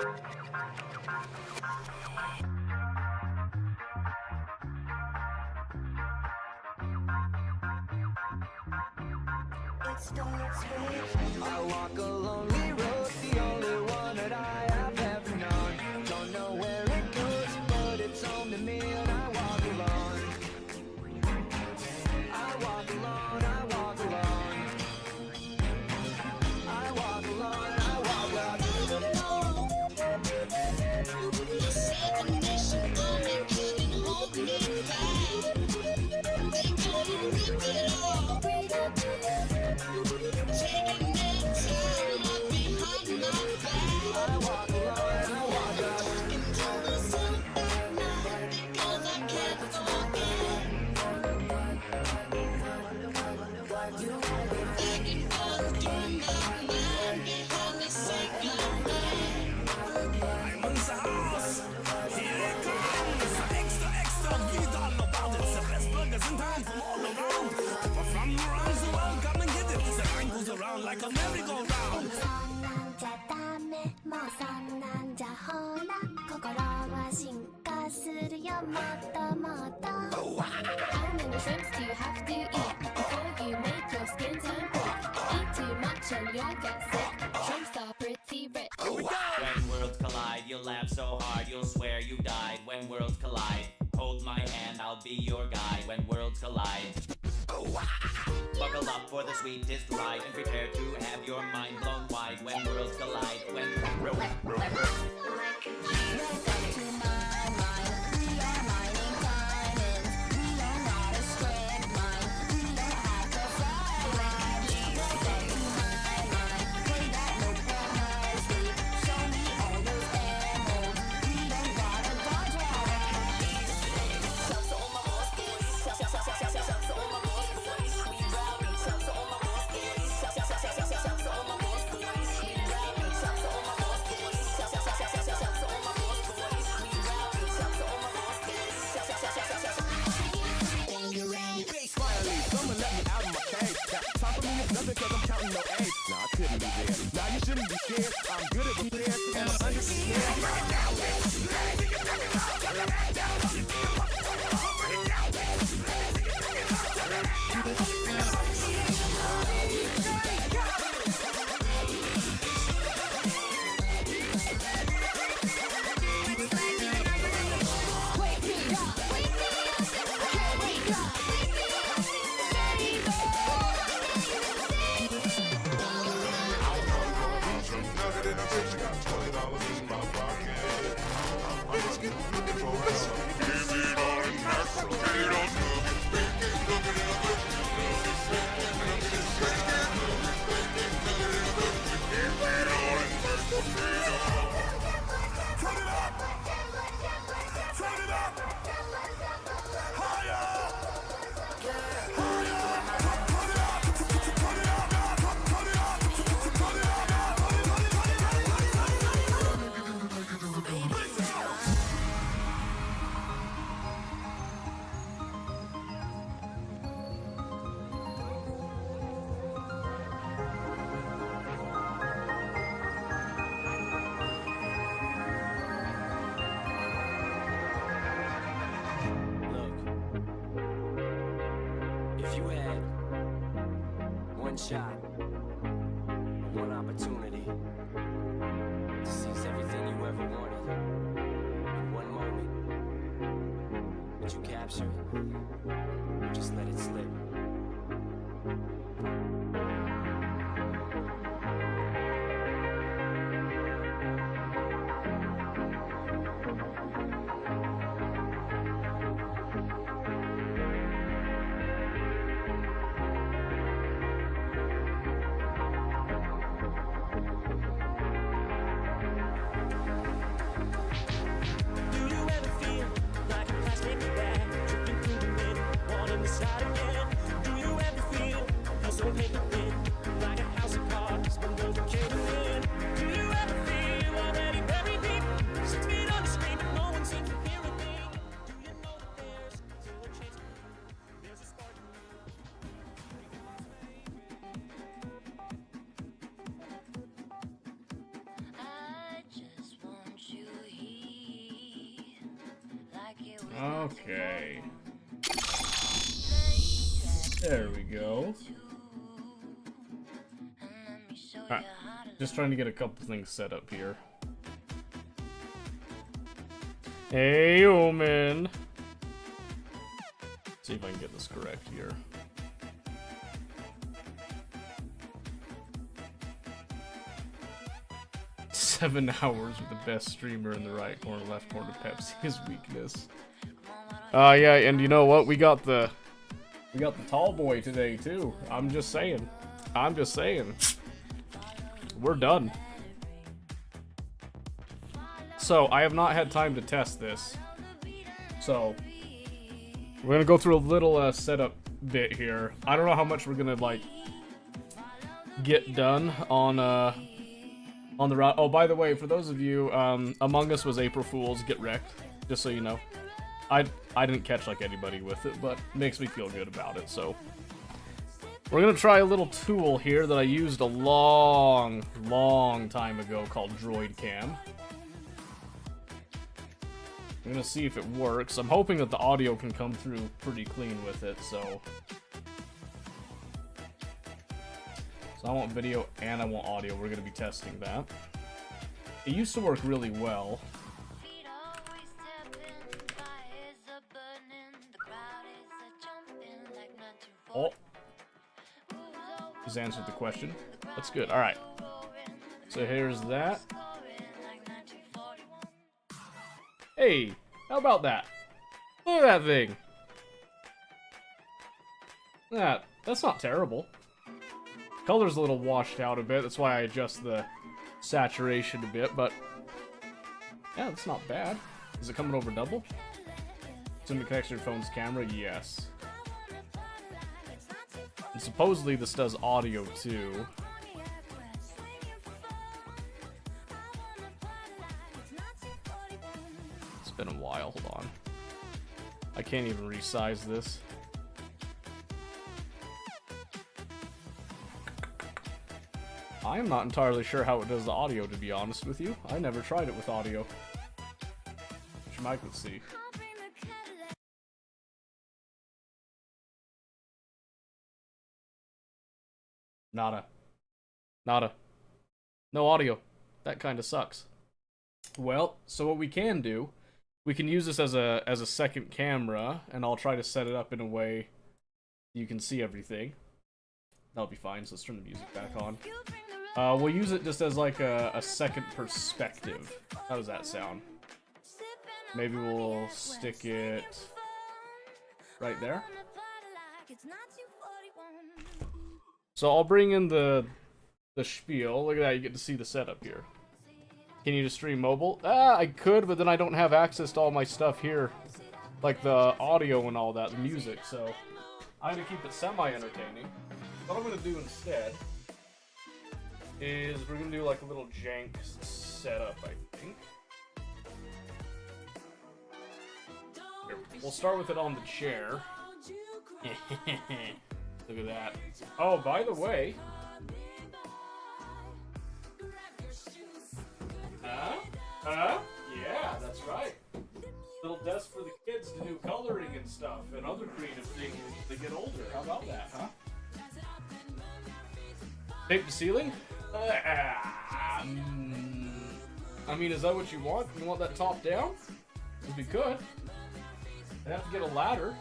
I walk a lonely road, the only one that I have ever known. Don't know where it goes, but it's home to me, and I walk alone. I walk alone, I walk alone. I walk alone, I walk alone. The seven nation army couldn't hold me back. They couldn't rip it off. Taking their time up behind my back. I walk alone, I walk alone. Into the sun at night because I can't forget. Thinking goes through my mind behind the signal light. Diamonds house, here it comes. Extra, extra, get all about it. The best burgers in town from all around. People from around the world, come and get it. The line goes around like a merry-go-round. そんなんじゃダメもうそんなんじゃほら心は進化するよもっともっと How many shrimps do you have to eat before you make your skin turn pink? Eat too much and you'll get sick. Shrimps are pretty rich. When worlds collide, you'll laugh so hard you'll swear you died. When worlds collide, hold my hand, I'll be your guide. When worlds collide, buckle up for the sweetest ride and prepare to have your mind blown wide. When worlds collide, when because I'm counting no A's. Nah, I couldn't be there. Nah, you shouldn't be scared. I'm good at the there, and I'm shot, one opportunity to seize everything you ever wanted in one moment. Would you capture it or just let it slip? Like a plastic bag, dripping through the middle, wanting to start again. Okay. There we go. Alright, just trying to get a couple things set up here. Hey, Omen. See if I can get this correct here. "7 hours with the best streamer in the right corner, left corner, Pepsi's weakness." Yeah, and you know what? We got the tall boy today too. I'm just saying. We're done. So, I have not had time to test this. So, we're gonna go through a little setup bit here. I don't know how much we're gonna like get done on the route. Oh, by the way, for those of you, Among Us was April Fool's. Get wrecked, just so you know. I didn't catch like anybody with it, but it makes me feel good about it. So we're gonna try a little tool here that I used a long time ago called Droid Cam. I'm gonna see if it works. I'm hoping that the audio can come through pretty clean with it, so I want video and I want audio. We're gonna be testing that. It used to work really well. Oh, he's answered the question. That's good. All right. So here's that. Hey, how about that? Look at that thing. That's not terrible. Color's a little washed out a bit. That's why I adjust the saturation a bit, but yeah, that's not bad. Is it coming over double? Zoom to connect to your phone's camera? Yes. And supposedly this does audio too. It's been a while, hold on. I can't even resize this. I am not entirely sure how it does the audio, to be honest with you. I never tried it with audio. Which you might could see. Nada. No audio. That kind of sucks. Well, so what we can do, we can use this as a second camera, and I'll try to set it up in a way you can see everything. That'll be fine, so let's turn the music back on. We'll use it just as like a second perspective. How does that sound? Maybe we'll stick it right there. So I'll bring in the spiel. Look at that, you get to see the setup here. Can you just stream mobile? I could, but then I don't have access to all my stuff here. Like the audio and all that, the music, so I'm gonna keep it semi-entertaining. What I'm gonna do instead is we're gonna do like a little jank setup, I think. Here, we'll start with it on the chair. Look at that. Oh, by the way. Yeah, that's right. Little desk for the kids to do coloring and stuff and other creative things as they get older. How about that, huh? Tape the ceiling? I mean, is that what you want? You want that top down? Because we could. I'd have to get a ladder.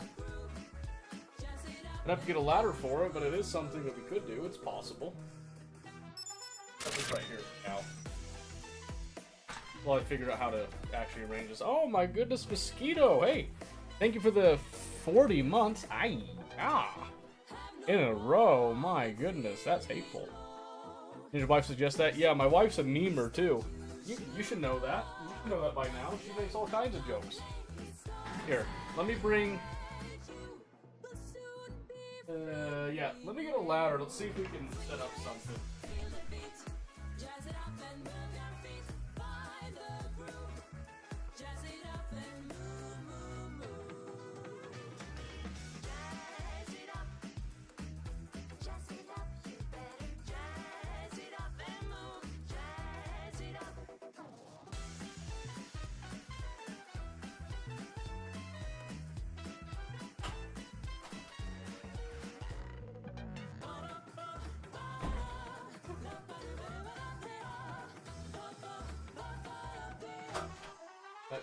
I'd have to get a ladder for it, but it is something that we could do. It's possible. Put this right here now. While I figure out how to actually arrange this. Oh my goodness, Mosquito! Hey! Thank you for the 40 months. In a row. My goodness, that's hateful. Did your wife suggest that? Yeah, my wife's a memer too. You should know that. You should know that by now. She makes all kinds of jokes. Here, let me bring... yeah, let me get a ladder. Let's see if we can set up something.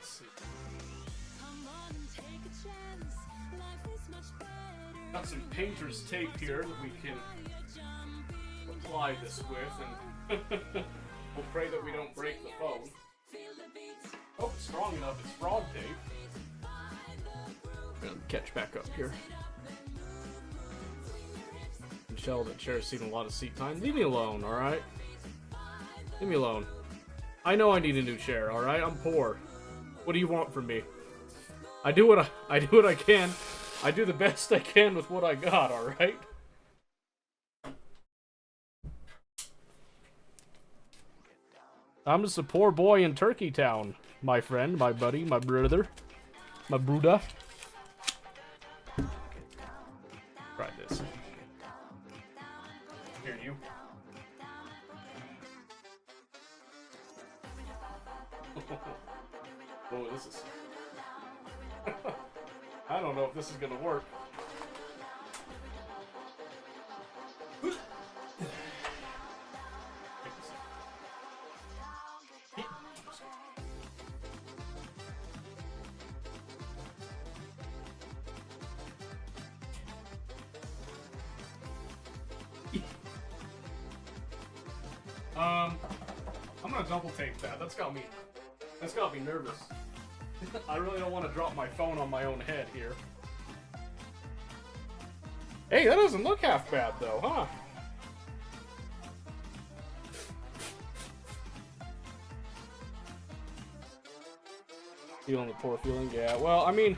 let's see. Got some painter's tape here that we can apply this with, and we'll pray that we don't break the phone. Oh, it's strong enough. It's frog tape. Gonna catch back up here. Michelle, that chair's seen a lot of seat time. Leave me alone, alright? Leave me alone. I know I need a new chair, alright? I'm poor. What do you want from me? I do what I can. I do the best I can with what I got, alright? I'm just a poor boy in Turkey Town, my friend, my buddy, my brother, my Bruda. Try this. Here, you. Oh, this is... I don't know if this is gonna work. I'm gonna double tape that. That's got me nervous. I really don't want to drop my phone on my own head here. Hey, that doesn't look half bad though, huh? Feeling the poor feeling? Yeah, well, I mean,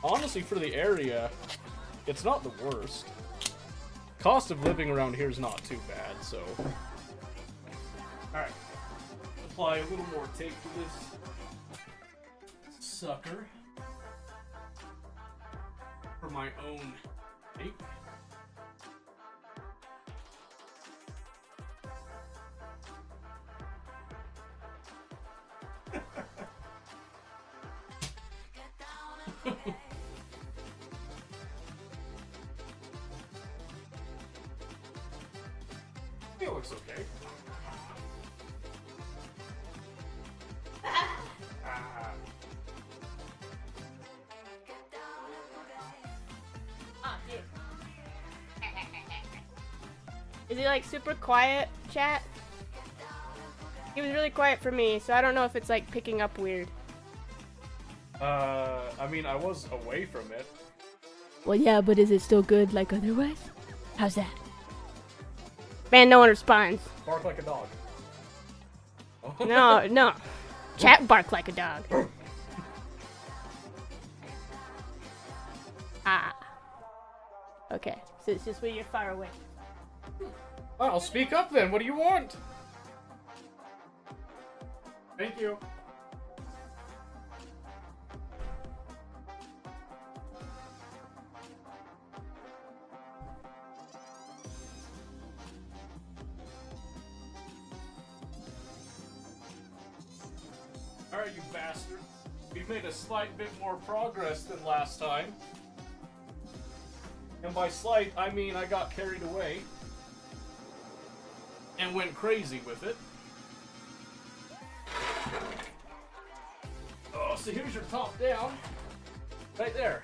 honestly, for the area, it's not the worst. Cost of living around here is not too bad, so... Alright. Apply a little more tape to this sucker for my own tape. It looks okay. Is he like super quiet, chat? He was really quiet for me, so I don't know if it's like picking up weird. I mean, I was away from it. Well, yeah, but is it still good like otherwise? How's that? Man, no one responds. Bark like a dog. No, no. Chat bark like a dog. Ah. Okay, so it's just when you're far away. I'll speak up then. What do you want? Thank you. Alright, you bastard. We've made a slight bit more progress than last time. And by slight, I mean I got carried away. And went crazy with it. Oh, so here's your top down. Right there.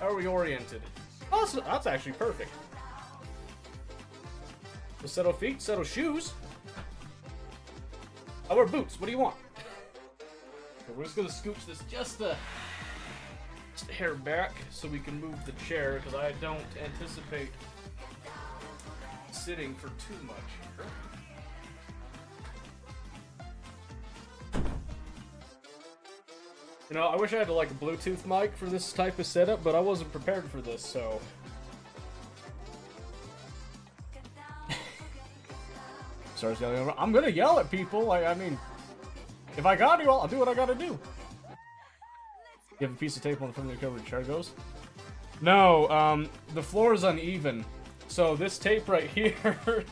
How are we oriented? Oh, that's actually perfect. So set of feet, set of shoes. I wear boots. What do you want? Okay, we're just gonna scooch this just a hair back so we can move the chair, because I don't anticipate sitting for too much here. You know, I wish I had like a Bluetooth mic for this type of setup, but I wasn't prepared for this, so... Starts yelling over. I'm gonna yell at people. I mean, if I got to, I'll do what I gotta do. You have a piece of tape on the front of the cover the chair goes? No, the floor is uneven. So this tape right here,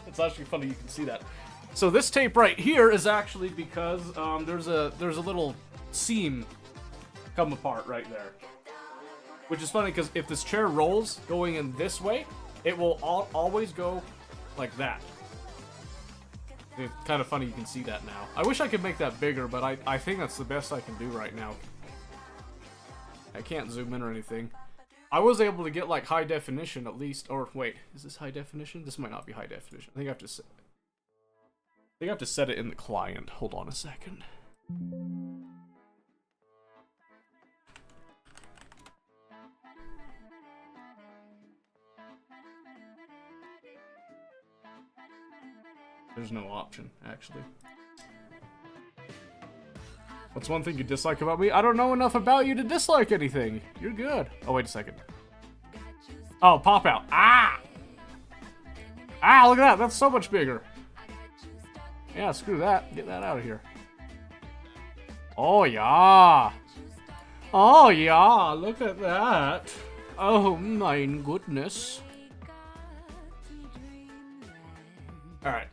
it's actually funny you can see that. So this tape right here is actually because there's a little seam come apart right there. Which is funny because if this chair rolls going in this way, it will always go like that. It's kind of funny you can see that now. I wish I could make that bigger, but I think that's the best I can do right now. I can't zoom in or anything. I was able to get like high definition at least, or wait, is this high definition? This might not be high definition. I think I have to set it in the client. Hold on a second. There's no option, actually. What's one thing you dislike about me? I don't know enough about you to dislike anything. You're good. Oh, wait a second. Oh, pop out. Ah! Ah, look at that. That's so much bigger. Yeah, screw that. Get that out of here. Oh, yeah. Oh, yeah. Look at that. Oh, my goodness. Alright.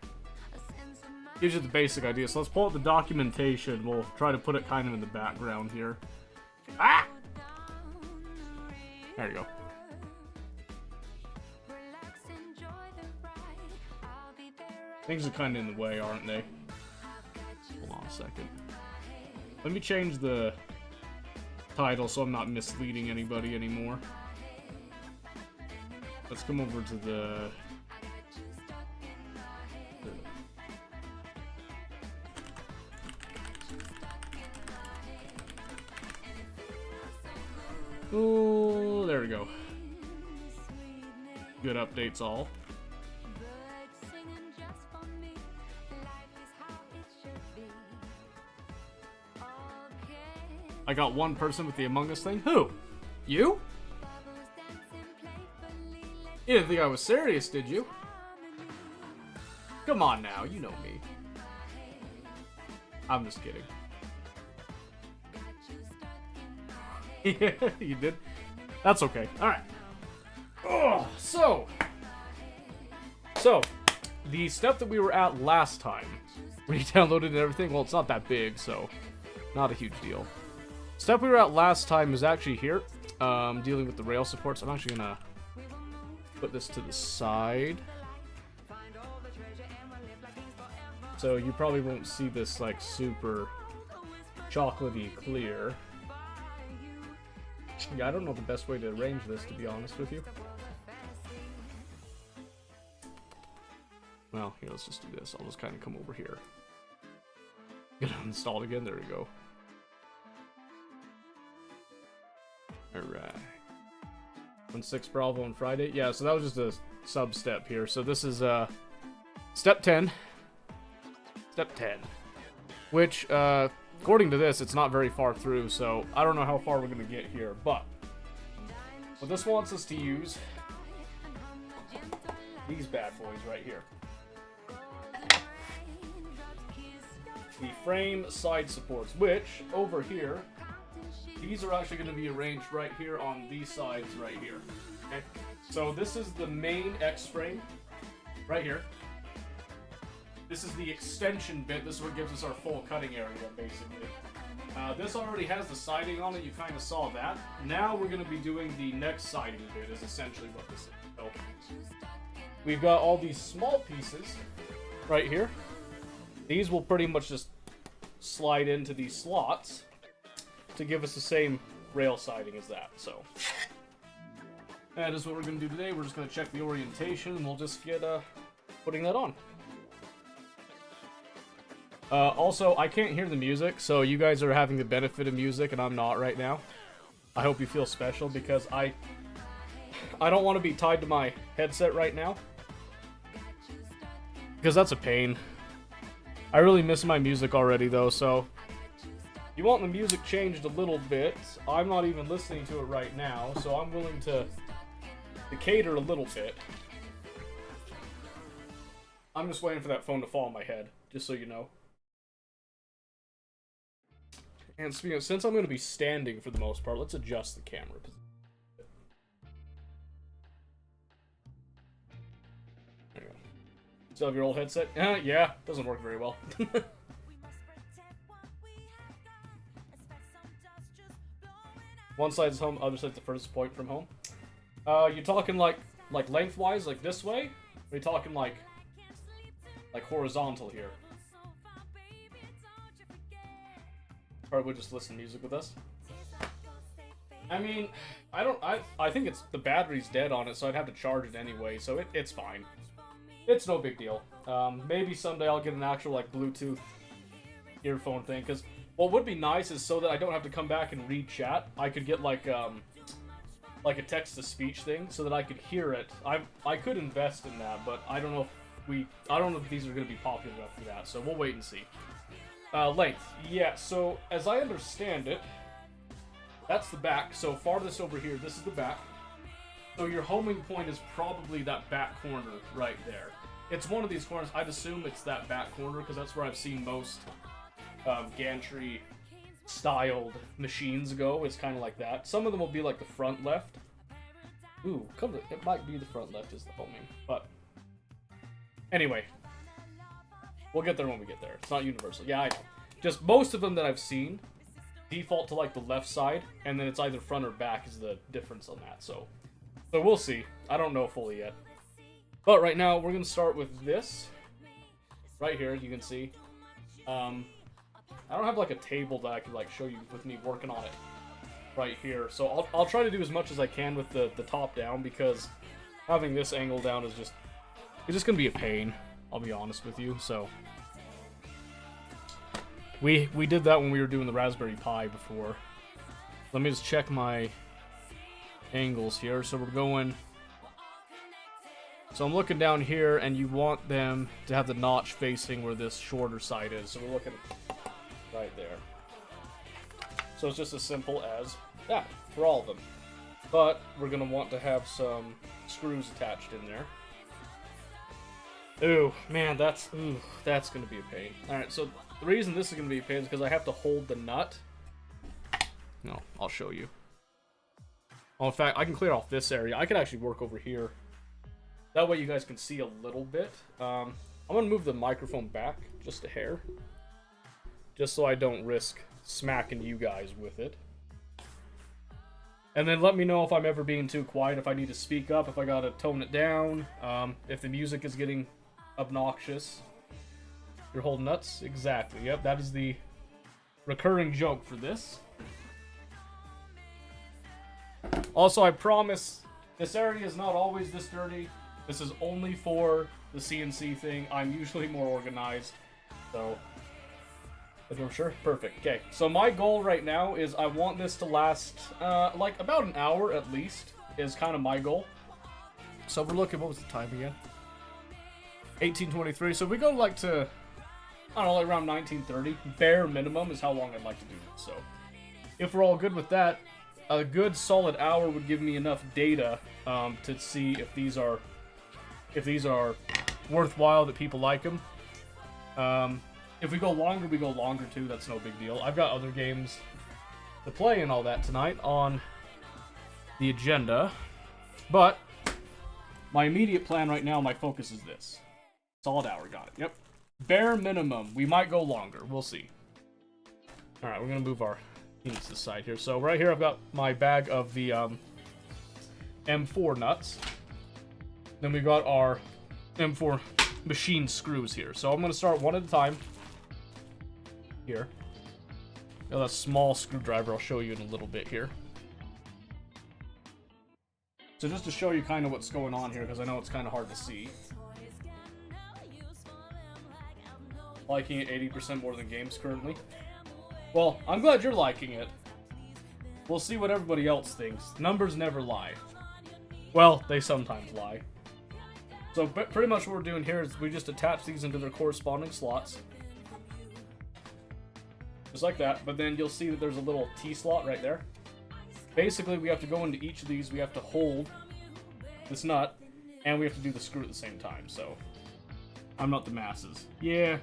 Gives you the basic idea. So let's pull up the documentation. We'll try to put it kind of in the background here. Ah! There you go. Things are kind of in the way, aren't they? Hold on a second. Let me change the title so I'm not misleading anybody anymore. Let's come over to the... Oh, there we go. Good updates all. I got one person with the Among Us thing. Who? You? You didn't think I was serious, did you? Come on now, you know me. I'm just kidding. Yeah, you did. That's okay. Alright. So, the step that we were at last time, when you downloaded and everything, well, it's not that big, so not a huge deal. Step we were at last time is actually here, dealing with the rail supports. I'm actually gonna put this to the side. So you probably won't see this like super chocolatey clear. Yeah, I don't know the best way to arrange this, to be honest with you. Well, here, let's just do this. I'll just kind of come over here. Get it installed again. There we go. Alright. 1-6 Bravo on Friday. Yeah, so that was just a sub-step here. So this is step 10. Step 10. Which, according to this, it's not very far through, so I don't know how far we're going to get here. But what this wants us to use, these bad boys right here. The frame side supports, which, over here, these are actually going to be arranged right here on these sides right here. Okay? So this is the main X-frame, right here. This is the extension bit. This is what gives us our full cutting area, basically. This already has the siding on it. You kind of saw that. Now we're going to be doing the next siding bit, is essentially what this is. So we've got all these small pieces right here. These will pretty much just slide into these slots to give us the same rail siding as that. So that is what we're going to do today. We're just going to check the orientation, and we'll just get putting that on. Also, I can't hear the music, so you guys are having the benefit of music, and I'm not right now. I hope you feel special, because I don't want to be tied to my headset right now, because that's a pain. I really miss my music already, though, so you want the music changed a little bit. I'm not even listening to it right now, so I'm willing to cater a little bit. I'm just waiting for that phone to fall on my head, just so you know. And since I'm going to be standing for the most part, let's adjust the camera position. There you go. Still have your old headset? Yeah, doesn't work very well. One side's home, other side's the furthest point from home. You talking like lengthwise, like this way? Or are you talking like like horizontal here. Or we'll just listen to music with us. I mean, I think it's the battery's dead on it, so I'd have to charge it anyway, so it's fine. It's no big deal. Maybe someday I'll get an actual like Bluetooth earphone thing, because what would be nice is so that I don't have to come back and read chat, I could get like a text-to-speech thing so that I could hear it. I could invest in that, but I don't know if these are going to be popular enough for that, so we'll wait and see. Length. Yeah, so as I understand it, that's the back. So farthest over here, this is the back. So your homing point is probably that back corner right there. It's one of these corners. I'd assume it's that back corner because that's where I've seen most gantry styled machines go. It's kind of like that. Some of them will be like the front left. Ooh, it might be the front left is the homing. But anyway, we'll get there when we get there. It's not universal. Yeah, I know. Just most of them that I've seen default to like the left side, and then it's either front or back is the difference on that. So we'll see. I don't know fully yet. But right now we're gonna start with this right here. You can see. I don't have like a table that I could like show you with me working on it right here. So I'll try to do as much as I can with the top down, because having this angle down is it's just gonna be a pain. I'll be honest with you. So we did that when we were doing the Raspberry Pi before. Let me just check my angles here. So we're going. So I'm looking down here, and you want them to have the notch facing where this shorter side is. So we're looking right there. So it's just as simple as that for all of them. But we're going to want to have some screws attached in there. Ooh, man, that's going to be a pain. Alright, so the reason this is going to be a pain is because I have to hold the nut. No, I'll show you. Oh, in fact, I can clear off this area. I can actually work over here. That way you guys can see a little bit. I'm going to move the microphone back just a hair, just so I don't risk smacking you guys with it. And then let me know if I'm ever being too quiet, if I need to speak up, if I gotta tone it down, if the music is getting obnoxious. You're holding nuts? Exactly, yep, that is the recurring joke for this. Also, I promise, this area is not always this dirty. This is only for the CNC thing. I'm usually more organized, so... I'm sure? Perfect. Okay, so my goal right now is I want this to last, like, about an hour at least, is kind of my goal. So we're looking, what was the time again? 18:23, so we go, like, to, I don't know, like around 19:30. Bare minimum is how long I'd like to do it, so. If we're all good with that, a good solid hour would give me enough data, to see if these are worthwhile, that people like them. If we go longer too, that's no big deal. I've got other games to play and all that tonight on the agenda. But my immediate plan right now, my focus is this. Solid hour, got it. Yep. Bare minimum. We might go longer. We'll see. Alright, we're going to move our things to the side here. So right here I've got my bag of the M4 nuts. Then we got our M4 machine screws here. So I'm going to start one at a time. Here. Now that small screwdriver I'll show you in a little bit here. So just to show you kind of what's going on here, because I know it's kind of hard to see. Liking it 80% more than games currently. Well, I'm glad you're liking it. We'll see what everybody else thinks. Numbers never lie. Well, they sometimes lie. So pretty much what we're doing here is we just attach these into their corresponding slots. Just like that, but then you'll see that there's a little T-slot right there. Basically, we have to go into each of these, we have to hold this nut, and we have to do the screw at the same time, so... I'm not the masses. Yeah,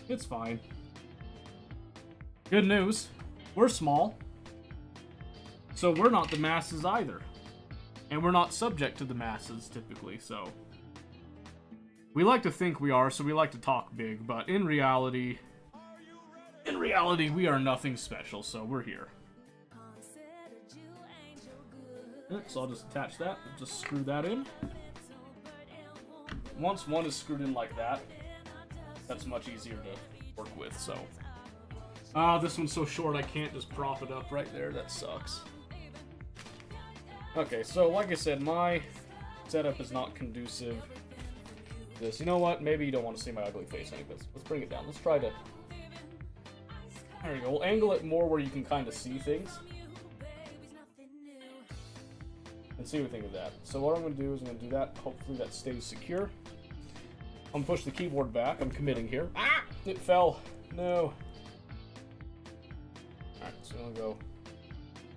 it's fine. Good news, we're small, so we're not the masses either. And we're not subject to the masses, typically, so... We like to think we are, so we like to talk big, but in reality, we are nothing special, so we're here. So I'll just attach that, just screw that in. Once one is screwed in like that, that's much easier to work with, so. This one's so short I can't just prop it up right there. That sucks. Okay, so like I said, my setup is not conducive to this. You know what? Maybe you don't want to see my ugly face anyways. Let's bring it down. Let's try to... There you go. We'll angle it more where you can kind of see things. And see what we think of that. So what I'm going to do is I'm going to do that. Hopefully that stays secure. I'm going to push the keyboard back. I'm committing here. Ah! It fell. No. Alright, so I'm going to go...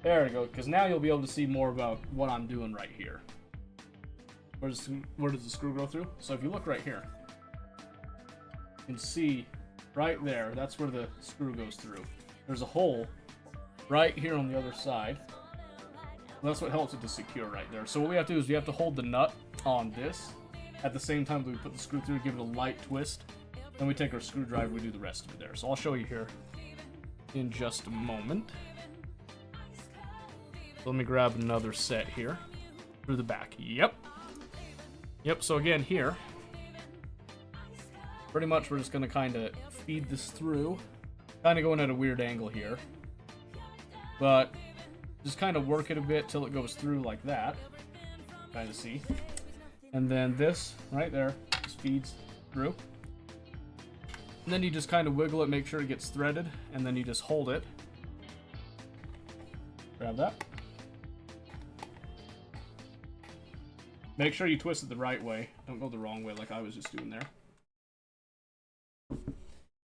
There we go, because now you'll be able to see more about what I'm doing right here. Where does the screw go through? So if you look right here, you can see right there, that's where the screw goes through. There's a hole right here on the other side. That's what helps it to secure right there. So what we have to do is we have to hold the nut on this at the same time that we put the screw through, give it a light twist. Then we take our screwdriver, we do the rest of it there. So I'll show you here in just a moment. Let me grab another set here through the back. Yep. So again here, pretty much we're just going to kind of feed this through. Kind of going at a weird angle here. But just kind of work it a bit till it goes through like that. Kind of see. And then this right there just feeds through. And then you just kind of wiggle it, make sure it gets threaded, and then you just hold it. Grab that. Make sure you twist it the right way. Don't go the wrong way like I was just doing there. And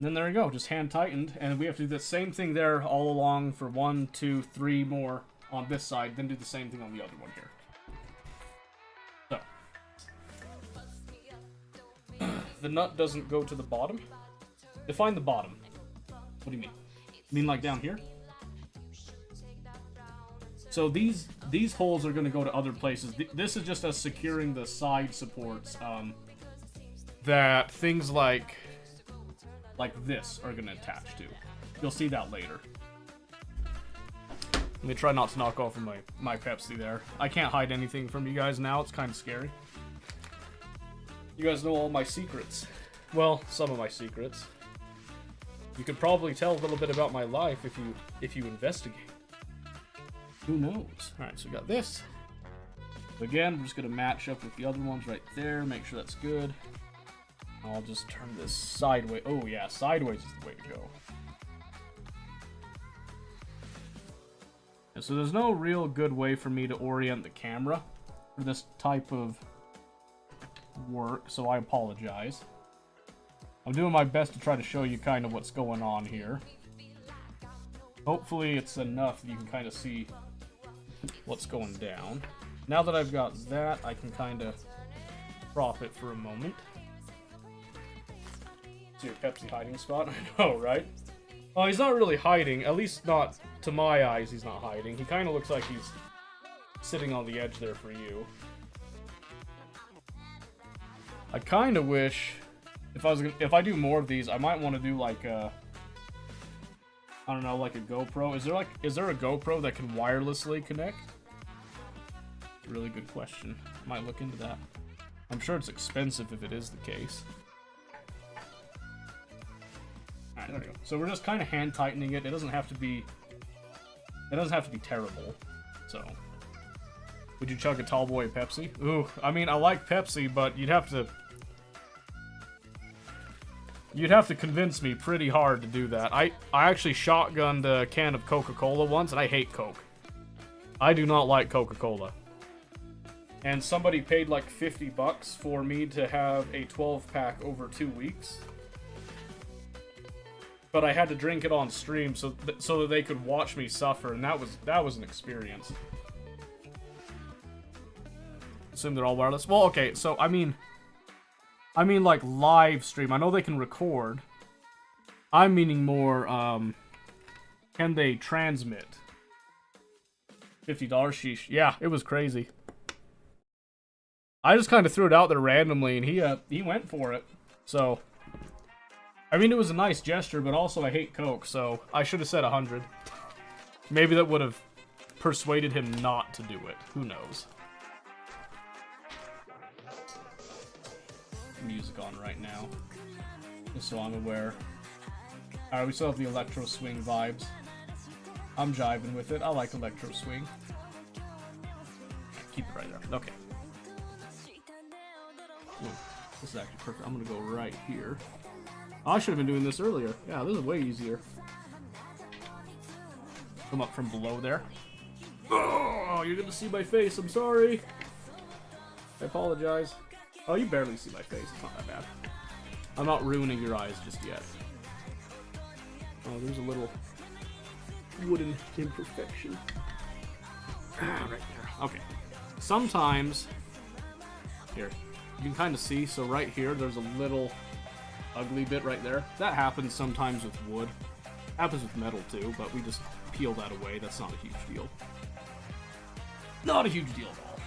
then there you go, just hand tightened. And we have to do the same thing there all along for 1, 2, 3 more on this side. Then do the same thing on the other one here. So. The nut doesn't go to the bottom. Define the bottom. What do you mean? You mean like down here? So these holes are going to go to other places. This is just us securing the side supports that things like this are going to attach to. You'll see that later. Let me try not to knock off of my Pepsi there. I can't hide anything from you guys now. It's kind of scary. You guys know all my secrets. Well, some of my secrets. You could probably tell a little bit about my life if you investigate. Who knows? Alright, so we got this. Again, we're just going to match up with the other ones right there. Make sure that's good. I'll just turn this sideways. Oh yeah, sideways is the way to go. And so there's no real good way for me to orient the camera for this type of work, so I apologize. I'm doing my best to try to show you kind of what's going on here. Hopefully it's enough that you can kind of see what's going down. Now that I've got that, I can kind of prop it for a moment. See your Pepsi hiding spot? I know, right? Oh, he's not really hiding. At least not to my eyes, he's not hiding. He kind of looks like he's sitting on the edge there for you. I kind of wish if I do more of these, I might want to do like a, I don't know, like a GoPro. Is there a GoPro that can wirelessly connect? Really good question. Might look into that. I'm sure it's expensive if it is the case. Alright, there we go. So we're just kind of hand tightening it. It doesn't have to be terrible. So, would you chug a tall boy of Pepsi? Ooh, I mean, I like Pepsi, but you'd have to convince me pretty hard to do that. I actually shotgunned a can of Coca-Cola once, and I hate Coke. I do not like Coca-Cola. And somebody paid like $50 for me to have a 12-pack over 2 weeks. But I had to drink it on stream so that they could watch me suffer, and that was an experience. Assume they're all wireless. Well, okay, so I mean like live stream. I know they can record. I'm meaning more, can they transmit? $50, sheesh. Yeah, it was crazy. I just kind of threw it out there randomly, and he went for it. So, I mean, it was a nice gesture, but also I hate Coke, so I should have said 100. Maybe that would have persuaded him not to do it. Who knows? Music on right now. just so I'm aware. Alright, we still have the electro swing vibes. I'm jiving with it. I like electro swing. Keep it right there. Okay. Ooh, this is actually perfect. I'm gonna go right here. Oh, I should have been doing this earlier. Yeah, this is way easier. Come up from below there. Oh, you're gonna see my face. I'm sorry. I apologize. Oh, you barely see my face. It's not that bad. I'm not ruining your eyes just yet. Oh, there's a little wooden imperfection. Right there. Okay. Sometimes, here, you can kind of see, so right here, there's a little ugly bit right there. That happens sometimes with wood. Happens with metal too, but we just peel that away. That's not a huge deal. Not a huge deal at all.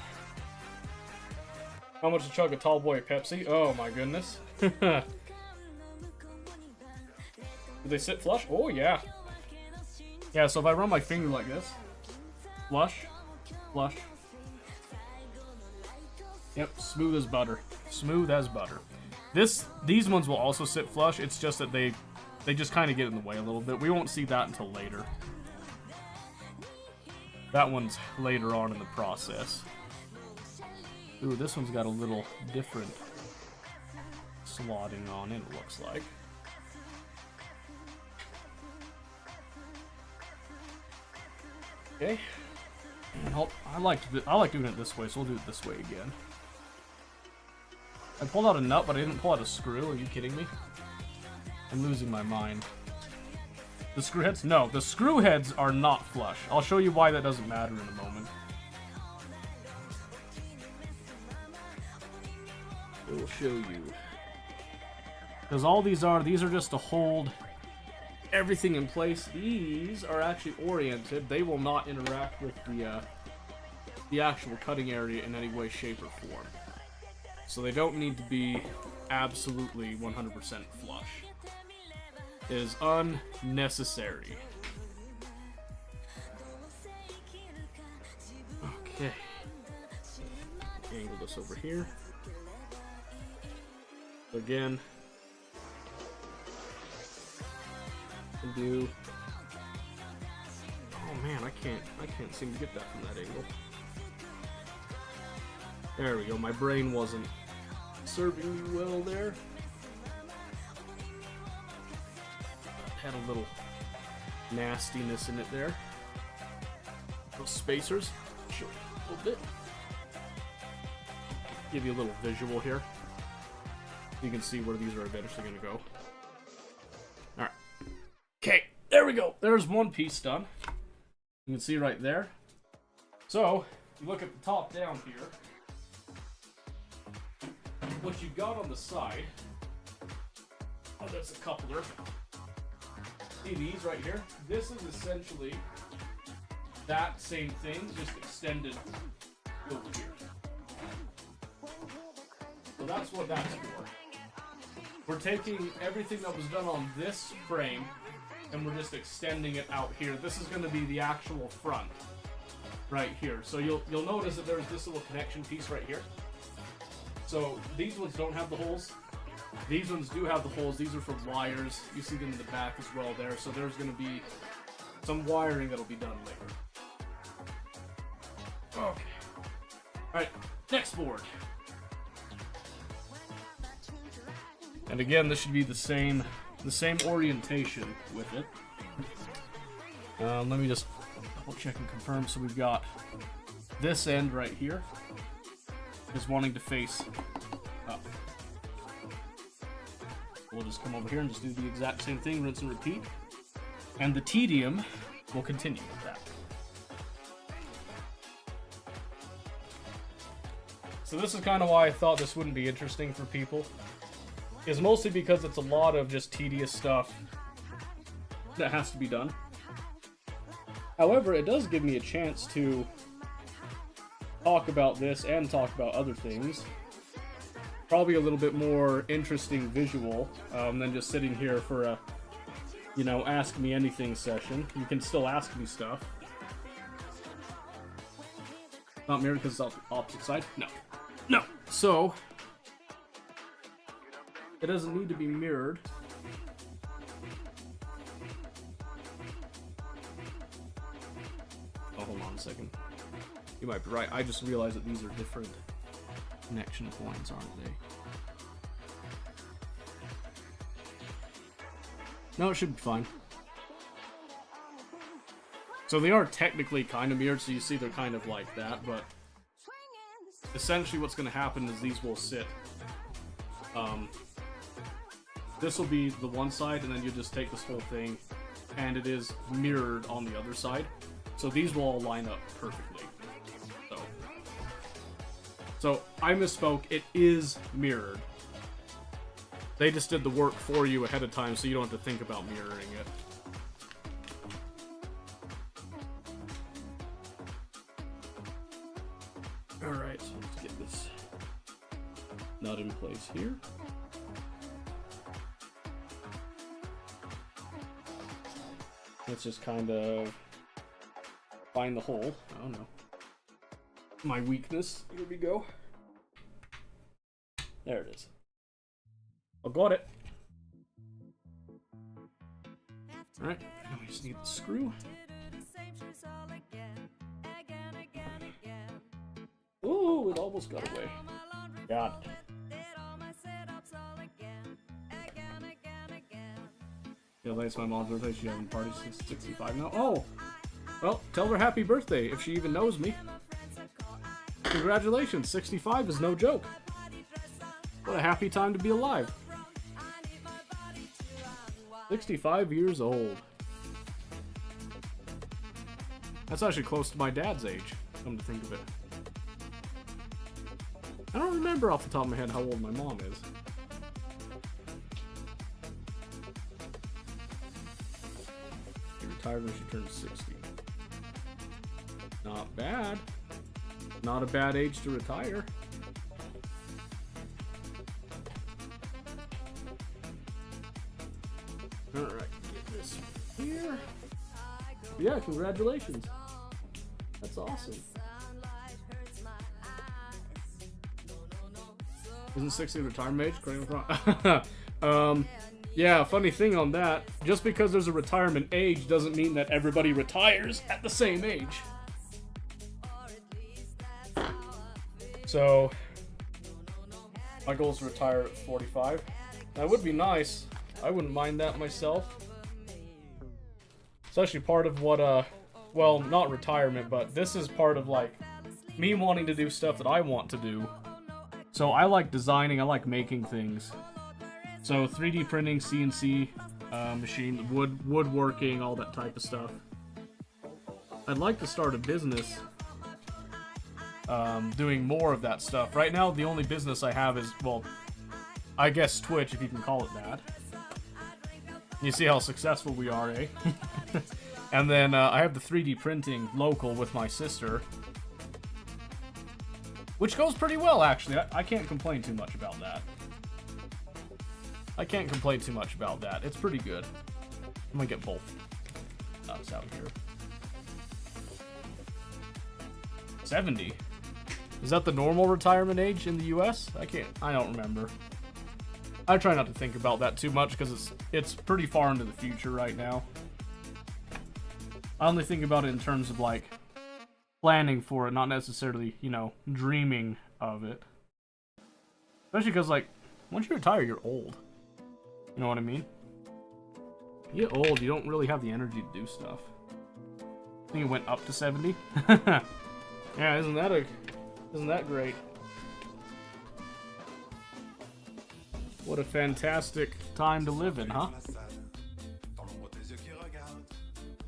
How much to chug a tall boy Pepsi? Oh my goodness. Do they sit flush? Oh yeah. Yeah, so if I run my finger like this, flush, flush. Yep, smooth as butter. Smooth as butter. These ones will also sit flush. It's just that they just kind of get in the way a little bit. We won't see that until later. That one's later on in the process. Ooh, this one's got a little different slotting on it, it looks like. Okay. I like doing it this way, so we'll do it this way again. I pulled out a nut, but I didn't pull out a screw. Are you kidding me? I'm losing my mind. The screw heads? No, the screw heads are not flush. I'll show you why that doesn't matter in a moment. I will show you. Because all these are just to hold everything in place. These are actually oriented. They will not interact with the actual cutting area in any way, shape, or form. So they don't need to be absolutely 100% flush. It is unnecessary. Okay. Angle this over here. Again. And do. Oh man, I can't seem to get that from that angle. There we go. My brain wasn't serving me well there. Had a little nastiness in it there. Those spacers. Show you a little bit. Give you a little visual here. You can see where these are eventually going to go. Alright. Okay, there we go. There's one piece done. You can see right there. So, you look at the top down here. What you've got on the side, oh, that's a coupler. See these right here? This is essentially that same thing, just extended over here. So that's what that's for. We're taking everything that was done on this frame, and we're just extending it out here. This is going to be the actual front, right here. So you'll notice that there's this little connection piece right here. So these ones don't have the holes. These ones do have the holes. These are for wires. You see them in the back as well there. So there's going to be some wiring that'll be done later. Okay. Alright, next board. And again, this should be the same orientation with it. Let me just double check and confirm. So we've got this end right here is wanting to face up. We'll just come over here and just do the exact same thing, rinse and repeat. And the tedium will continue with that. So this is kind of why I thought this wouldn't be interesting for people. Is mostly because it's a lot of just tedious stuff that has to be done. However, it does give me a chance to talk about this and talk about other things. Probably a little bit more interesting visual than just sitting here for a, ask me anything session. You can still ask me stuff. Not mirrored because it's on the opposite side? No. No. So, it doesn't need to be mirrored. hold on a second. You might be right. I just realized that these are different connection points, aren't they? No, it should be fine. So they are technically kind of mirrored, so you see they're kind of like that, but essentially what's going to happen is these will sit. This will be the one side, and then you just take this whole thing, and it is mirrored on the other side. So these will all line up perfectly. So I misspoke, it is mirrored. They just did the work for you ahead of time, so you don't have to think about mirroring it. Alright, so let's get this nut in place here. Let's just kind of find the hole. I don't know. My weakness. Here we go. There it is. I got it. Alright, now we just need the screw. Ooh, it almost got away. Got it. Yeah, thanks my mom's birthday. She having party since 65 now. Oh! Well, tell her happy birthday if she even knows me. Congratulations, 65 is no joke. What a happy time to be alive. 65 years old. That's actually close to my dad's age, come to think of it. I don't remember off the top of my head how old my mom is. She retired when she turned 60. Not bad. Not a bad age to retire. Alright, get this here. Yeah, congratulations. That's awesome. Isn't 60 the retirement age? Yeah, funny thing on that. Just because there's a retirement age doesn't mean that everybody retires at the same age. So, my goal is to retire at 45. That would be nice. I wouldn't mind that myself. It's actually part of what, well, not retirement, but this is part of, like, me wanting to do stuff that I want to do. So I like designing, I like making things. So 3D printing, CNC, machine, woodworking, all that type of stuff. I'd like to start a business doing more of that stuff. Right now, the only business I have is, well, I guess Twitch, if you can call it that. You see how successful we are, eh? And then I have the 3D printing local with my sister. Which goes pretty well, actually. I can't complain too much about that. I can't complain too much about that. It's pretty good. I'm gonna get both nuts out here. 70. Is that the normal retirement age in the US? I don't remember. I try not to think about that too much because it's pretty far into the future right now. I only think about it in terms of like planning for it, not necessarily, you know, dreaming of it. Especially because, like, once you retire, you're old. You know what I mean? You get old, you don't really have the energy to do stuff. I think it went up to 70. Yeah, isn't that great? What a fantastic time to live in, huh?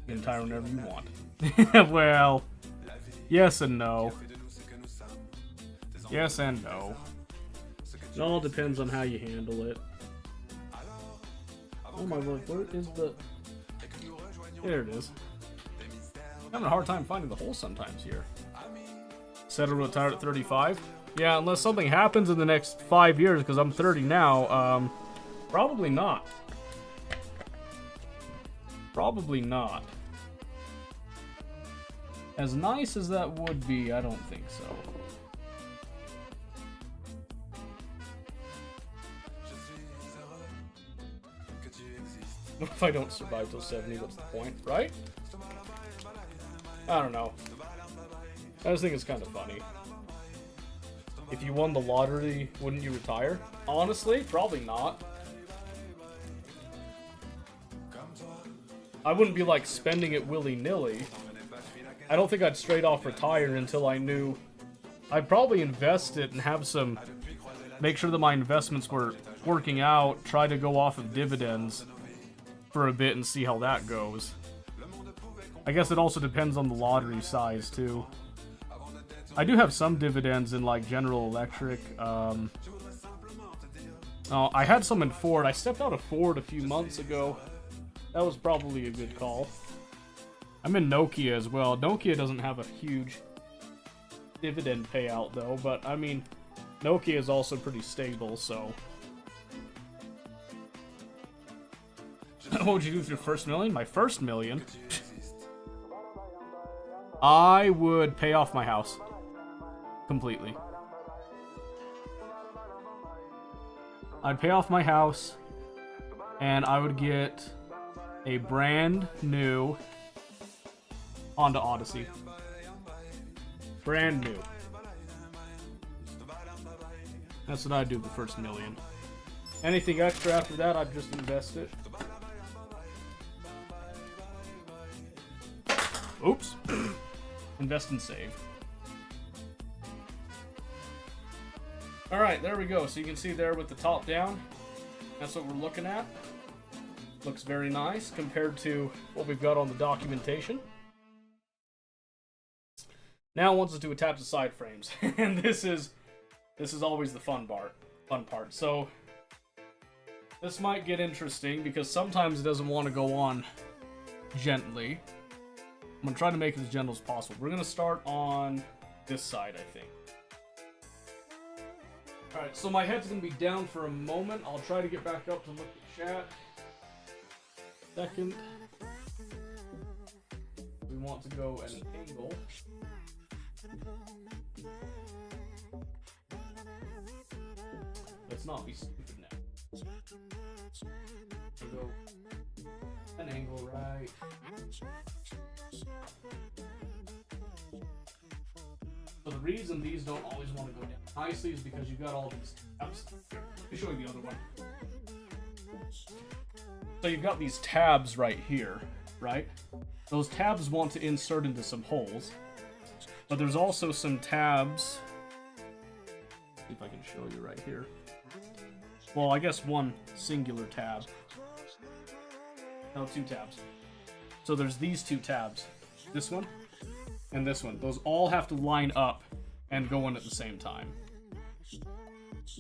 You can retire whenever you want. Well, yes and no. Yes and no. It all depends on how you handle it. Oh my word, where is the... There it is. I'm having a hard time finding the hole sometimes here. Said I'll retire at 35? Yeah, unless something happens in the next 5 years, because I'm 30 now, probably not. Probably not. As nice as that would be, I don't think so. If I don't survive till 70, what's the point, right? I don't know. I just think it's kind of funny. If you won the lottery, wouldn't you retire? Honestly, probably not. I wouldn't be like spending it willy-nilly. I don't think I'd straight off retire until I knew. I'd probably invest it and have some, make sure that my investments were working out, try to go off of dividends for a bit and see how that goes. I guess it also depends on the lottery size too. I do have some dividends in like General Electric. Oh, I had some in Ford. I stepped out of Ford a few months ago. That was probably a good call. I'm in Nokia as well. Nokia doesn't have a huge dividend payout though, but I mean, Nokia is also pretty stable, so. What would you do with your first million? My first million? I would pay off my house. Completely. I'd pay off my house, and I would get a brand new Honda Odyssey. Brand new. That's what I'd do the first million. Anything extra after that, I'd just invest it. Oops. Invest and save. Alright, there we go. So you can see there with the top down. That's what we're looking at. Looks very nice compared to what we've got on the documentation. Now it wants us to attach the side frames. And this is always the fun part. So this might get interesting because sometimes it doesn't want to go on gently. I'm going to try to make it as gentle as possible. We're going to start on this side, I think. Alright, so my head's going to be down for a moment. I'll try to get back up to look at chat. Second. We want to go at an angle. Let's not be stupid now. We'll go an angle right. So the reason these don't always want to go down nicely is because you've got all these tabs. Let me show you the other one. So you've got these tabs right here, right? Those tabs want to insert into some holes. But there's also some tabs. See if I can show you right here. Well, I guess one singular tab. No, two tabs. So there's these two tabs. This one and this one. Those all have to line up and go in at the same time.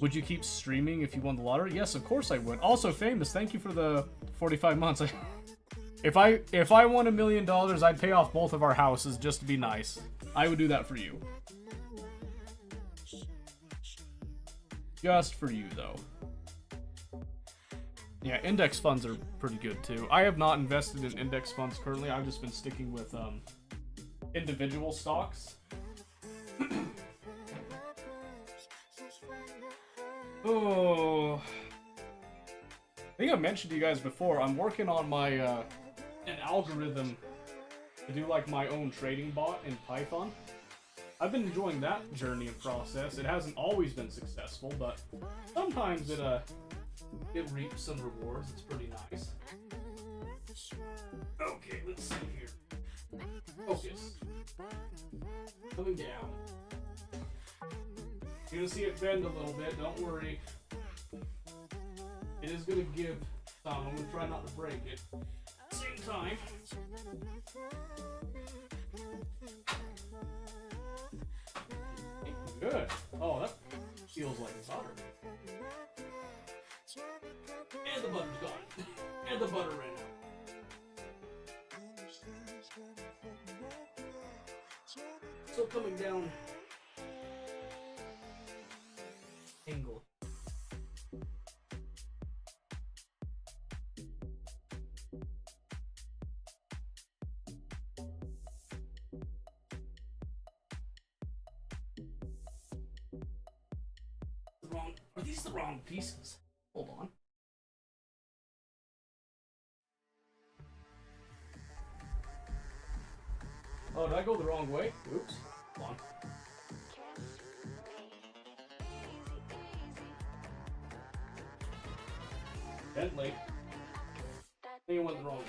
Would you keep streaming if you won the lottery? Yes, of course I would. Also, Famous, thank you for the 45 months. If I won $1 million, I'd pay off both of our houses just to be nice. I would do that for you. Just for you, though. Yeah, index funds are pretty good, too. I have not invested in index funds currently. I've just been sticking with individual stocks. Oh, I think I mentioned to you guys before, I'm working on my an algorithm to do like my own trading bot in Python. I've been enjoying that journey and process. It hasn't always been successful, but sometimes it reaps some rewards. It's pretty nice. Okay, let's see here. Focus. Coming down. You're gonna see it bend a little bit, don't worry. It is gonna give some. I'm gonna try not to break it. At the same time. Good. Oh, that feels like it's butter. And the butter's gone. And the butter ran out. So coming down. Angle. Are these the wrong pieces? Hold on. Oh, did I go the wrong way? Oops. Hold on. Gently. I think I went the wrong way.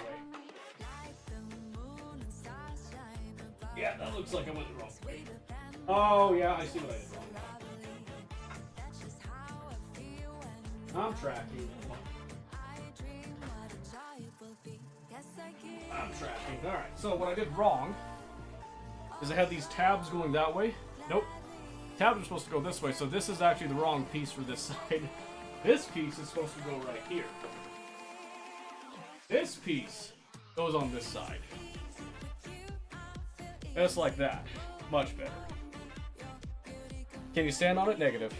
Yeah, that looks like I went the wrong way. Oh, yeah, I see what I did wrong. I'm tracking. I'm tracking. Alright, so what I did wrong is I had these tabs going that way. Nope. Tabs are supposed to go this way, so this is actually the wrong piece for this side. This piece is supposed to go right here. This piece goes on this side. Just like that. Much better. Can you stand on it? Negative.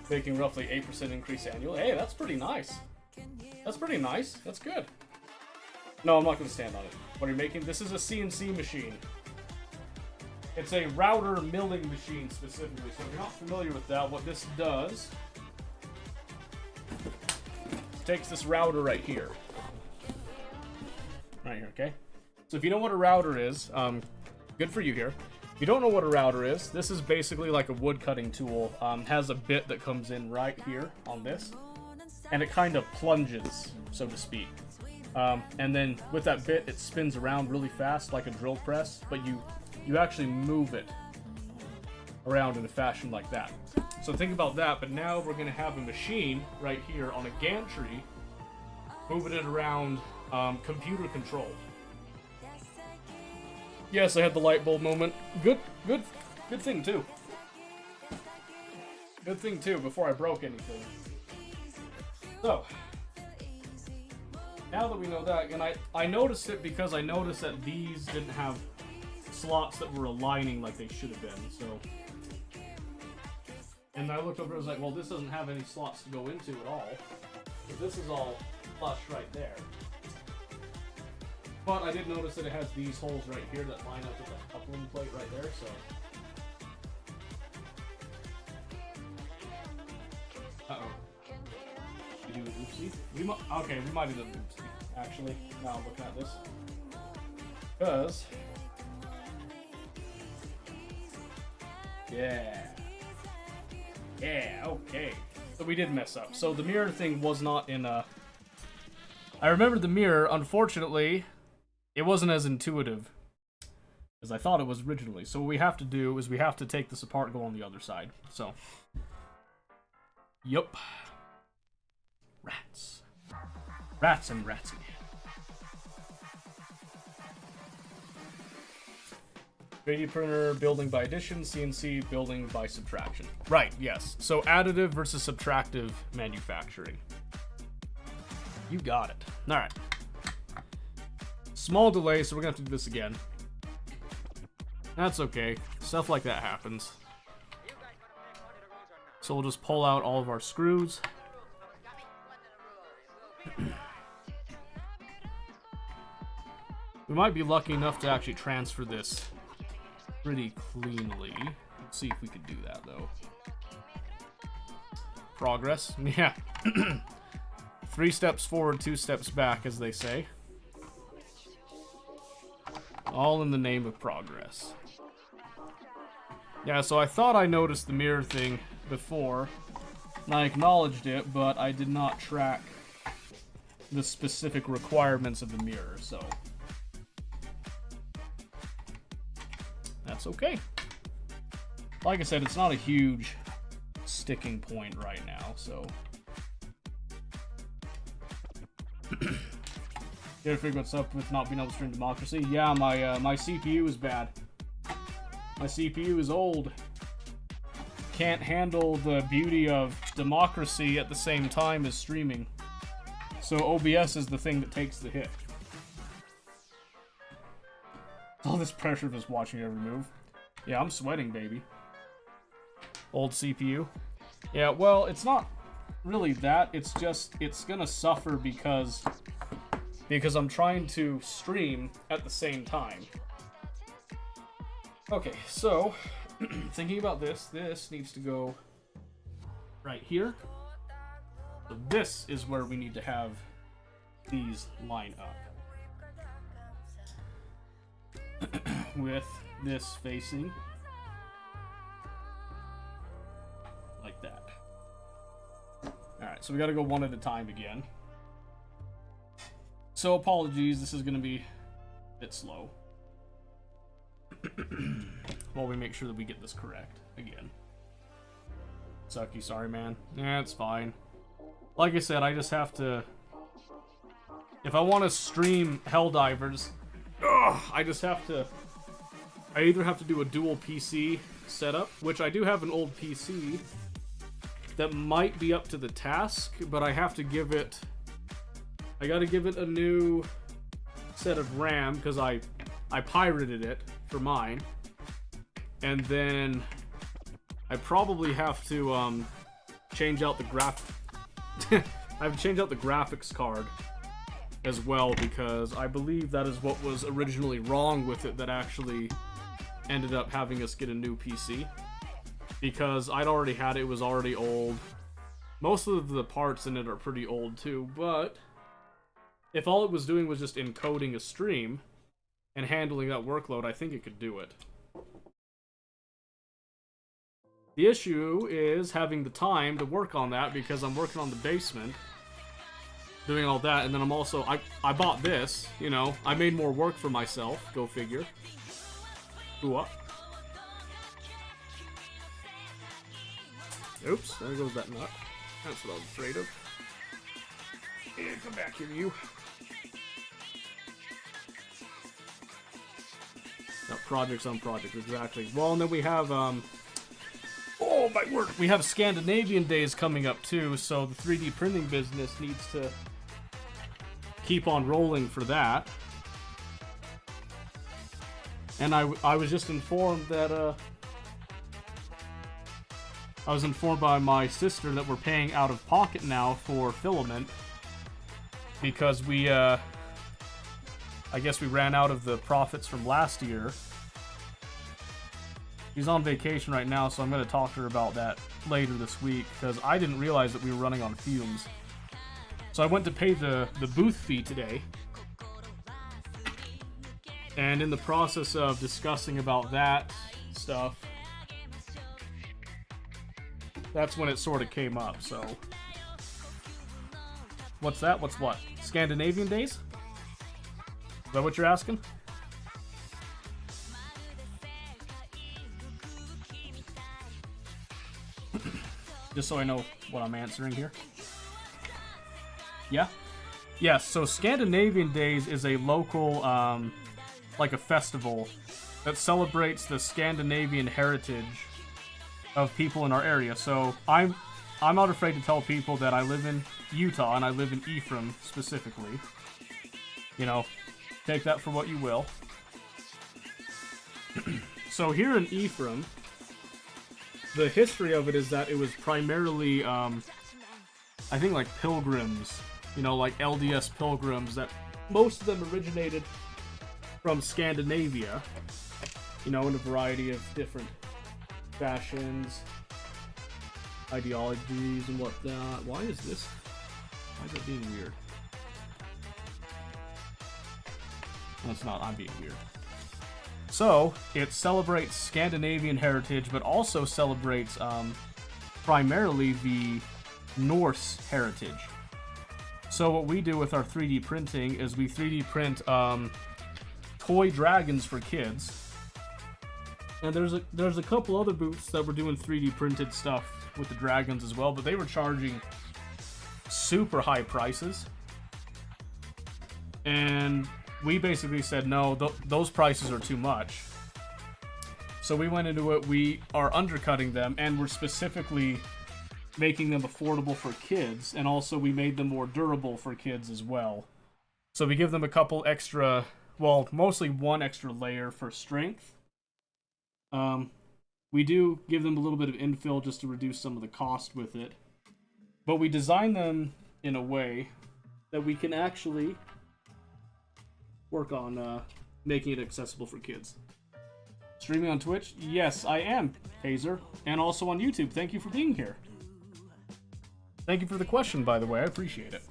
Making roughly 8% increase annually. Hey, that's pretty nice. That's pretty nice. That's good. No, I'm not going to stand on it. What are you making? This is a CNC machine. It's a router milling machine specifically. So if you're not familiar with that, what this does takes this router right here. Right here, okay? So if you know what a router is, good for you here. If you don't know what a router is, this is basically like a wood cutting tool. Has a bit that comes in right here on this, and it kind of plunges, so to speak. And then with that bit, it spins around really fast like a drill press, but you actually move it around in a fashion like that. So think about that, but now we're going to have a machine right here on a gantry moving it around computer controlled. Yes, I had the light bulb moment. Good thing too. Good thing too, before I broke anything. So, now that we know that, and I noticed it because I noticed that these didn't have slots that were aligning like they should have been, so. And I looked over and was like, well, this doesn't have any slots to go into at all. But this is all flush right there. But I did notice that it has these holes right here that line up with the coupling plate right there, so. Uh-oh. Did you do an oopsie? Okay, we might have done an oopsie, actually, now I'm looking at this. Because... Yeah, okay. So we did mess up. So the mirror thing was not in a... I remember the mirror, unfortunately, it wasn't as intuitive as I thought it was originally. So what we have to do is we have to take this apart and go on the other side. So, yup. Rats. Rats and ratsy. 3D printer building by addition, CNC building by subtraction. Right, yes. So additive versus subtractive manufacturing. You got it. Alright. Small delay, so we're gonna have to do this again. That's okay. Stuff like that happens. So we'll just pull out all of our screws. We might be lucky enough to actually transfer this pretty cleanly. Let's see if we could do that, though. Progress. Yeah. 3 steps forward, 2 steps back, as they say. All in the name of progress. Yeah, so I thought I noticed the mirror thing before, and I acknowledged it, but I did not track the specific requirements of the mirror, so... That's okay. Like I said, it's not a huge sticking point right now, so... You ever figure what's up with not being able to stream Democracy? Yeah, my CPU is bad. My CPU is old. Can't handle the beauty of Democracy at the same time as streaming. So OBS is the thing that takes the hit. All this pressure of just watching every move. Yeah, I'm sweating, baby. Old CPU. Yeah, well, it's not really that. It's just, it's gonna suffer because I'm trying to stream at the same time. Okay, so, thinking about this needs to go right here. So this is where we need to have these line up. with this facing like that. Alright, so we gotta go one at a time again. So apologies, this is gonna be a bit slow. While we make sure that we get this correct again. Sucky, sorry man. Yeah, it's fine. Like I said, I just have to... If I want to stream Helldivers, I just have to... I either have to do a dual PC setup, which I do have an old PC that might be up to the task, but I have to give it... I gotta give it a new set of RAM, because I pirated it for mine. And then I probably have to change out the I have to change out the graphics card as well, because I believe that is what was originally wrong with it that actually ended up having us get a new PC. Because I'd already had it, it was already old. Most of the parts in it are pretty old too, but if all it was doing was just encoding a stream and handling that workload, I think it could do it. The issue is having the time to work on that, because I'm working on the basement, doing all that, and then I'm also, I bought this, you know, I made more work for myself, go figure. Ooh, up. Oops, there goes that nut. That's what I was afraid of. Yeah, come back here, you. No, projects on project, exactly. Well, and then we have, oh my word! We have Scandinavian Days coming up too, so the 3D printing business needs to keep on rolling for that. And I was just informed that, I was informed by my sister that we're paying out of pocket now for filament, because we, I guess we ran out of the profits from last year. She's on vacation right now, so I'm going to talk to her about that later this week, because I didn't realize that we were running on fumes. So I went to pay the booth fee today, and in the process of discussing about that stuff, that's when it sort of came up, so... What's that? What's what? Scandinavian Days? Is that what you're asking? Just so I know what I'm answering here. Yeah? Yes, so Scandinavian Days is a local, like a festival that celebrates the Scandinavian heritage of people in our area. So I'm not afraid to tell people that I live in Utah, and I live in Ephraim specifically. You know, take that for what you will. So here in Ephraim, the history of it is that it was primarily, I think, like pilgrims, you know, like LDS pilgrims, that most of them originated from Scandinavia, you know, in a variety of different fashions, ideologies, and whatnot. Why is this? Why is it being weird? No, it's not. I'm being weird. So, it celebrates Scandinavian heritage, but also celebrates primarily the Norse heritage. So what we do with our 3D printing is we 3D print toy dragons for kids. And there's a couple other booths that were doing 3D printed stuff with the dragons as well, but they were charging super high prices. And we basically said, no, those prices are too much. So we went into it, we are undercutting them, and we're specifically making them affordable for kids, and also we made them more durable for kids as well. So we give them a couple extra, well, mostly one extra layer for strength. We do give them a little bit of infill just to reduce some of the cost with it. But we design them in a way that we can actually work on making it accessible for kids. Streaming on Twitch? Yes, I am, Hazer. And also on YouTube. Thank you for being here. Thank you for the question, by the way. I appreciate it.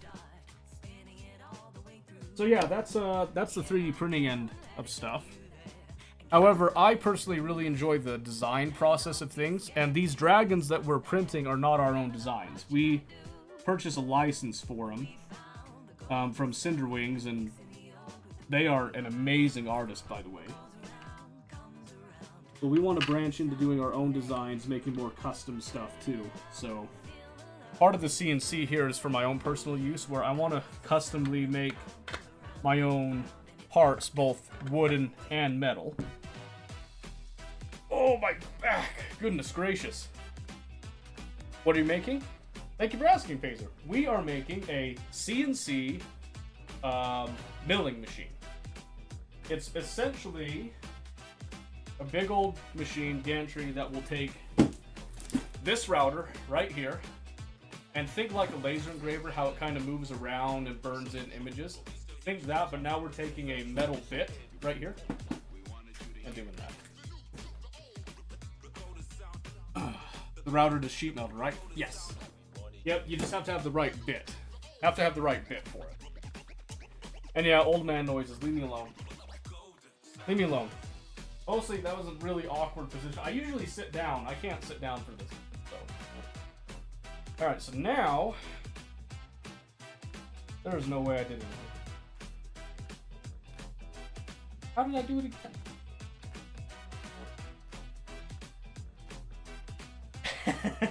So yeah, that's the 3D printing end of stuff. However, I personally really enjoy the design process of things, and these dragons that we're printing are not our own designs. We purchase a license for them from Cinderwings, and they are an amazing artist, by the way. But we want to branch into doing our own designs, making more custom stuff too. So part of the CNC here is for my own personal use, where I want to customly make my own parts, both wooden and metal. Oh, my back! Goodness gracious. What are you making? Thank you for asking, Pazer. We are making a CNC milling machine. It's essentially a big old machine, gantry, that will take this router right here, and think like a laser engraver, how it kind of moves around and burns in images. Think that, but now we're taking a metal bit right here and doing that. The router to sheet metal, right? Yes. Yep, you just have to have the right bit. Have to have the right bit for it. And yeah, old man noises. Leave me alone. Leave me alone. Mostly, that was a really awkward position. I usually sit down. I can't sit down for this. So. Alright, so now... There's no way I did it. How did I do it again?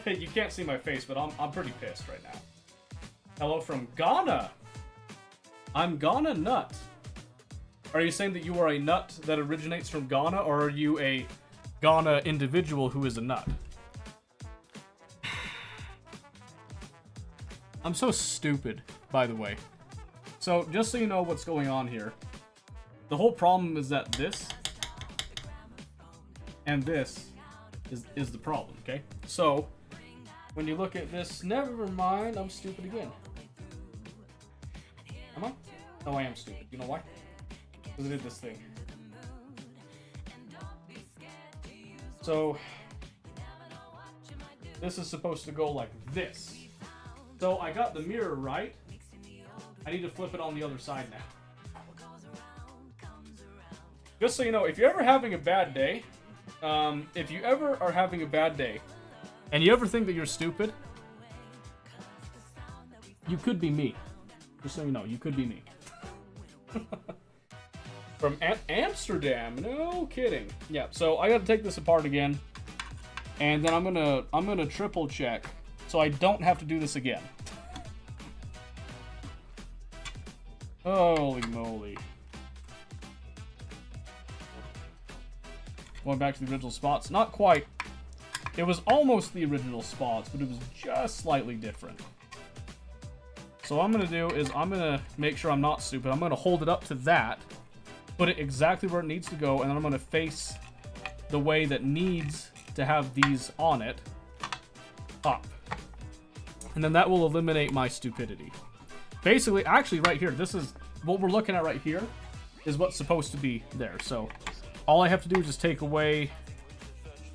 You can't see my face, but I'm pretty pissed right now. Hello from Ghana. I'm Ghana Nut. Are you saying that you are a nut that originates from Ghana, or are you a Ghana individual who is a nut? I'm so stupid, by the way. So, just so you know what's going on here, the whole problem is that this and this is the problem, okay? So, when you look at this, never mind, I'm stupid again. Am I? No, I am stupid. You know why? Because I did this thing. So, this is supposed to go like this. So, I got the mirror right. I need to flip it on the other side now. Just so you know, if you're ever having a bad day, if you ever are having a bad day, and you ever think that you're stupid, you could be me. Just so you know, you could be me. From Amsterdam, no kidding. Yeah, so I gotta take this apart again, and then I'm gonna triple check, so I don't have to do this again. Holy moly. Going back to the original spots. Not quite. It was almost the original spots, but it was just slightly different. So what I'm going to do is I'm going to make sure I'm not stupid. I'm going to hold it up to that, put it exactly where it needs to go, and then I'm going to face the way that needs to have these on it up. And then that will eliminate my stupidity. Basically, actually right here, this is what we're looking at right here is what's supposed to be there. So all I have to do is just take away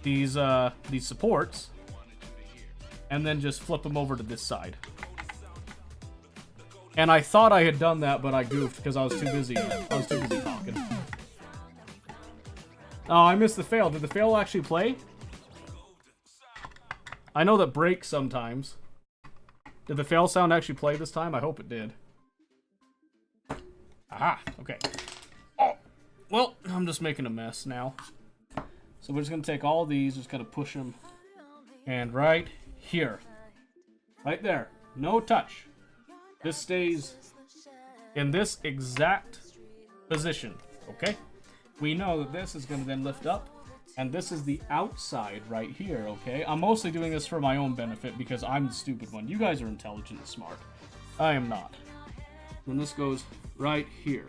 these supports and then just flip them over to this side. And I thought I had done that, but I goofed because I was too busy. Talking. Oh, I missed the fail. Did the fail actually play? I know that breaks sometimes. Did the fail sound actually play this time? I hope it did. Aha, okay. Oh, well, I'm just making a mess now. So we're just going to take all these, just going to push them. And right here. Right there. No touch. This stays in this exact position, okay? We know that this is going to then lift up, and this is the outside right here, okay? I'm mostly doing this for my own benefit because I'm the stupid one. You guys are intelligent and smart. I am not. Then this goes right here.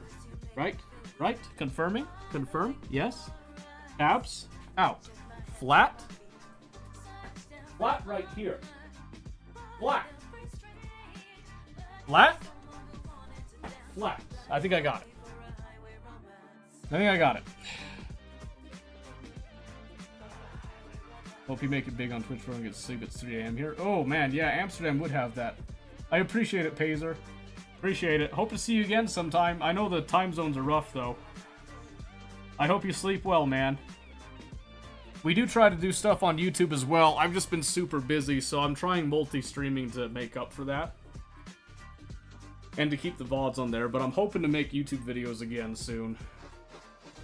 Right? Right? Confirming? Confirm? Yes? Tabs? Out. Flat? Flat right here. Flat. Flat? Flat. I think I got it. Hope you make it big on Twitch for and get to sleep at 3 a.m. here. Oh man, yeah, Amsterdam would have that. I appreciate it, Pazer. Appreciate it. Hope to see you again sometime. I know the time zones are rough though. I hope you sleep well, man. We do try to do stuff on YouTube as well. I've just been super busy, so I'm trying multi-streaming to make up for that. And to keep the VODs on there, but I'm hoping to make YouTube videos again soon.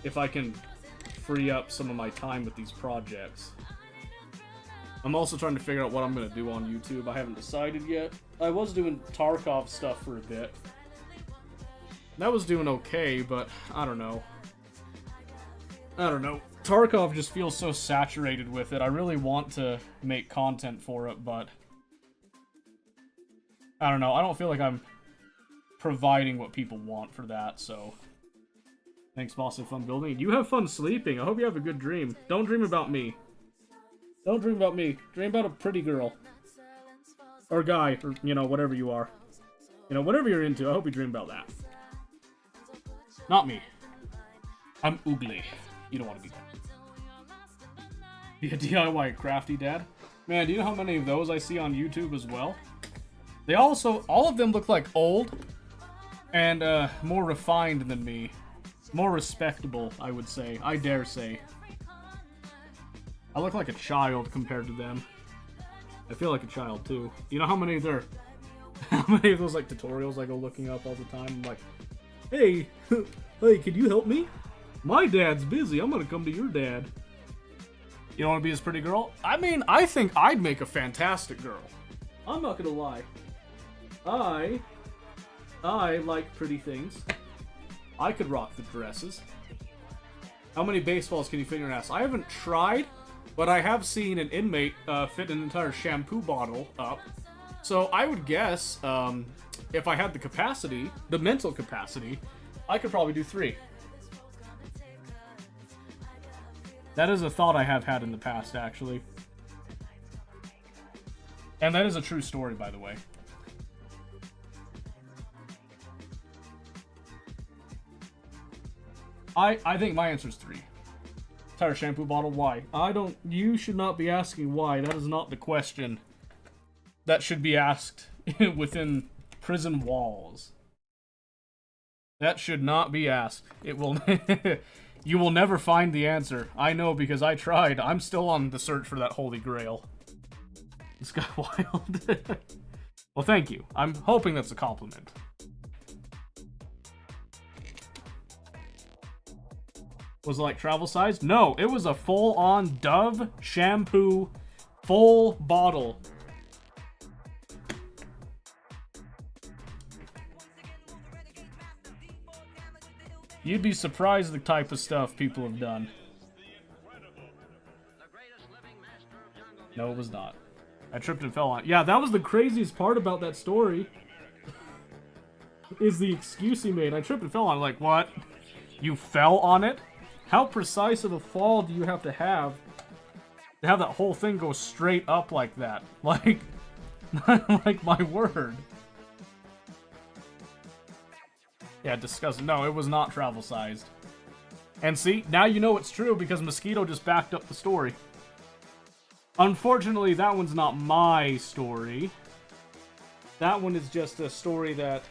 If I can free up some of my time with these projects. I'm also trying to figure out what I'm going to do on YouTube. I haven't decided yet. I was doing Tarkov stuff for a bit. That was doing okay, but I don't know. Tarkov just feels so saturated with it. I really want to make content for it, but I don't know. I don't feel like I'm providing what people want for that, so thanks, boss. Have fun building. You have fun sleeping. I hope you have a good dream. Don't dream about me. Don't dream about me. Dream about a pretty girl. Or guy, or, you know, whatever you are. You know, whatever you're into, I hope you dream about that. Not me. I'm ugly. You don't want to be that. Be a DIY crafty dad. Man, do you know how many of those I see on YouTube as well? They also, all of them look like old and more refined than me. More respectable, I would say. I dare say. I look like a child compared to them. I feel like a child too. You know how many of their, how many of those like tutorials I go looking up all the time? I'm like, hey, hey, can you help me? My dad's busy. I'm gonna come to your dad. You don't want to be his pretty girl? I mean, I think I'd make a fantastic girl. I'm not gonna lie. I like pretty things. I could rock the dresses. How many baseballs can you fit in your ass? I haven't tried, but I have seen an inmate fit an entire shampoo bottle up. So I would guess, if I had the capacity, the mental capacity, I could probably do 3. That is a thought I have had in the past, actually. And that is a true story, by the way. I think my answer is 3. Entire shampoo bottle, why? You should not be asking why. That is not the question that should be asked within prison walls. That should not be asked. It will... You will never find the answer. I know because I tried. I'm still on the search for that holy grail. This got wild. Well, thank you. I'm hoping that's a compliment. Was it like travel size? No, it was a full-on Dove shampoo full bottle. You'd be surprised the type of stuff people have done. No, it was not. I tripped and fell on it. Yeah, that was the craziest part about that story. Is the excuse he made. I tripped and fell on it. Like, what? You fell on it? How precise of a fall do you have to have that whole thing go straight up like that? Like, like my word. Yeah, disgusting. No, it was not travel-sized. And see, now you know it's true because Mosquito just backed up the story. Unfortunately, that one's not my story. That one is just a story that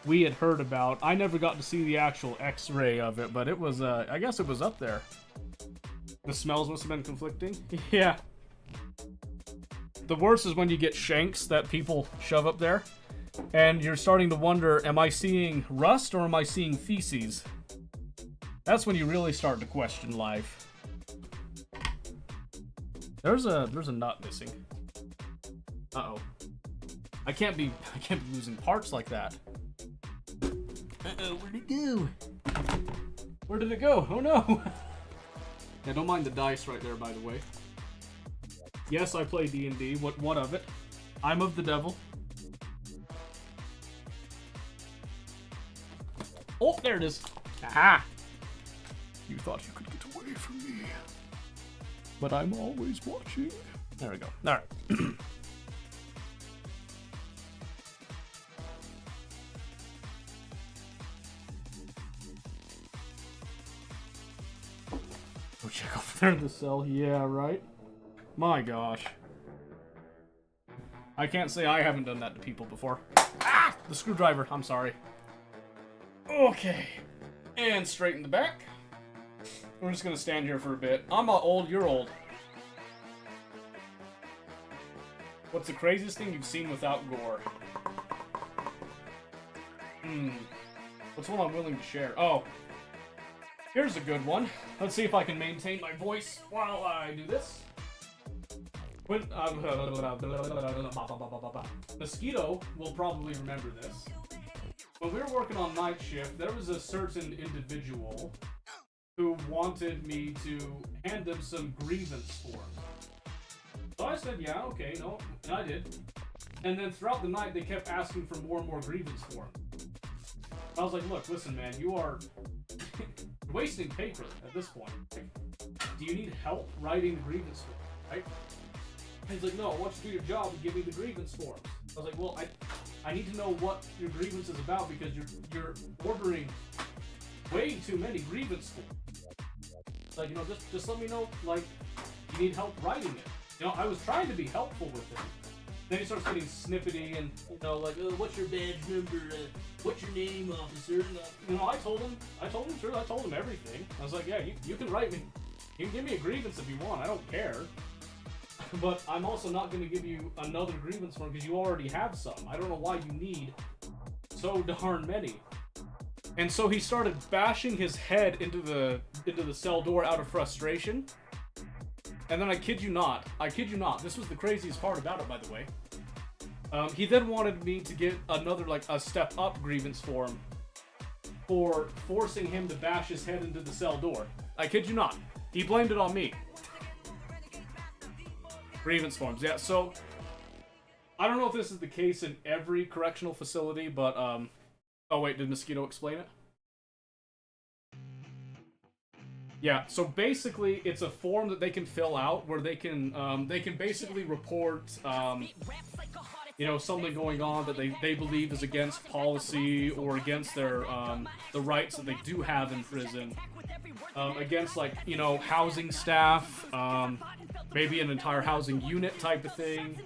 we had heard about. I never got to see the actual X-ray of it, but it was, I guess it was up there. The smells must have been conflicting. Yeah. The worst is when you get shanks that people shove up there. And you're starting to wonder, am I seeing rust or am I seeing feces? That's when you really start to question life. There's a nut missing. Uh-oh. I can't be losing parts like that. Uh-oh, where'd it go? Where did it go? Oh no! Yeah, don't mind the dice right there, by the way. Yes, I play D&D. What of it? I'm of the devil. Oh, there it is. Aha! You thought you could get away from me. But I'm always watching. There we go. Alright. Go check over there in the cell. Yeah, right? My gosh. I can't say I haven't done that to people before. Ah! The screwdriver. I'm sorry. Okay. And straighten the back. We're just gonna stand here for a bit. I'm old, you're old. What's the craziest thing you've seen without gore? What's one I'm willing to share? Oh. Here's a good one. Let's see if I can maintain my voice while I do this. When, Mosquito will probably remember this. When we were working on night shift, there was a certain individual who wanted me to hand them some grievance forms. So I said, yeah, okay, no, and I did. And then throughout the night, they kept asking for more and more grievance forms. I was like, look, listen, man, you are wasting paper at this point. Like, do you need help writing the grievance form, right? And he's like, no, I want you to do your job and give me the grievance forms. I was like, well, I need to know what your grievance is about because you're ordering way too many grievance forms. Like, you know, just let me know, like, you need help writing it. You know, I was trying to be helpful with him. Then he starts getting snippety and, you know, like, what's your badge number? What's your name, officer? And, you know, I told him everything. I was like, yeah, you can write me. You can give me a grievance if you want. I don't care. But I'm also not going to give you another grievance form because you already have some. I don't know why you need so darn many. And so he started bashing his head into the cell door out of frustration. And then I kid you not, this was the craziest part about it, by the way. He then wanted me to get another, like, a step up grievance form for forcing him to bash his head into the cell door. I kid you not. He blamed it on me. Grievance forms, yeah, so I don't know if this is the case in every correctional facility, but, oh wait, did Mosquito explain it? Yeah, so basically, it's a form that they can fill out where they can basically report, you know, something going on that they believe is against policy or against their, the rights that they do have in prison, against, like, you know, housing staff, maybe an entire housing unit type of thing.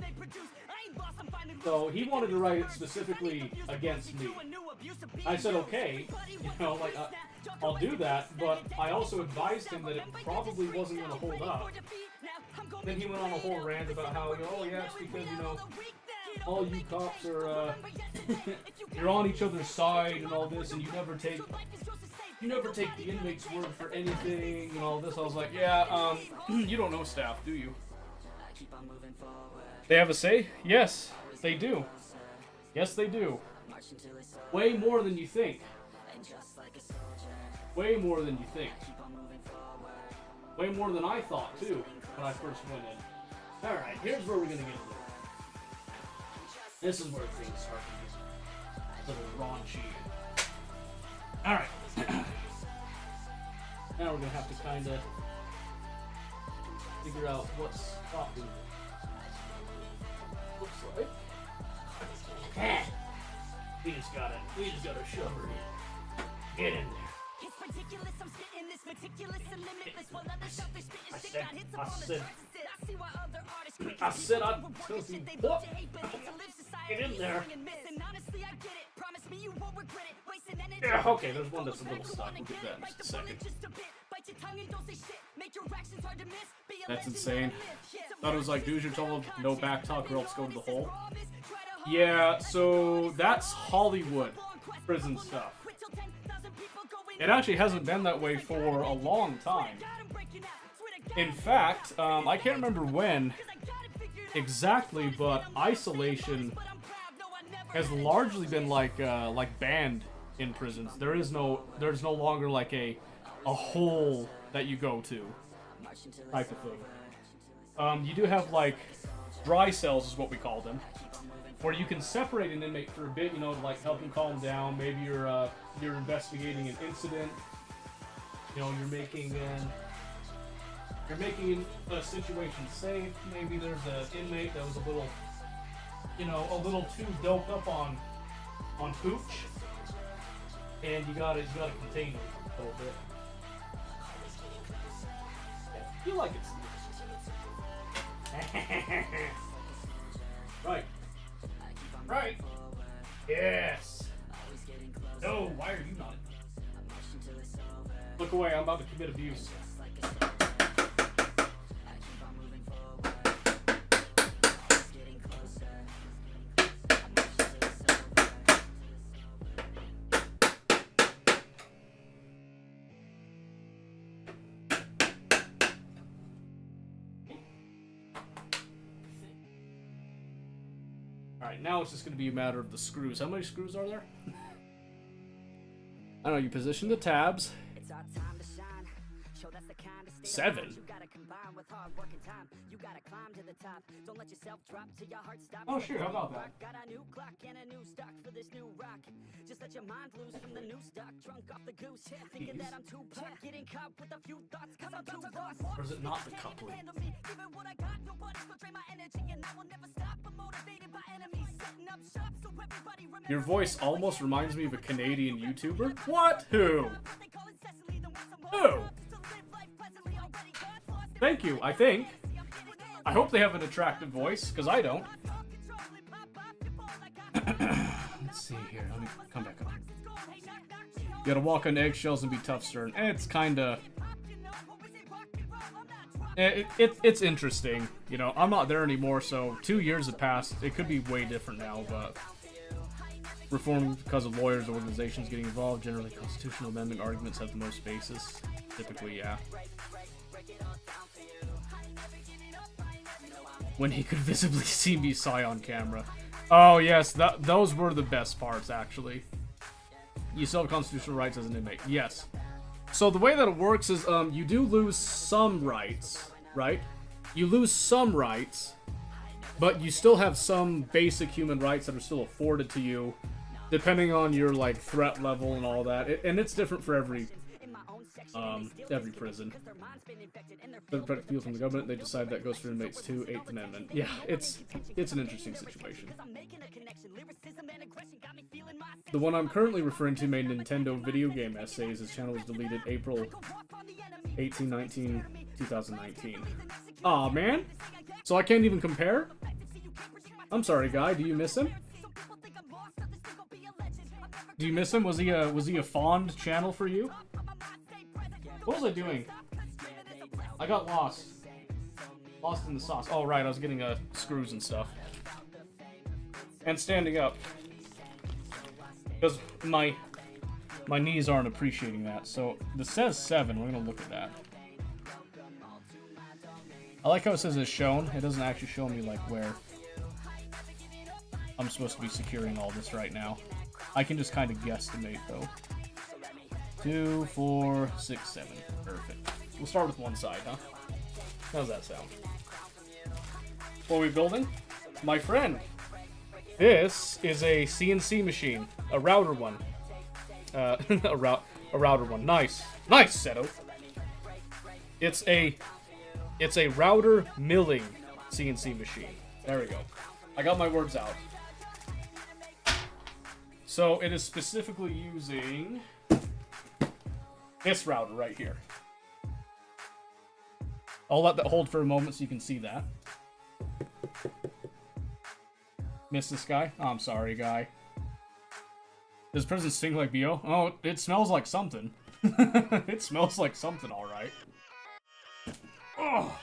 So he wanted to write it specifically against me. I said, okay, you know, like, I'll do that, but I also advised him that it probably wasn't going to hold up. Then he went on a whole rant about how, you know, oh yeah, it's because, you know, all you cops are, you're on each other's side and all this, and you never take the inmate's word for anything and all this. I was like, yeah, you don't know staff, do you? They have a say? Yes, they do. Yes, they do. Way more than you think. Way more than you think. Way more than I thought, too, when I first went in. Alright, here's where we're gonna get into it. This is where things start to get a little raunchy. Alright. Now we're gonna have to kind of figure out what's stopping it. Looks like. We just gotta shove her in. Get in there. I said I'd tell you what. Get in there. Yeah, okay, there's one that's a little stuck. We'll get that in just a second. That's insane. Thought it was like, dude, you're told no back talk or else go to the hole. Yeah, so that's Hollywood prison stuff. It actually hasn't been that way for a long time. In fact, I can't remember when exactly, but isolation has largely been like banned in prisons. There's no longer like a hole that you go to type of thing. You do have like dry cells is what we call them, where you can separate an inmate for a bit, you know, to like help him calm down. Maybe you're investigating an incident. You know, you're making a situation safe. Maybe there's an inmate that was a little too doped up on pooch, and you gotta contain him a little bit. I feel like it's right. Right. Yes. No, why are you not? Look away, I'm about to commit abuse. Alright, now it's just going to be a matter of the screws. How many screws are there? I don't know, you position the tabs. 7? Oh, sure, how about that? Or is it not the coupling? Your voice almost reminds me of a Canadian YouTuber. What? Who? Who? Thank you, I think. I hope they have an attractive voice, because I don't. Let's see here. Let me come back up. You gotta walk on eggshells and be tough, Stern. It's kinda... It's interesting. You know, I'm not there anymore, so 2 years have passed. It could be way different now, but... Reform because of lawyers, organizations getting involved. Generally, constitutional amendment arguments have the most basis. Typically, yeah. When he could visibly see me sigh on camera. Oh, yes, those were the best parts, actually. You still have constitutional rights as an inmate. Yes. So the way that it works is, you do lose some rights, right? You lose some rights, but you still have some basic human rights that are still afforded to you, depending on your, like, threat level and all that. And it's different for every prison. For the protect people from the government, they decide that goes for inmates too. 8th Amendment. Yeah, it's an interesting situation. The one I'm currently referring to made Nintendo video game essays. His channel was deleted April 18/19, 2019. Aw, man. So I can't even compare? I'm sorry, guy. Do you miss him? Do you miss him? Was he a fond channel for you? What was I doing? I got lost. Lost in the sauce. Oh, right, I was getting screws and stuff. And standing up. Because my knees aren't appreciating that. So, this says 7. We're going to look at that. I like how it says it's shown. It doesn't actually show me, like, where I'm supposed to be securing all this right now. I can just kind of guesstimate, though. 2, 4, 6, 7. Perfect. We'll start with one side, huh? How's that sound? What are we building? My friend, this is a CNC machine. A router one. A router one. Nice. Nice, Seto. It's a router milling CNC machine. There we go. I got my words out. So it is specifically using this router right here. I'll let that hold for a moment so you can see that. Miss this guy? Oh, I'm sorry, guy. Does prison stink like BO? Oh, it smells like something. It smells like something, alright. Oh.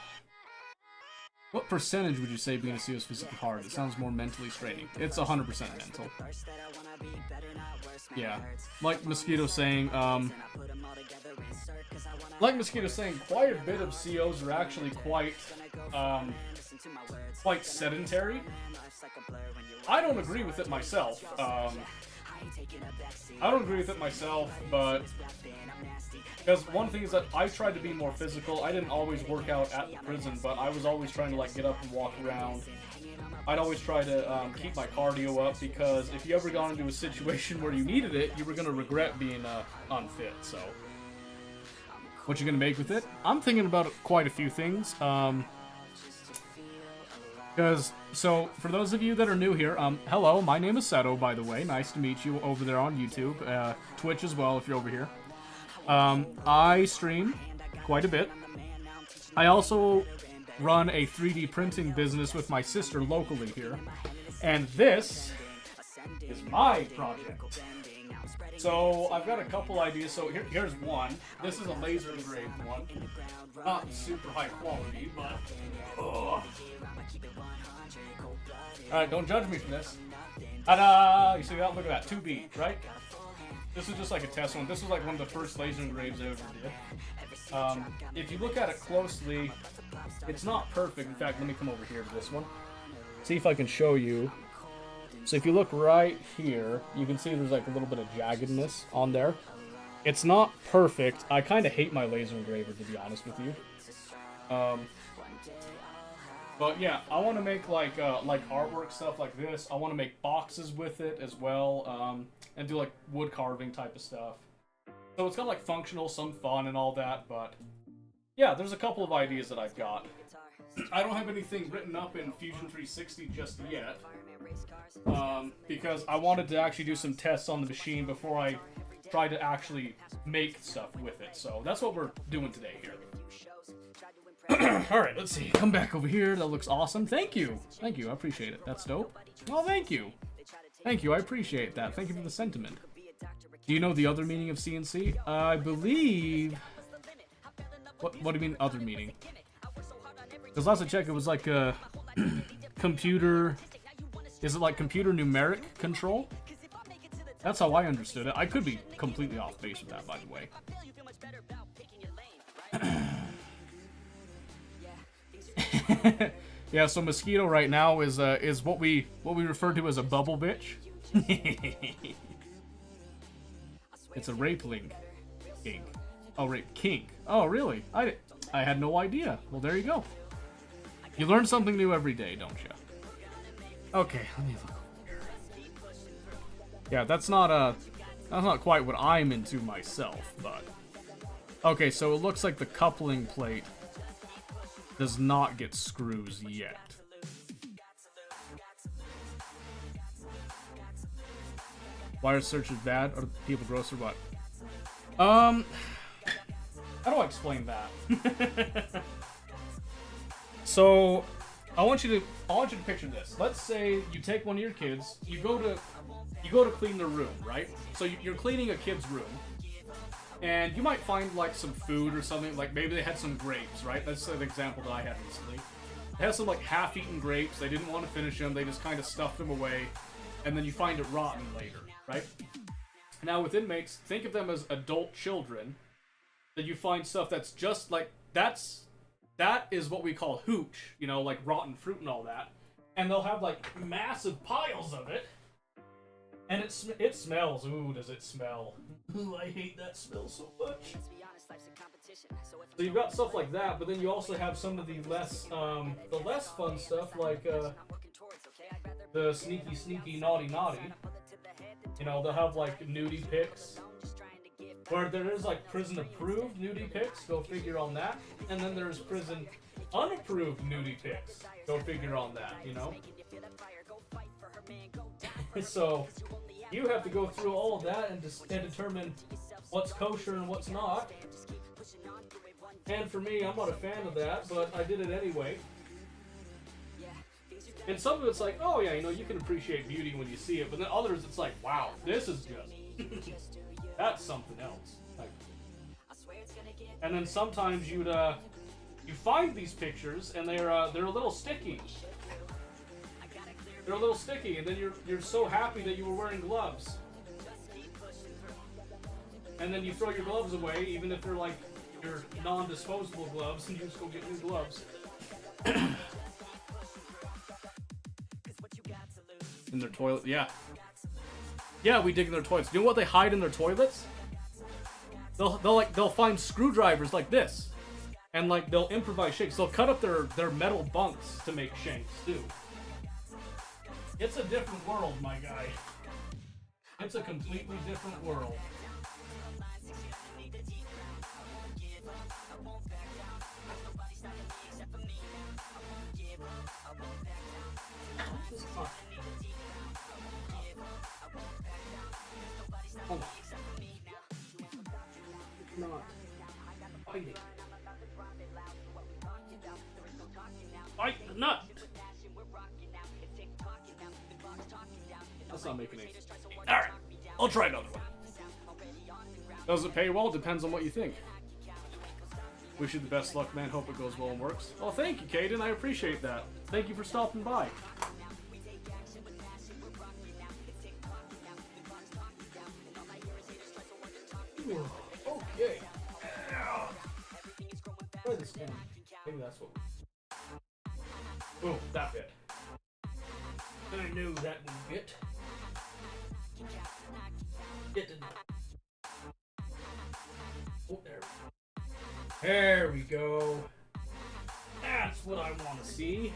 What percentage would you say being a CO is physically hard? It sounds more mentally straining. It's 100% mental. Yeah. Like Mosquito saying, quite a bit of COs are actually quite sedentary. I don't agree with it myself. But because one thing is that I tried to be more physical. I didn't always work out at the prison, but I was always trying to like get up and walk around. I'd always try to keep my cardio up, because if you ever got into a situation where you needed it, you were going to regret being unfit. So, what you going to make with it? I'm thinking about quite a few things. So, for those of you that are new here, hello, my name is Seto, by the way. Nice to meet you over there on YouTube. Twitch as well, if you're over here. I stream quite a bit. I also run a 3D printing business with my sister locally here. And this is my project. So, I've got a couple ideas. So, here's one. This is a laser engraved one. Not super high quality, but... Alright, don't judge me for this. Ta-da! You see that? Look at that. 2 beat, right? This is just like a test one. This was like one of the first laser engraves I ever did. If you look at it closely, it's not perfect. In fact, let me come over here to this one. See if I can show you So if you look right here, you can see there's like a little bit of jaggedness on there. It's not perfect. I kind of hate my laser engraver, to be honest with you. But yeah, I want to make like artwork stuff like this. I want to make boxes with it as well, and do like wood carving type of stuff. So it's got like functional, some fun and all that, but yeah, there's a couple of ideas that I've got. I don't have anything written up in Fusion 360 just yet, because I wanted to actually do some tests on the machine before I try to actually make stuff with it. So that's what we're doing today here. Alright, let's see. Come back over here. That looks awesome. Thank you. Thank you. I appreciate it. That's dope. Well, thank you. Thank you. I appreciate that. Thank you for the sentiment. Do you know the other meaning of CNC? I believe... What do you mean, other meaning? Because last I checked, it was like a computer... Is it like computer numeric control? That's how I understood it. I could be completely off base with that, by the way. Yeah, so Mosquito right now is what we refer to as a bubble bitch. It's a rapeling kink. Oh, rape kink. Oh, really? I had no idea. Well, there you go. You learn something new every day, don't you? Okay, let me look over here. Yeah, that's not quite what I'm into myself, but okay. So it looks like the coupling plate does not get screws yet. Wire search is bad, or people gross or what? How do I explain that? So, I want you to picture this. Let's say you take one of your kids, you go to clean their room, right? So you're cleaning a kid's room, and you might find like some food or something, like maybe they had some grapes, right? That's an example that I had recently. They had some like half-eaten grapes, they didn't want to finish them, they just kind of stuffed them away, and then you find it rotten later, right? Now with inmates, think of them as adult children, that you find stuff that's just like, that is what we call hooch, you know, like rotten fruit and all that. And they'll have like massive piles of it. And it smells. Ooh, does it smell? Ooh, I hate that smell so much. So you've got stuff like that, but then you also have some of the less fun stuff, like the sneaky naughty. You know, they'll have like nudie pics. Where there is like prison approved nudie pics, go figure on that. And then there's prison unapproved nudie pics, go figure on that, you know? So you have to go through all of that and determine what's kosher and what's not. And for me, I'm not a fan of that, but I did it anyway. And some of it's like, oh yeah, you know, you can appreciate beauty when you see it, but then others it's like, wow, this is just that's something else. Like, and then sometimes you find these pictures and they're a little sticky. They're a little sticky, and then you're so happy that you were wearing gloves. And then you throw your gloves away, even if they're like your non-disposable gloves, and you just go get new gloves. In their toilet, yeah. Yeah, we dig in their toilets. You know what they hide in their toilets? They'll find screwdrivers like this, and like they'll improvise shanks. They'll cut up their metal bunks to make shanks too. It's a different world, my guy. It's a completely different world. Hold on. Not fighting. Fight the nut! That's not making any sense. Alright, I'll try another one. Does it pay well? Depends on what you think. Wish you the best luck, man. Hope it goes well and works. Well, thank you, Caden. I appreciate that. Thank you for stopping by. Ooh, okay. Try this one. Maybe that's what. Oh, that bit. I knew that would get. It did not. Oh, there. There we go. That's what I want to see.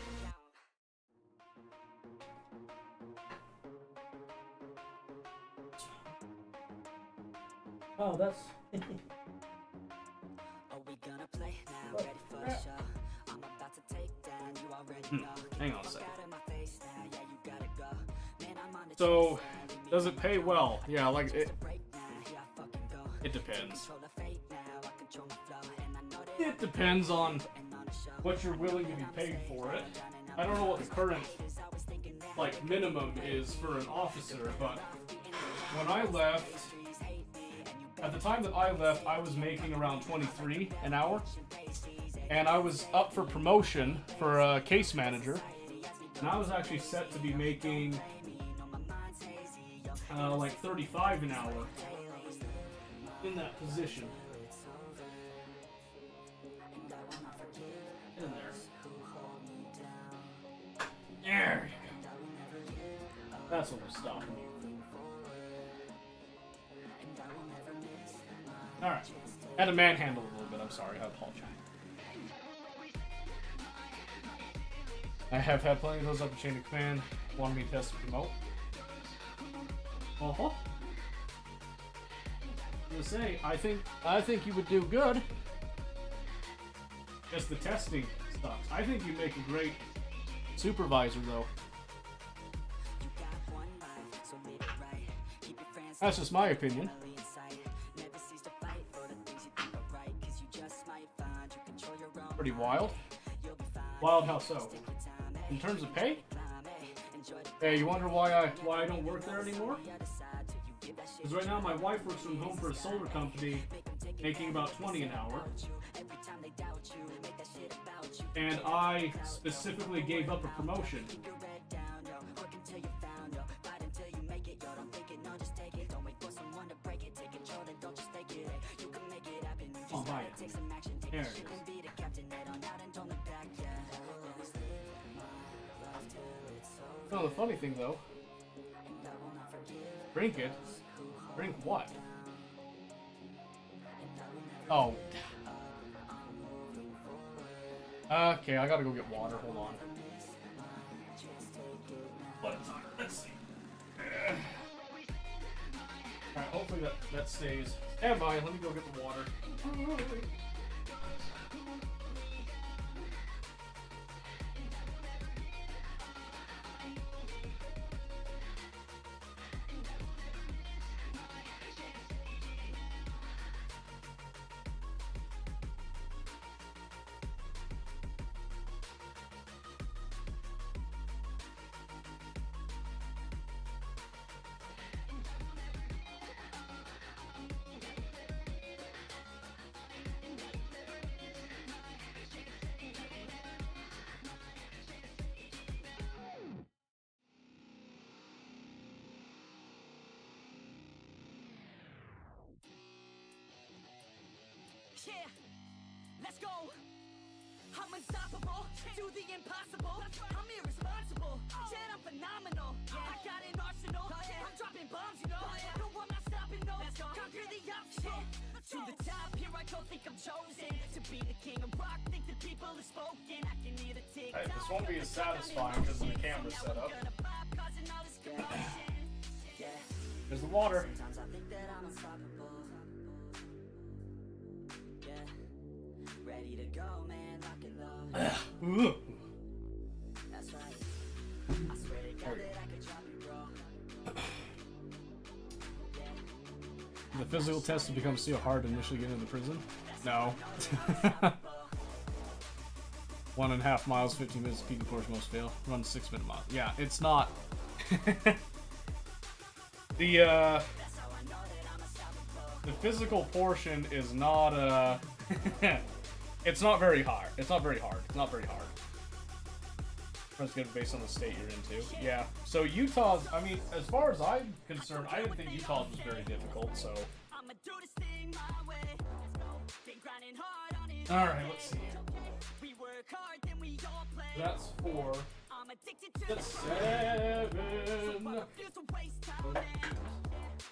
Oh, that's. Are we gonna play now? Ready for the show? I'm about to take down. You already know. Hang on a second. Out of my face now. Yeah, you gotta go. Man, I'm on the So, does it pay well? Yeah, like it. break now. Yeah, I fucking go. It depends. Control the fate now. I control my flow, and I know that It depends on and on the show. what you're willing to be paid for it. I don't know what the current like minimum is for an officer, but when I left, at the time that I left, I was making around 23 an hour, and I was up for promotion for a case manager, and I was actually set to be making like 35 an hour in that position. In there. There you go. That's what was stopping me. Alright. Had to manhandle a little bit, I'm sorry, I apologize. I have had plenty of those up in chain of command. Wanted me to test and promote. Uh-huh. I was gonna say, I think you would do good. Just the testing sucks. I think you make a great supervisor though. That's just my opinion. Pretty wild. Wild how so? In terms of pay? Hey, you wonder why I don't work there anymore? Because right now my wife works from home for a solar company, making about 20 an hour. And I specifically gave up a promotion. Oh, buy it. There it is. No, the funny thing though, drink it. Drink what? Oh. Okay, I gotta go get water. Hold on. Let's see. Alright, hopefully that stays. Stand by, let me go get the water. Yeah, let's go. I'm unstoppable, do the impossible. I'm irresponsible, shit, I'm phenomenal. I got an arsenal, I'm dropping bombs, you know. No, I'm not stopping, no. Conquer the obstacle. To the top, here I go, think I'm chosen to be the king of rock. Think the people have spoken. I can hear the tick. Alright, this won't be as satisfying because of the camera setup. There's the water. Sometimes I think that I'm unstoppable. Yeah, ready to go, man, lock and load. That's right. I swear to God that I could drop it, bro. The physical test to become so hard to initially get into prison? No. 1.5 miles, 15 minutes speed course most fail. Run 6-minute miles. Yeah, it's not. The physical portion is not it's not very hard. It's not very hard. It's not very hard. It's good based on the state you're into. Yeah. So Utah's, I mean, as far as I'm concerned, I didn't think Utah's was very difficult, so. Alright, let's see. That's 4. I'm addicted to That's the grind. So 7. I refuse to waste time, man.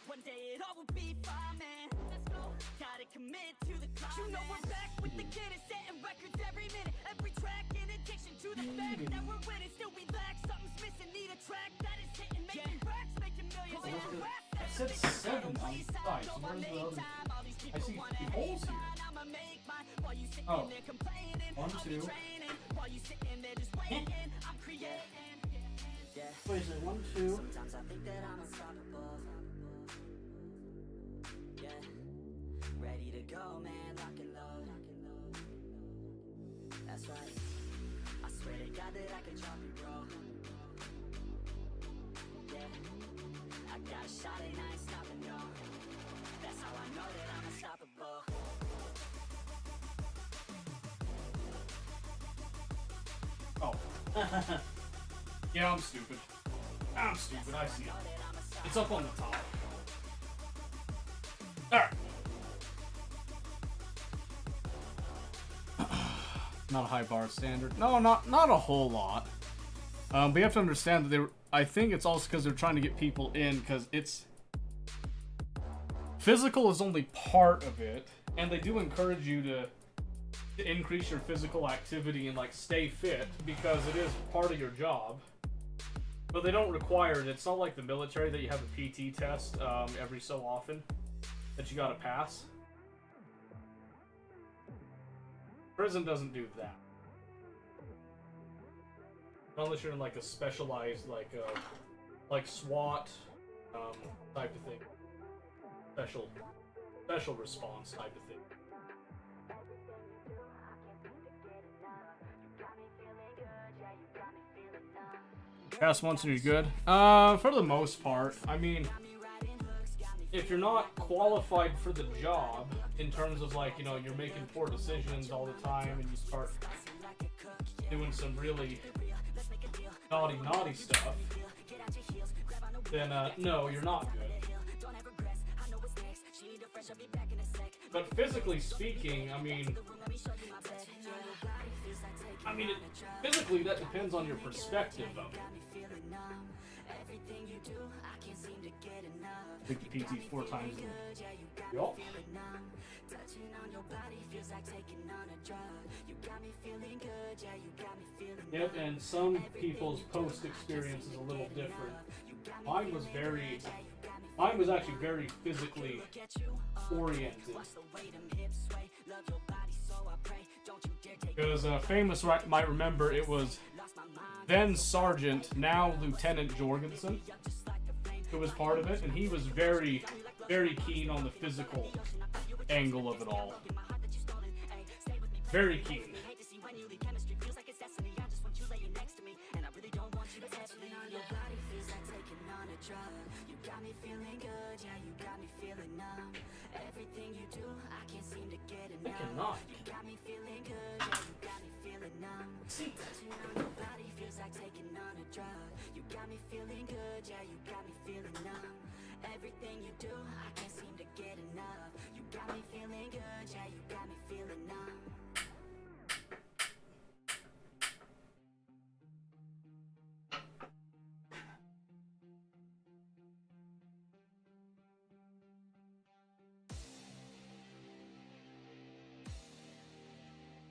One day it all will be fine, man. Let's go. Gotta commit to the climb. You know we're back with the Guinness, setting records every minute, every track. In addition to the fact that we're winning, still we lack. Something's missing, need a track that is hitting, making racks, making millions. I said 7 on the side, so where's the other? I see 3 holes here. Oh. 1, 2. Wait, is it 1, 2? Sometimes I think that I'm unstoppable. Yeah, ready to go, man, lock and load. That's right. I swear to God that I can drop it, bro. Yeah, I got a shot and I ain't stopping, no. That's how I know that I'm unstoppable. Oh. Yeah, I'm stupid. I'm stupid, I see it. It's up on the top. Alright. Not a high bar standard. No, not a whole lot. But you have to understand that they were, I think it's also because they're trying to get people in, because it's... Physical is only part of it, and they do encourage you to increase your physical activity and, like, stay fit, because it is part of your job. But they don't require it. It's not like the military that you have a PT test every so often that you gotta pass. Prison doesn't do that. Unless you're in like a specialized, like SWAT type of thing. Special response type of thing. Pass once and you're good. For the most part. I mean, if you're not qualified for the job, in terms of like, you know, you're making poor decisions all the time and you start doing some really naughty stuff, then no, you're not good. But physically speaking, I mean, physically that depends on your perspective of it. I think the PT's 4 times. Yup. Yep, and some people's post experience is a little different. Mine was actually very physically oriented. Because famous might remember it was then Sergeant, now Lieutenant Jorgensen, who was part of it, and he was very, very keen on the physical angle of it all. Very keen. I cannot. See. Everything you do, I can't seem to get enough. You got me feeling good, yeah, you got me feeling numb.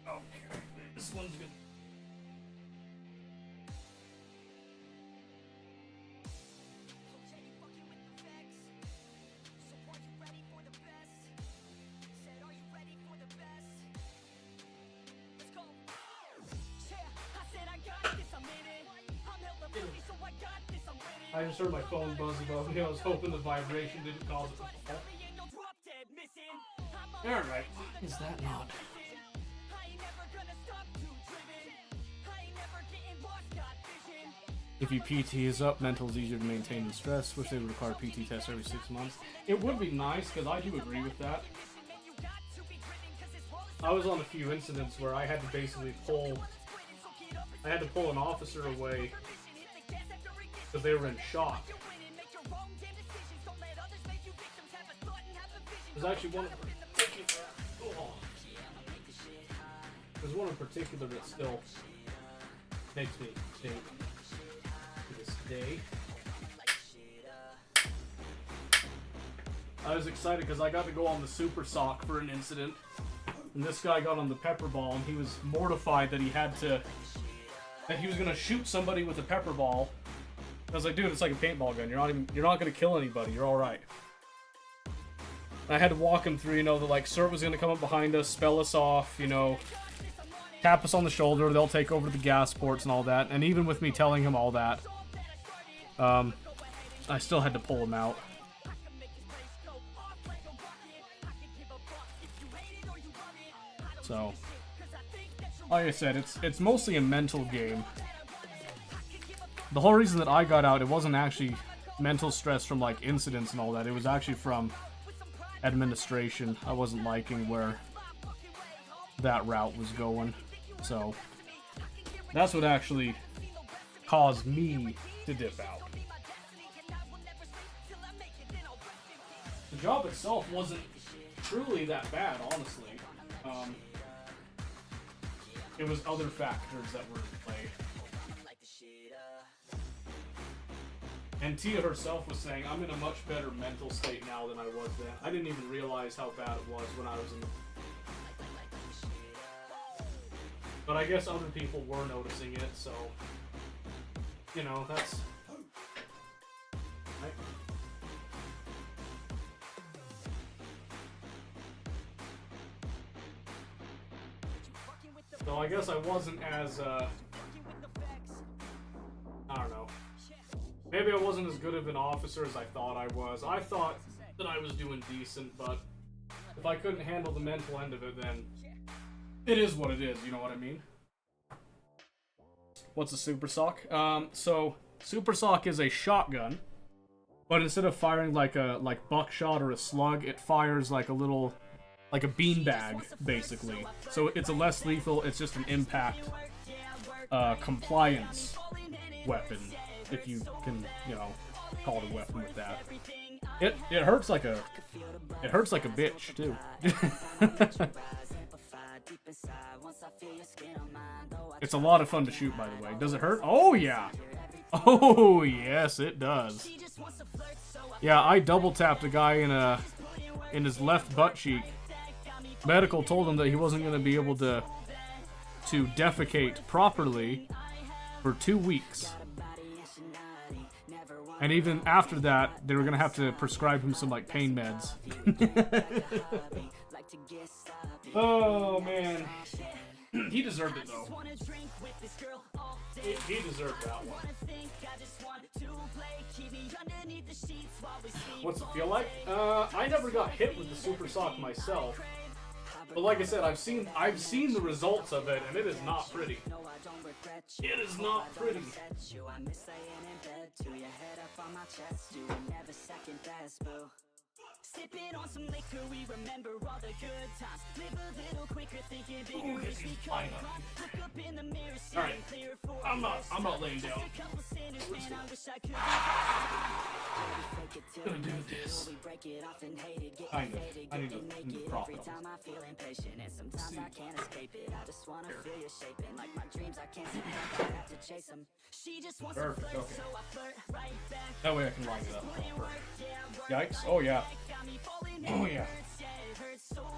Okay, this one's good. I just heard my phone buzz above me. I was hoping the vibration didn't cause it to fall. Alright, is that not? If your PT is up, mental is easier to maintain than stress. Wish they would require PT tests every 6 months. It would be nice, because I do agree with that. I was on a few incidents where I had to basically pull an officer away because they were in shock. There's actually one in particular. There's one in particular that still makes me think. day. I was excited because I got to go on the Super Sock for an incident. And this guy got on the pepper ball, and he was mortified that he was gonna shoot somebody with a pepper ball. I was like, dude, it's like a paintball gun. You're not gonna kill anybody. You're all right. And I had to walk him through, that like Surt was gonna come up behind us, spell us off, tap us on the shoulder. They'll take over the gas ports and all that. And even with me telling him all that, I still had to pull him out. So, like I said, it's mostly a mental game. The whole reason that I got out, it wasn't actually mental stress from like incidents and all that. It was actually from administration. I wasn't liking where that route was going. So, that's what actually caused me to dip out. The job itself wasn't truly that bad, honestly. It was other factors that were in play. And Tia herself was saying, I'm in a much better mental state now than I was then. I didn't even realize how bad it was when I was in the... But I guess other people were noticing it, so... that's... Right? So I guess I wasn't as, I don't know. Maybe I wasn't as good of an officer as I thought I was. I thought that I was doing decent, but if I couldn't handle the mental end of it, then it is what it is, you know what I mean? What's a Super Sock? So Super Sock is a shotgun, but instead of firing like buckshot or a slug, it fires like a beanbag, basically. So it's a less lethal, it's just an impact compliance weapon, if you can, call it a weapon with that. It hurts like a bitch too. It's a lot of fun to shoot, by the way. Does it hurt? Oh yeah. Oh yes, it does. Yeah, I double tapped a guy in his left butt cheek. Medical told him that he wasn't going to be able to defecate properly for 2 weeks. And even after that, they were going to have to prescribe him some like pain meds. Oh man. He deserved it though. He deserved that one. What's it feel like? I never got hit with the Super Sock myself. But like I said, I've seen the results of it, and it is not pretty. It is not pretty. Sipping on some liquor, we remember all the good times. Live a little quicker, thinking bigger as we come. Look up in the mirror, seeing clear for I'm not laying down. Gonna do this. Kind of. I need to profit on this. Sometimes I can't escape it. I just wanna feel you shaping like my dreams. I can't sit back, I have to chase them. She just wants to flirt, so I flirt right back. That way I can line it up. Yikes. Oh yeah. Oh yeah.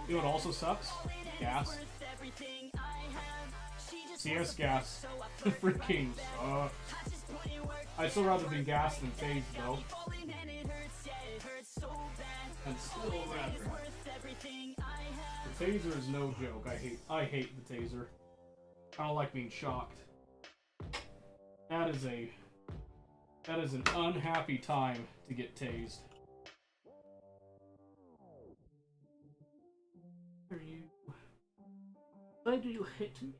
You know what also sucks? Gas. CS gas. Freaking sucks. I'd still rather be gassed than tased though. And still rather. The taser is no joke. I hate the taser. I don't like being shocked. That is an unhappy time to get tased. Why do you hit me?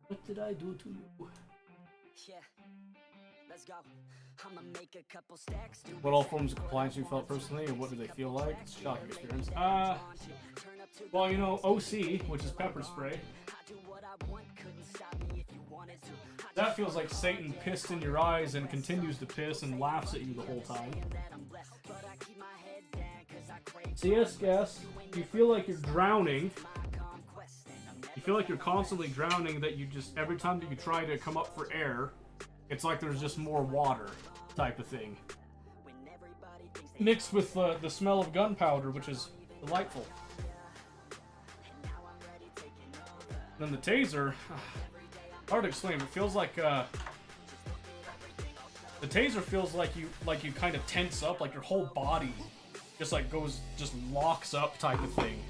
What did I do to you? Yeah. Let's go. I'ma make a couple stacks. What all forms of compliance you felt personally, and what do they feel like? Shocking experience. Well, OC, which is pepper spray. That feels like Satan pissed in your eyes and continues to piss and laughs at you the whole time. CS gas, you feel like you're drowning. You feel like you're constantly drowning, that you just, every time that you try to come up for air, It's like there's just more water type of thing. Mixed with the smell of gunpowder, which is delightful. Then the taser, hard to explain. It feels like the taser feels like you kind of tense up, like your whole body just locks up type of thing.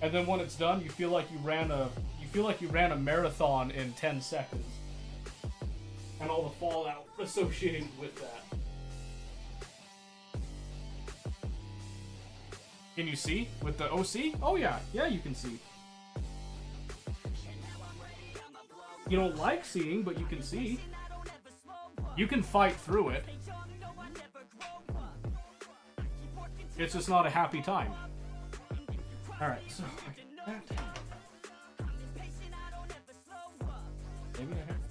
And then when it's done, you feel like you ran a marathon in 10 seconds. And all the fallout associated with that. Can you see with the OC? Oh yeah, you can see. You don't like seeing, but you can see. You can fight through it. It's just not a happy time. Alright, so like that. Maybe I have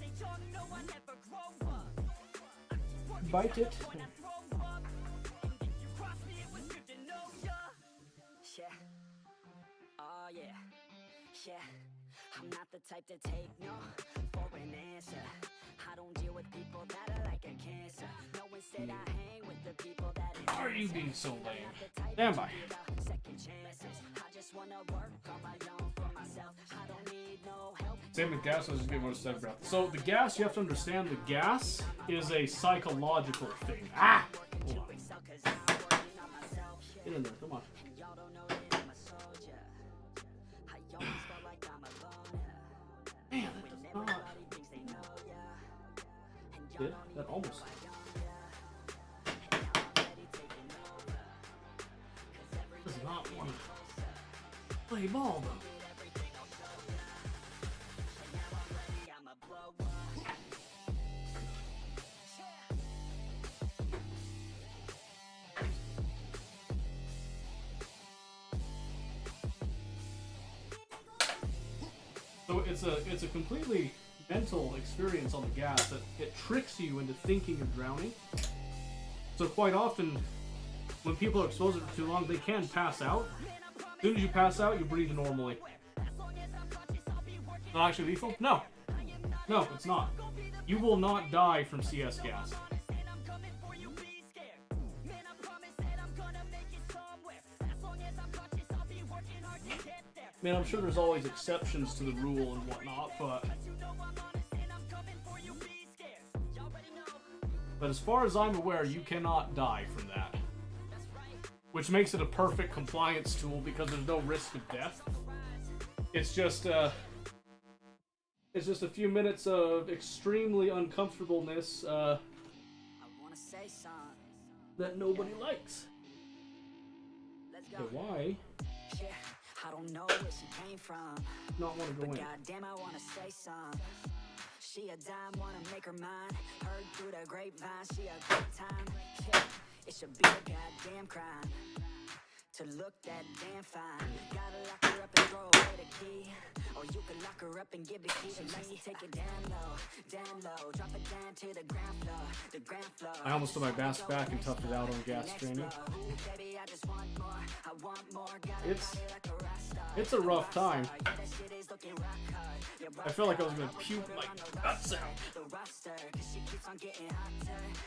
bite it. I'm not the type to take no for an answer. I don't deal with people that are like a cancer. No, instead I hang with the people that Why are you being so lame? Stand by. second chances. I just wanna work on my own for myself. I don't need no help. Same with gas, I'll just give one step breath. So the gas, you have to understand, the gas is a psychological thing. Ah! Hold on. Get in there, come on. Y'all don't know that I'm a soldier. I always felt like I'm a loner. Man, that does not. Everybody thinks they know ya. And y'all Did? That almost. Does not want to play ball though. I'ma blow up. So it's a completely mental experience on the gas that it tricks you into thinking you're drowning. So quite often, when people are exposed to it for too long, they can pass out. As soon as you pass out, you breathe normally. Not actually lethal? No. No, it's not. You will not die from CS gas. Man, I'm sure there's always exceptions to the rule and whatnot, but as far as I'm aware, you cannot die from that. Which makes it a perfect compliance tool because there's no risk of death. It's just a few minutes of extremely uncomfortableness I wanna say something. that nobody likes. Let's So go. why Yeah, I don't know where she came from. not want to go But in? goddamn, I wanna say some. She a dime, wanna make her mine. Heard through the grapevine, she a good time. Yeah, it should be a goddamn crime to look that damn fine. Gotta lock her up and throw away the key, or you can lock her up and give the key to me. Take it down low, drop it down to the ground floor, the ground floor. I almost took my bass back and toughed it out on gas training. Baby, I just want more, I want more. It's a rough time. I felt like I was gonna puke my guts out.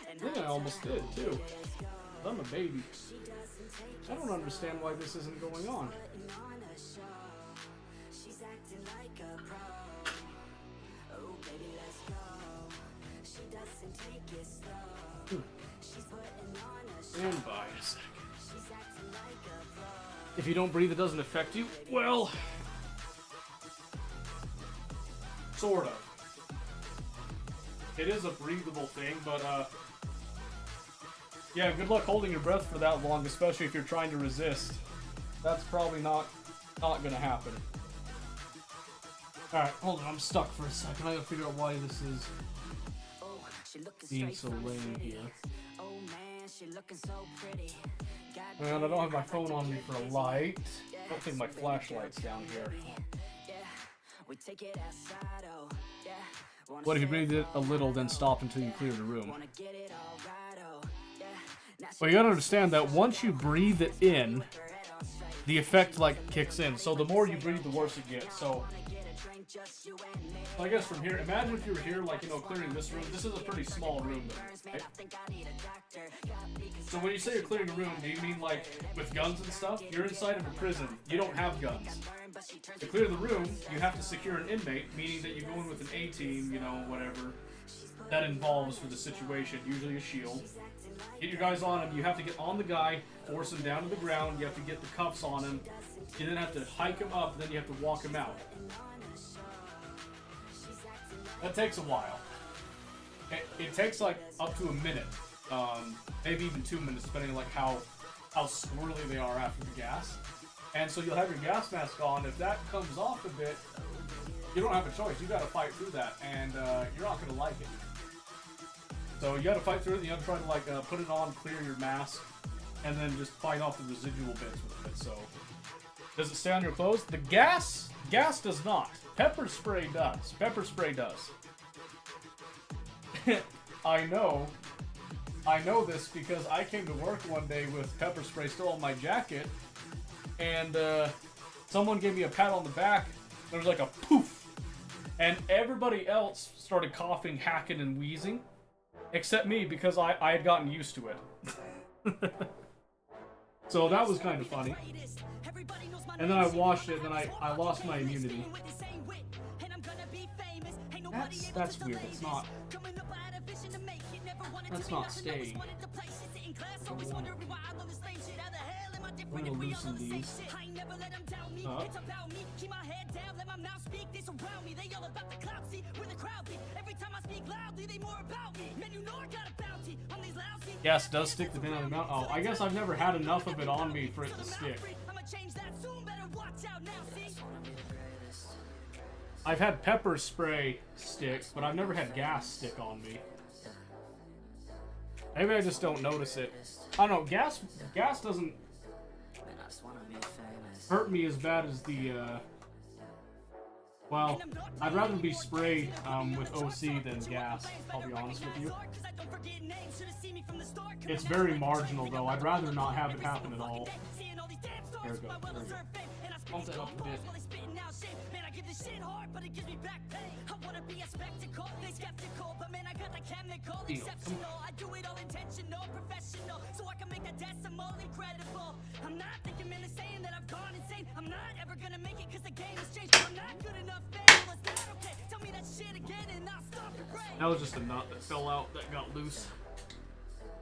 I think I almost did too. I'm a baby. I don't understand why this isn't going on. Stand by a second. If you don't breathe, it doesn't affect you. Well, sort of. It is a breathable thing, but yeah, good luck holding your breath for that long, especially if you're trying to resist. That's probably not gonna happen. Alright, hold on, I'm stuck for a second. I gotta figure out why this is being so lame here. And I don't have my phone on me for a light. I don't think my flashlight's down here. What if you breathe it a little, then stop until you clear the room? Well, you gotta understand that once you breathe it in, the effect like kicks in. So the more you breathe, the worse it gets. So I guess from here, imagine if you were here, like, you know, clearing this room. This is a pretty small room, though, right? So when you say you're clearing a room, do you mean, like, with guns and stuff? You're inside of a prison. You don't have guns. To clear the room, you have to secure an inmate, meaning that you go in with an A-team, you know, whatever that involves for the situation, usually a shield. Get your guys on him. You have to get on the guy, force him down to the ground. You have to get the cuffs on him. You then have to hike him up, then you have to walk him out. That takes a while. It takes like up to a minute, maybe even 2 minutes, depending on like how squirrely they are after the gas. And so you'll have your gas mask on. If that comes off a bit, you don't have a choice. You got to fight through that, and you're not gonna like it. So you got to fight through it. And you got to try to like put it on, clear your mask, and then just fight off the residual bits with it. So does it stay on your clothes? The gas does not. Pepper spray does. Pepper spray does. I know this because I came to work one day with pepper spray still on my jacket, and someone gave me a pat on the back. There was like a poof, and everybody else started coughing, hacking, and wheezing, except me because I had gotten used to it. So that was kind of funny. And then I washed it, and then I lost my immunity. That's weird. That's not staying. I'm gonna loosen these up. Yes, does stick the pin on the mount. Oh, I guess I've never had enough of it on me for it to stick. I've had pepper spray stick, but I've never had gas stick on me. Maybe I just don't notice it. I don't know, gas doesn't hurt me as bad as the, well, I'd rather be sprayed with OC than gas, I'll be honest with you. It's very marginal though, I'd rather not have it happen at all. There we go, there we go. Bump that up a bit. Deal. I do it all intentional, professional, so I can make that decimal incredible. I'm not thinking, man, saying that I've gone insane. I'm not ever gonna make it cause the game has changed. I'm not good enough, man. Is that okay? Tell me that shit again and I'll stop your brain. That was just a nut that fell out that got loose.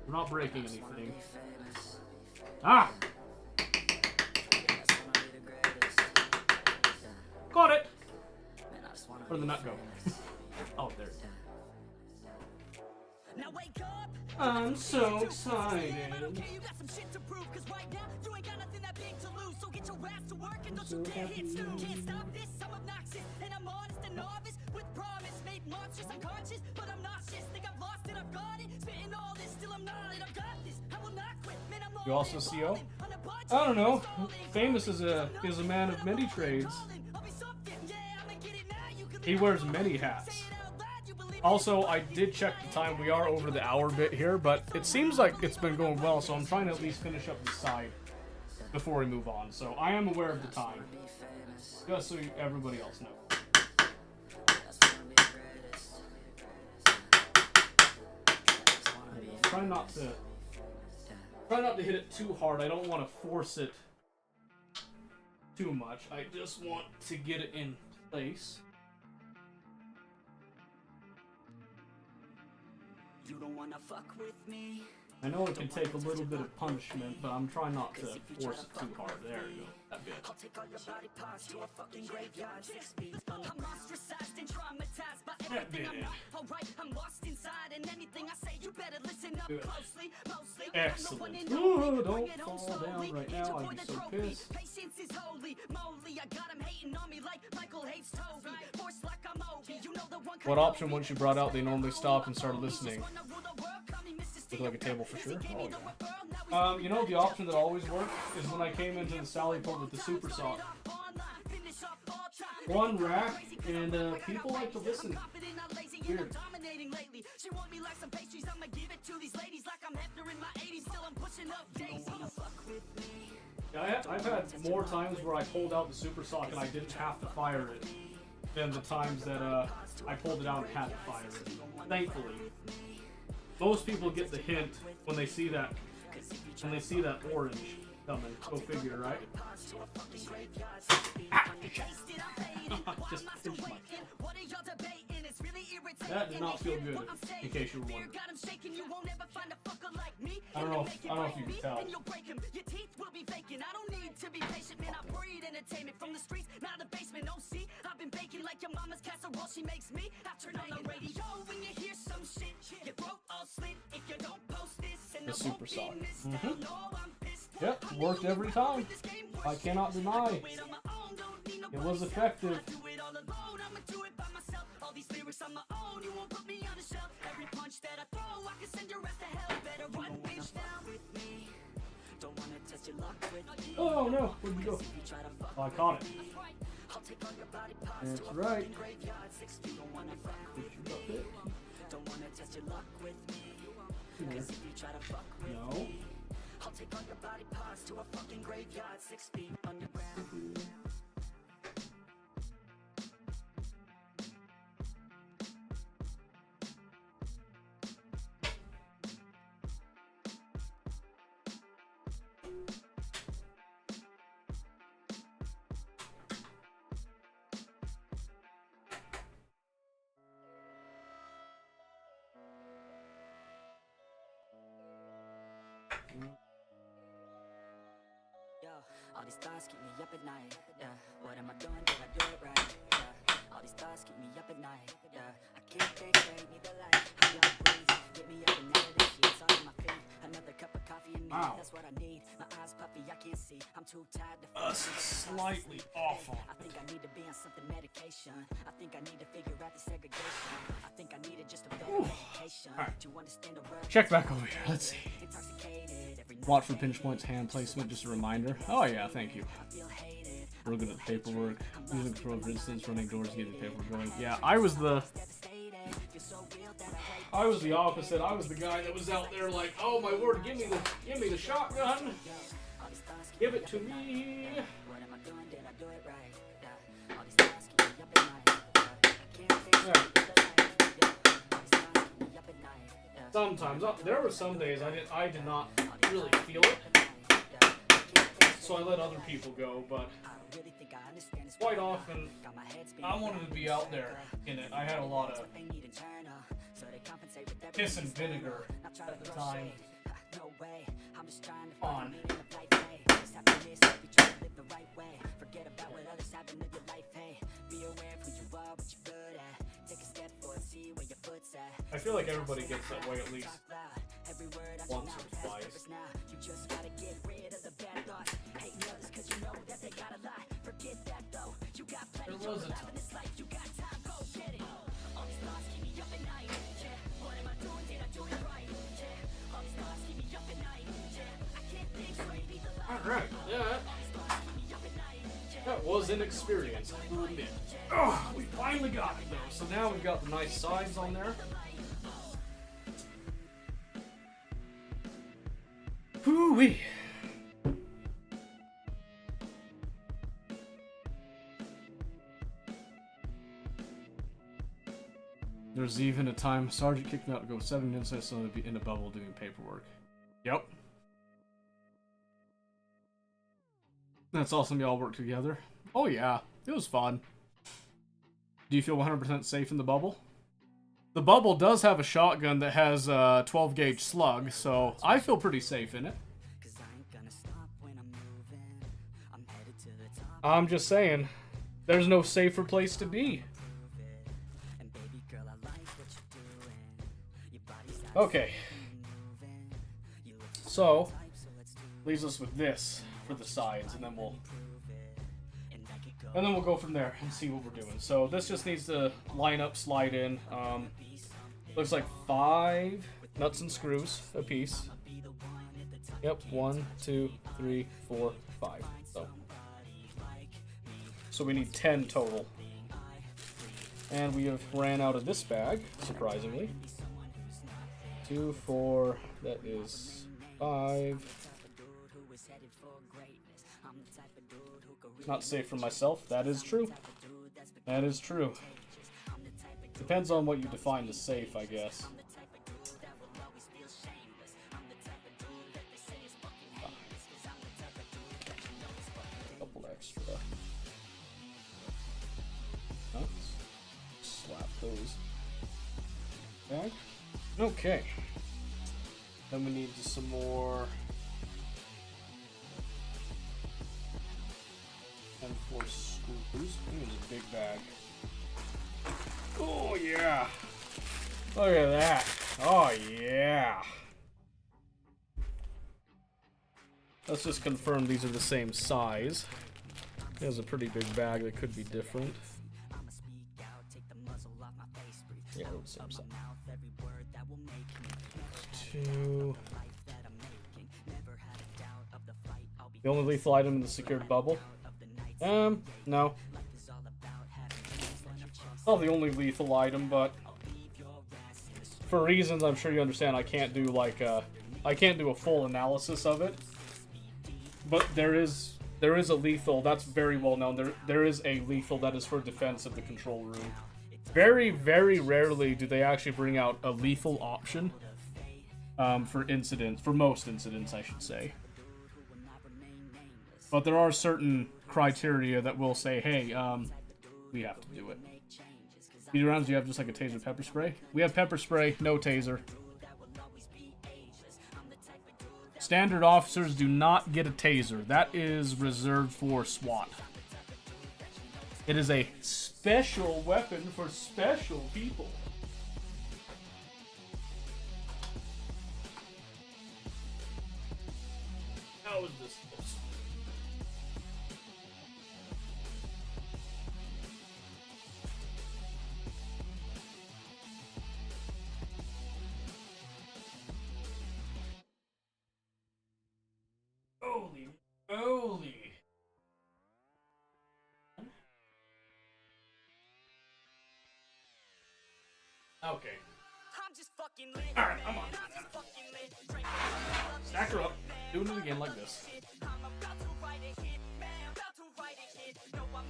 We're not breaking anything. Ah! Got it! Where'd the nut go? Oh, there. Now wake up. I'm so excited. You got some shit to prove, cause right now you ain't got nothing that big to lose. So get your ass to work and don't you dare hit snooze. Can't stop this, I'm obnoxious, and I'm honest and novice with promise. Made monstrous, I'm conscious, but I'm nauseous. Think I've lost it, I've got it. Spitting all this, still I'm not it. I've got this, I will not quit. Man, I'm you also CO? I don't know. Famous is a man of many trades. He wears many hats. Also, I did check the time. We are over the hour bit here, but it seems like it's been going well, so I'm trying to at least finish up the side before we move on. So I am aware of the time, just so everybody else knows. Try not to hit it too hard. I don't want to force it too much. I just want to get it in place. You don't wanna fuck with me. I know it can take a little bit of punishment, but I'm trying not to force it too hard. There you go. That bit. I'll take all your body parts to a fucking graveyard. 6 feet. I'm ostracized and traumatized by everything I'm not. Alright, I'm lost inside, and anything I say, you better listen up closely. Mostly, excellent. Ooh, don't fall down right now. I'd be so pissed. Patience is holy moly. I got him hating on me like Michael hates Toby. Force like I'm Obi. You know the one. What option once you brought out they normally stopped and started listening? Look like a table for sure. Oh, yeah. You know the option that always worked is when I came into the Sally port with the Super Sock. One rack, and people like to listen. Weird. Yeah, I've had more times where I pulled out the Super Sock and I didn't have to fire it. than the times that I pulled it out and had to fire it. Thankfully, most people get the hint when they see that orange coming. Go figure, right? Just pinch my. That did not feel good, in case you were wondering. I don't know if you can tell. I don't need to be patient, man. I breed entertainment from the streets, not the basement. Oh, see, I've been baking like your mama's casserole. She makes me. I turn on the radio when you hear some shit. Your throat all slit if you don't post this. And The super song. Mm-hmm. Yep, worked every time. I cannot deny. It was effective. All these lyrics on my own, you won't put me on the shelf. Every punch that I throw, I can send your ass to hell. Better run, bitch, down with me. Don't wanna test your luck with me. Oh no, where'd you go? Oh, I caught it. That's right. Don't wanna test your luck with me. Here. If you try to fuck with No. me, I'll take all your body parts to a fucking graveyard 6 feet underground. Yo, all these thoughts keep me up at night. Yeah, what am I doing? Did I do it right? Yeah, all these thoughts keep me up at night. Yeah, I can't think straight, need the light. How y'all breathe? Get me up and out of this shit. It's all on my feet. Another cup of coffee and me. Wow. That's what I need. My eyes puffy, I can't see. I'm too tired to. Slightly awful. I think I need to be on something medication. I think I need to figure out the segregation. I think I needed just a better education to understand the world. Check back over here. Let's see. Intoxicated every Watch for pinch points, hand placement, just a reminder. Oh yeah, thank you. feel hated. Real good at the paperwork. Using control for instance, running doors, getting the paperwork going. Yeah, I was the opposite. I was the guy that was out there like, oh my word, give me the shotgun. Give it to me. What am I doing? Did I do it right? Yeah. All these thoughts keep me up at night. Yeah. I can't think Yeah. straight, need the light. Yeah. All these thoughts keep me up at night. Yeah. Sometimes there were some days I did not really feel it, so I let other people go. But I really think I understand this quite often, got my head spinning. I wanted to be out there in it. I had a lot of They need internal, so they compensate with everything. piss and vinegar Not trying at to the throw time. shade. No way. I'm just trying to On. find meaning of life. Hey, just happiness if you try to live the right way. Forget about what others have and live your life. Hey, be aware of who you are, what you're good at. Take a step forward, see where your foot's at. I feel like everybody gets that way at least Every word I once pronounce or has twice. purpose now. You just gotta get rid of the bad thoughts. Hate others 'cause you know that they got a lot. Forget that though. You got plenty There was a of life in this life. You got time, go get it. All these thoughts keep me up at night. Yeah, what am I doing? Did I do it right? Yeah, all these thoughts keep me up at night. Yeah, I can't think straight, need the light. Alright, yeah, All these thoughts keep me up at night. Yeah. that was an experience. I'll admit. Oh, we finally got it though. So now we've got the nice sides on there. Hoo-wee. There's even a time Sergeant kicked me out to go 7 minutes so to be in a bubble doing paperwork. Yep. That's awesome y'all work together. Oh yeah, it was fun. Do you feel 100% safe in the bubble? The bubble does have a shotgun that has a 12 gauge slug, so I feel pretty safe in it. 'Cause I ain't gonna stop when I'm moving. I'm headed to the top. I'm just saying, there's no safer place to be. And baby girl, I like what you're doing. Your body's Okay, moving. You look so type, so let's do leaves us with this for the sides, and then we'll it. And I could go go from there and see what we're doing. So this just needs to line up, slide in. Looks like 5 nuts and screws a piece. Yep, 1, 2, 3, 4, 5. So we need 10 total. And we have ran out of this bag, surprisingly. 2, 4, that is 5. Not safe for myself, that is true. That is true. Depends on what you define as safe, I guess. Couple extra. Let's slap those back. Okay. Then we need just some more. And 4 screws. Here's a big bag. Oh yeah! Look at that! Oh yeah! Let's just confirm these are the same size. There's a pretty big bag that could be different. Yeah, it's the same size. 2. The only lethal item in the secured bubble? No. Not the only lethal item, but for reasons I'm sure you understand, I can't do like I can't do a full analysis of it. But there is a lethal that's very well known. There is a lethal that is for defense of the control room. Very, very rarely do they actually bring out a lethal option for incidents, for most incidents, I should say. But there are certain criteria that will say, hey, we have to do it. These rounds, you have just like a taser pepper spray. We have pepper spray, no taser. Standard officers do not get a taser. That is reserved for SWAT. It is a special weapon for special people. How is this? Holy moly. Okay. Alright, I'm on. Stack her up. Doing it again like this.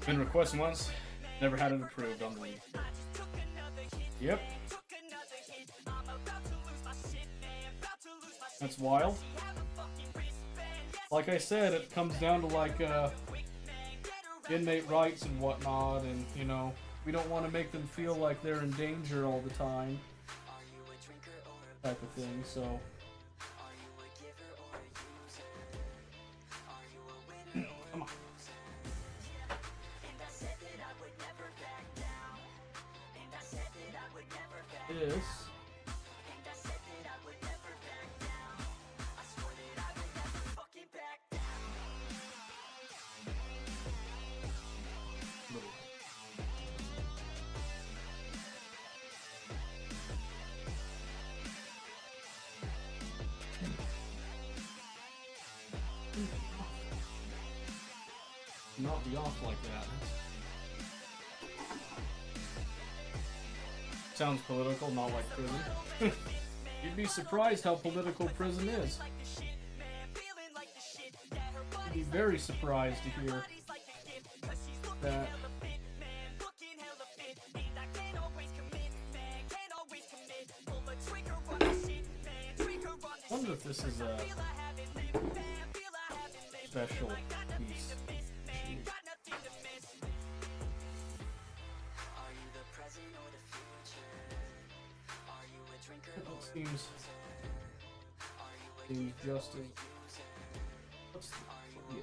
Been requested once. Never had it approved on the league. Yep. That's wild. Like I said, it comes down to like inmate rights and whatnot, and you know, we don't want to make them feel like they're in danger all the time, type of thing. So, come on. This. Not be off like that. Sounds political, not like prison. You'd be surprised how political prison is. You'd be very surprised to hear that. I wonder if this is a special piece. It seems just as. What's the, yeah.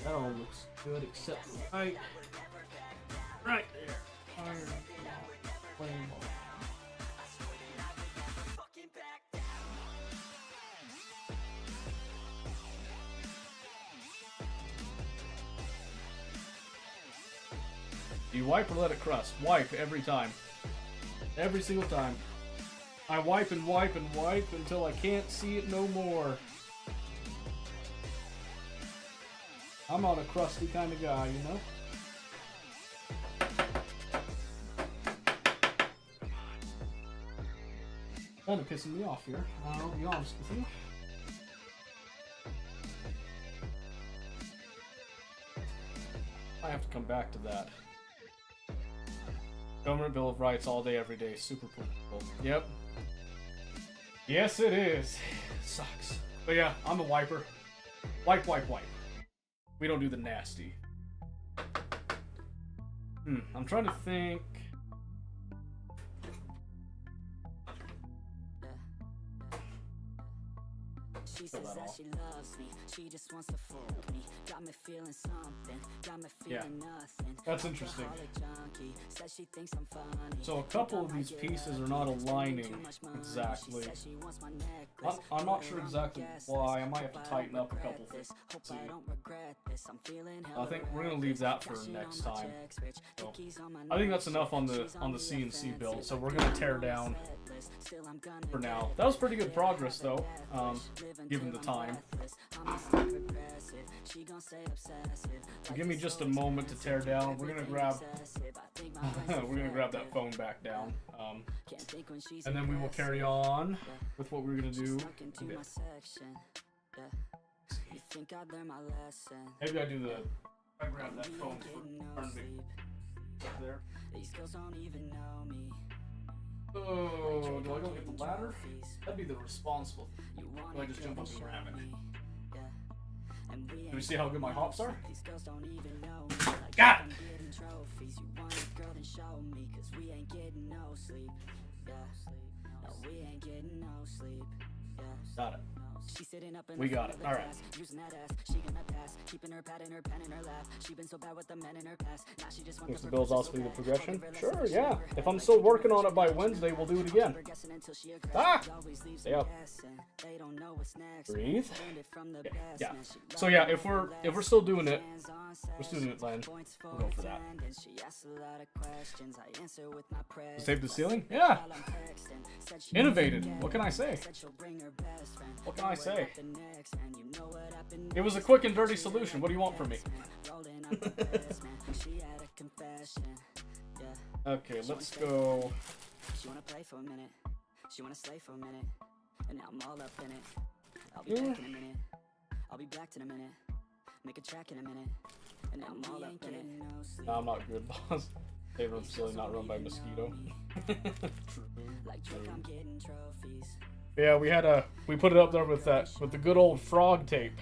That all looks good except for right there. Iron flame ball. You wipe or let it crust? Wipe every time. Every single time. I wipe and wipe and wipe until I can't see it no more. I'm not a crusty kind of guy, you know? Kind of pissing me off here. I'll be honest with you. I have to come back to that. Government Bill of Rights all day, every day. Super political. Yep. Yes, it is. Sucks. But yeah, I'm a wiper. Wipe, wipe, wipe. We don't do the nasty. I'm trying to think. She says that she loves me, she just wants to fool me. Got me feeling something, got me feeling nothing. That's interesting. Junkie, says she thinks I'm funny. So a couple of these pieces are not aligning exactly. I'm not sure exactly why. I might have to tighten up a couple things. See. I think we're gonna leave that for next time. So, I think that's enough on the CNC build. So we're gonna tear down for now. That was pretty good progress though, given the time. So give me just a moment to tear down. We're gonna grab that phone back down, and then we will carry on with what we're gonna do. Maybe I do the. I grab that phone for turn me there. Oh, do I go get the ladder? That'd be the responsible thing. Do I just jump up and grab it? Do we see how good my hops are? Got it! Got it. We got it. All right. Thinks the Bills also be the progression? Sure, yeah. If I'm still working on it by Wednesday, we'll do it again. Ah! Stay up. Breathe. Yeah. So yeah, if we're still doing it, we're still doing it, Len. We'll go for that. Just tape the ceiling? Yeah. Innovated. What can I say? What can I say? It was a quick and dirty solution. What do you want from me? Okay, let's go. She wanna play for a minute. She wanna slay for a minute. And now I'm all up in it. I'll be back in a minute. I'll be back in a minute. Make a track in a minute. And now I'm all up in it. No, I'm not good, boss. Favorite facility not run by Mosquito. True. Yeah, we put it up there with the good old frog tape.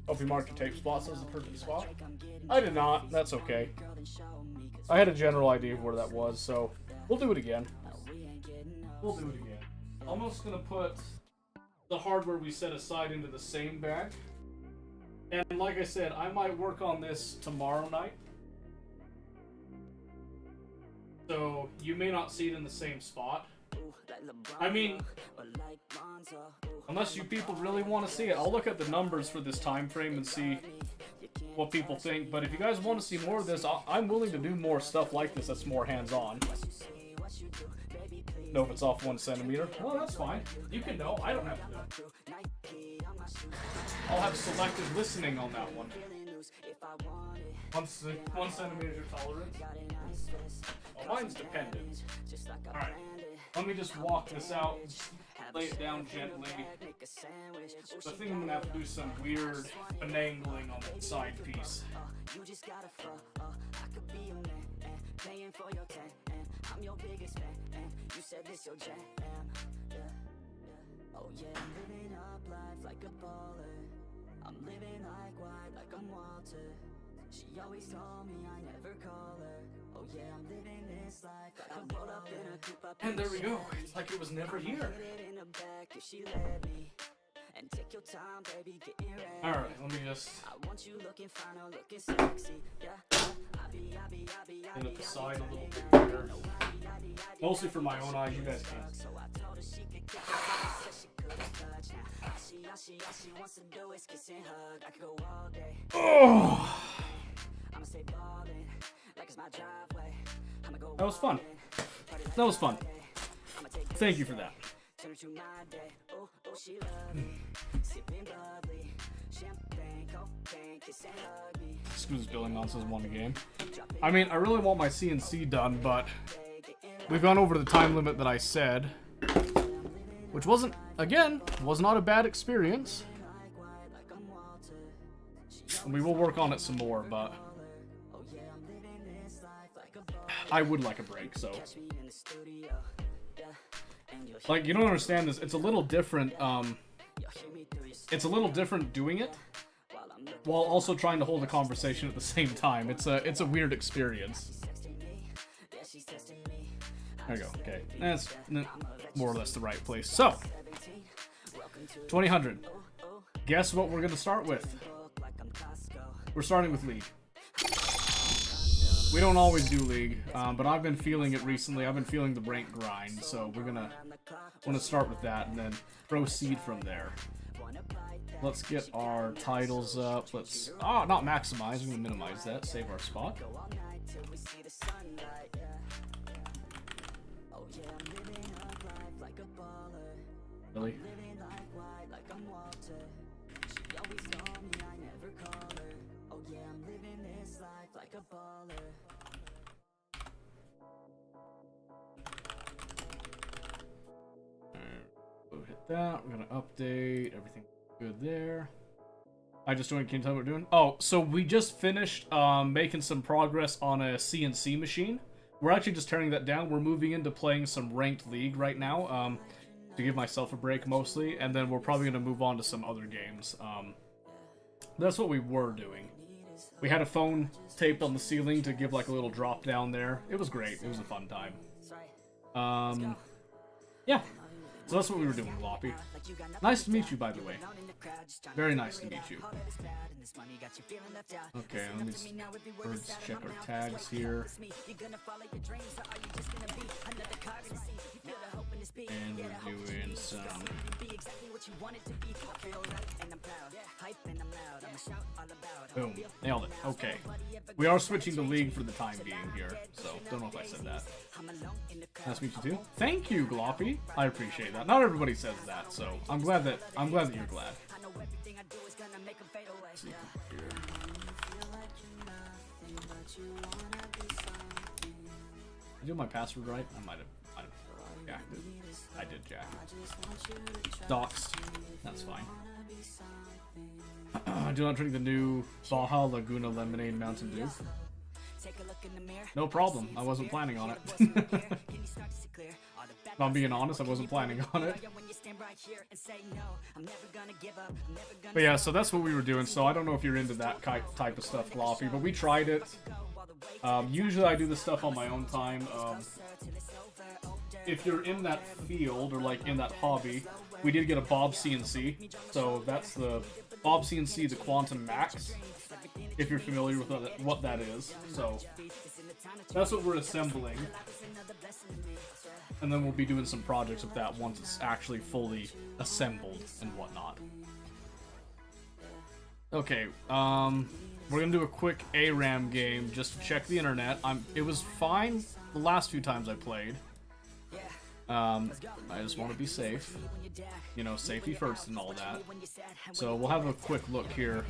Hope you marked your tape spots as a perfect spot. I did not. That's okay. I had a general idea of where that was, so we'll do it again. We'll do it again. I'm almost gonna put the hardware we set aside into the same bag. And like I said, I might work on this tomorrow night. So you may not see it in the same spot. I mean, unless you people really want to see it, I'll look at the numbers for this time frame and see what people think. But if you guys want to see more of this, I'm willing to do more stuff like this that's more hands-on. Know if it's off 1 centimeter. Oh, that's fine. You can know. I don't have to know. I'll have selective listening on that one. 1 centimeter tolerance. Oh, mine's dependent. Alright. Let me just walk this out. Lay it down gently. I think I'm gonna have to do some weird finagling on that side piece. I'm your biggest fan, you said this your jam, oh yeah, I'm living up life like a baller. I'm living like white, like I'm Walter. She always told me I never call her. Oh yeah, I'm living this life like I'm rolled up in a coupe up. And there we go. It's like it was never here. In the back if she let me. And take your time, baby, getting ready. All right, let me just. I want you looking fine or looking sexy. Yeah. In at the side a little bit better. Mostly for my own eyes, you guys can't. Oh! That was fun. That was fun. Thank you for that. Excuse this billing nonsense one game. I mean, I really want my CNC done, but we've gone over the time limit that I said, which was not a bad experience. And we will work on it some more, but I would like a break, so. Like, you don't understand this. It's a little different, it's a little different doing it while also trying to hold a conversation at the same time. It's a weird experience. There you go. Okay, that's more or less the right place. So, 2000. Guess what we're gonna start with? We're starting with League. We don't always do League, but I've been feeling it recently. I've been feeling the rank grind, so we're gonna start with that and then proceed from there. Let's get our titles up. Let's not maximize. I'm gonna minimize that. Save our spot. Really? We'll hit that. We're gonna update everything. Good there. I just joined. Can you tell me what we're doing? Oh, so we just finished making some progress on a CNC machine. We're actually just tearing that down. We're moving into playing some ranked League right now. To give myself a break mostly, and then we're probably going to move on to some other games. That's what we were doing. We had a phone taped on the ceiling to give like a little drop down there. It was great. It was a fun time. Yeah. So that's what we were doing, Loppy. Nice to meet you, by the way. Very nice to meet you. Okay, let me just check our tags here. And we're doing some... Boom. Nailed it. Okay. We are switching to League for the time being here, so don't know if I said that. Nice to meet you too. Thank you, Gloppy. I appreciate that. Not everybody says that, so I'm glad that you're glad. Let's see here. Did I do my password right? I might have jacked it. I did jack it. Doxed. That's fine. Do not drink the new Baja Laguna Lemonade Mountain Dew. No problem. I wasn't planning on it. If I'm being honest, I wasn't planning on it. But yeah, so that's what we were doing. So I don't know if you're into that type of stuff, Gloppy, but we tried it. Usually I do this stuff on my own time. If you're in that field, or like in that hobby, we did get a Bob CNC. So that's the Bob CNC, the Quantum Max, if you're familiar with what that is. So that's what we're assembling. And then we'll be doing some projects with that once it's actually fully assembled and whatnot. Okay, we're gonna do a quick ARAM game just to check the internet. It was fine the last few times I played. I just want to be safe. You know, safety first and all that. So we'll have a quick look here.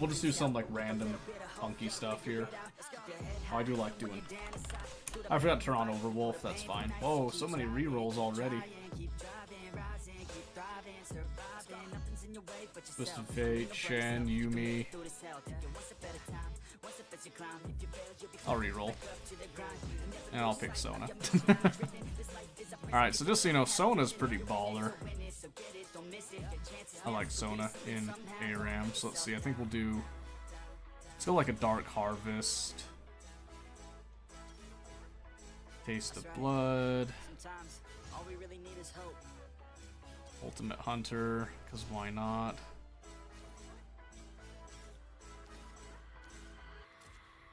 We'll just do some like random funky stuff here. Oh, I do like doing... I forgot to turn on Overwolf, that's fine. Whoa, so many rerolls already. Twisted Fate, Shen, Yumi. I'll reroll. And I'll pick Sona. Alright, so just so you know, Sona's pretty baller. I like Sona in ARAM, so let's see, I think we'll do... Let's go like a Dark Harvest. Taste of Blood. Ultimate Hunter, because why not?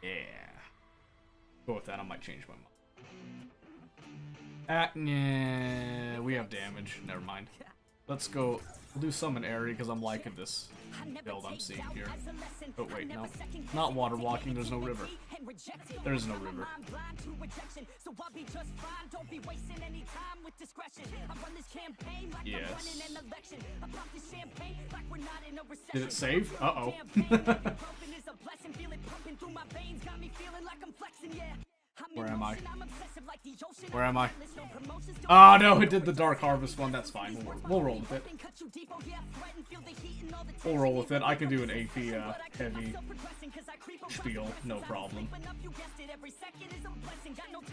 Yeah. Go with that, I might change my mind. Nah, we have damage, never mind. Let's go, we'll do Summon Airy, because I'm liking this build I'm seeing here. Oh wait, no. Not water walking, there's no river. There is no river. Yes. Did it save? Uh-oh. Where am I? Where am I? Oh no, it did the Dark Harvest one. That's fine. We'll roll with it. We'll roll with it. I can do an AP heavy spiel, no problem.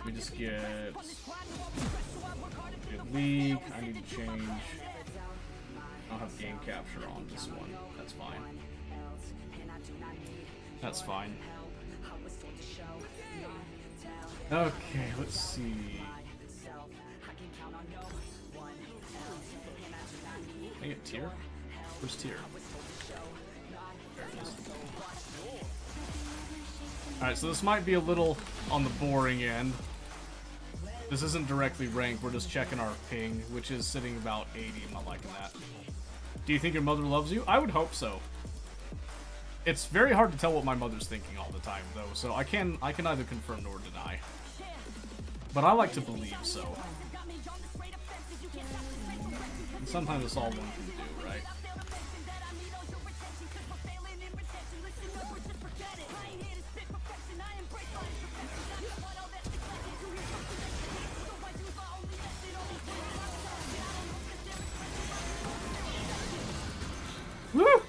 We just get league. I need to change. I'll have game capture on this one. That's fine. That's fine. Okay, let's see. Can I get tier? Where's tier? There it is. Alright, so this might be a little on the boring end. This isn't directly ranked, we're just checking our ping, which is sitting about 80. I'm not liking that. Do you think your mother loves you? I would hope so. It's very hard to tell what my mother's thinking all the time, though, so I can neither confirm nor deny. But I like to believe so. And sometimes it's all one can do, right? Woo!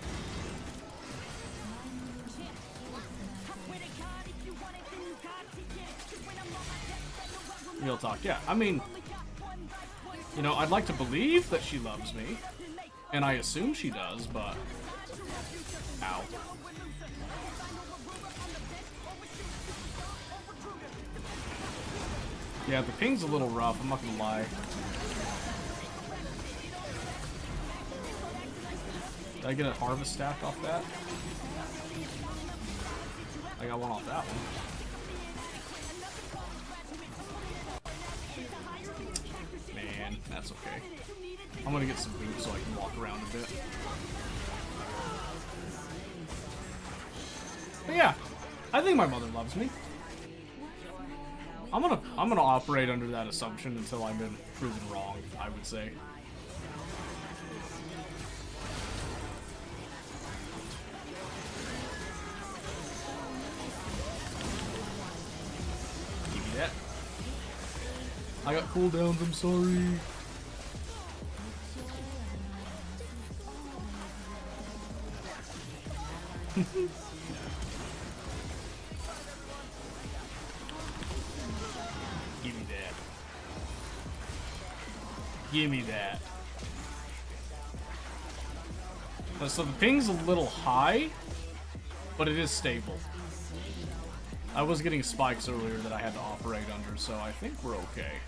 Real talk, yeah. I mean, you know, I'd like to believe that she loves me, and I assume she does, but... Ow. Yeah, the ping's a little rough, I'm not gonna lie. Did I get a harvest stack off that? I got one off that one. Man, that's okay. I'm gonna get some boots so I can walk around a bit. But yeah, I think my mother loves me. I'm gonna operate under that assumption until I've been proven wrong, I would say. Give me that. I got cooldowns, I'm sorry. Give me that. Give me that. So the ping's a little high, but it is stable. I was getting spikes earlier that I had to operate under, so I think we're okay.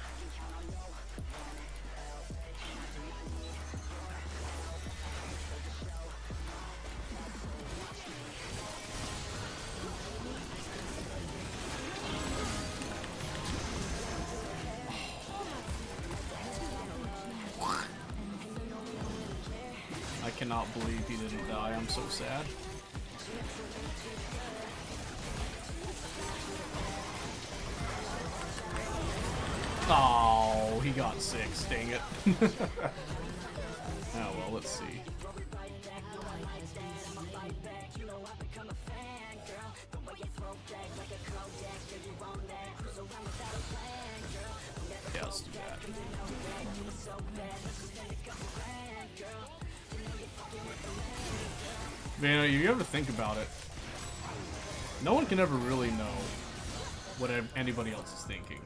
I cannot believe he didn't die. I'm so sad. Oh, he got 6. Dang it. Oh well, let's see. Yeah, let's do that. Man, you ever think about it? No one can ever really know what anybody else is thinking.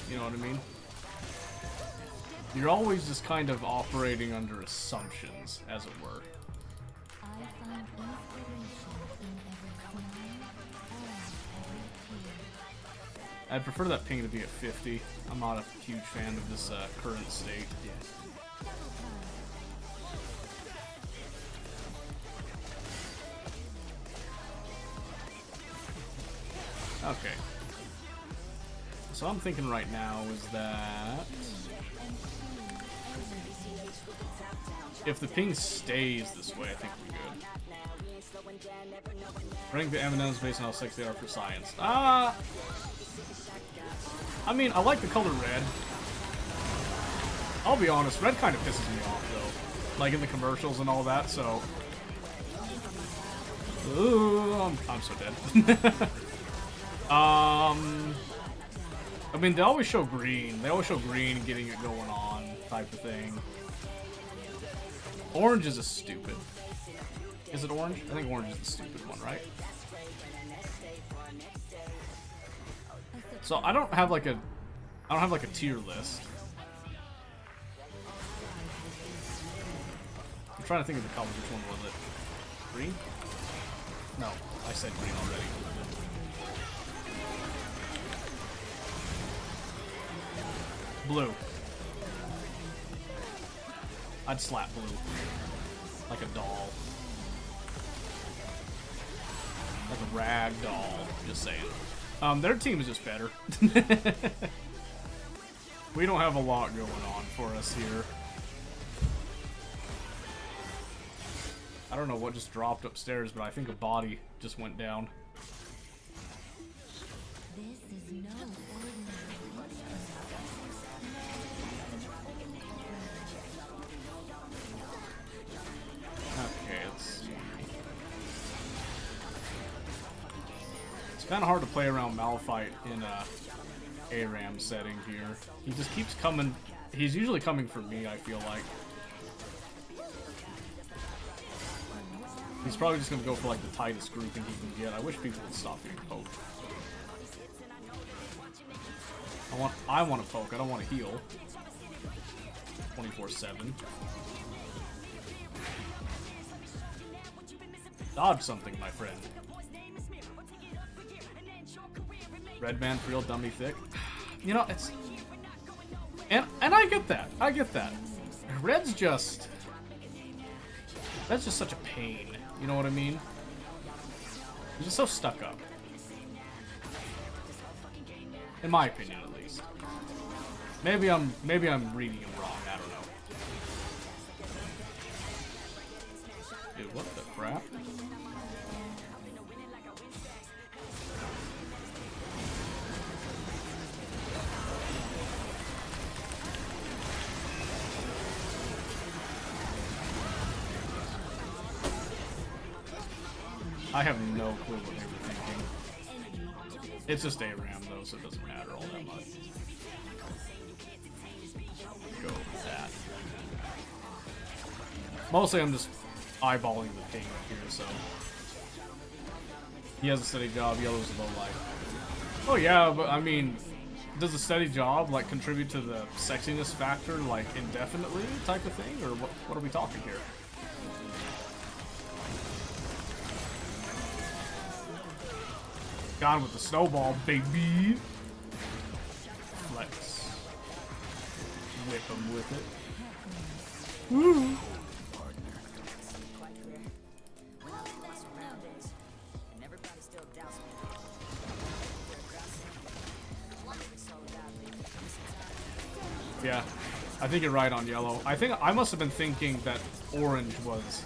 You know what I mean? You're always just kind of operating under assumptions, as it were. I'd prefer that ping to be at 50. I'm not a huge fan of this current state. Okay. So I'm thinking right now is that if the ping stays this way, I think we're good. Rank the M&Ms based on how sexy they are for science. I mean, I like the color red. I'll be honest, red kind of pisses me off though. Like in the commercials and all that, so... Ooh, I'm so dead. I mean, they always show green. They always show green getting it going on type of thing. Orange is a stupid. Is it orange? I think orange is the stupid one, right? So I don't have like a tier list. I'm trying to think of the colors. Which one was it? Green? No, I said green already. Blue. I'd slap blue. Like a doll. Like a rag doll. Just saying. Their team is just better. We don't have a lot going on for us here. I don't know what just dropped upstairs, but I think a body just went down. This is no Okay, let's see. It's kind of hard to play around Malphite in a ARAM setting here. He just keeps coming. He's usually coming for me, I feel like. He's probably just gonna go for like the tightest grouping he can get. I wish people would stop getting poked. I want to poke. I don't want to heal. 24/7. Dodge something, my friend. Red man for real dummy thick. You know, it's and I get that. I get that. Red's just that's just such a pain. You know what I mean? He's just so stuck up. In my opinion, at least. Maybe I'm reading him wrong. I don't know. Dude, what the crap? I have no clue what they were thinking. It's just ARAM though, so it doesn't matter all that much. Go with that. Mostly I'm just eyeballing the ping up here, so. He has a steady job, yellow's low life. Oh yeah, but I mean, does a steady job like contribute to the sexiness factor like indefinitely type of thing? Or what are we talking here? Gone with the snowball, baby. Let's whip him with it. Woo! Yeah, I think you're right on yellow. I think I must have been thinking that orange was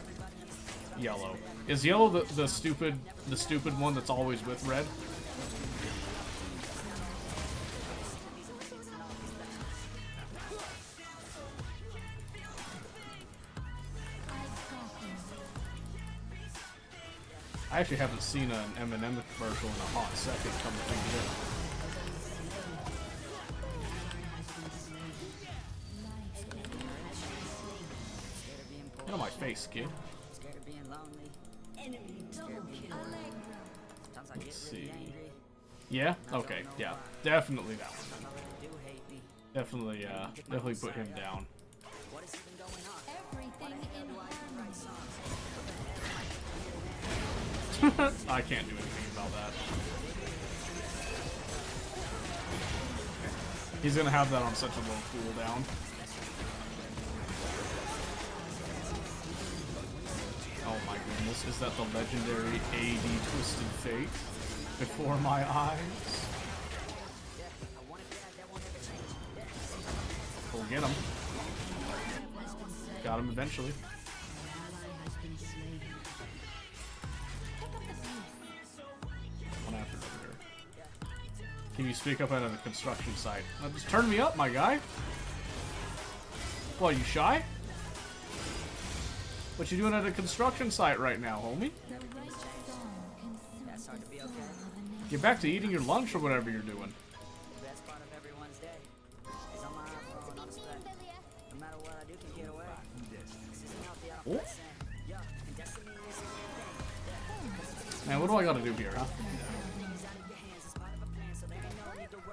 yellow. Is yellow the stupid one that's always with red? I actually haven't seen an M&M commercial in a hot second, come to think of it. Get on my face, kid. Let's see. Yeah? Okay, yeah. Definitely that one. Definitely put him down. I can't do anything about that. He's gonna have that on such a low cooldown. Oh my goodness, is that the legendary AD Twisted Fate before my eyes? We'll get him. Got him eventually. One after another. Can you speak up at a construction site? Now just turn me up, my guy. What, are you shy? What you doing at a construction site right now, homie? Get back to eating your lunch or whatever you're doing. Oh. Man, what do I gotta do here, huh?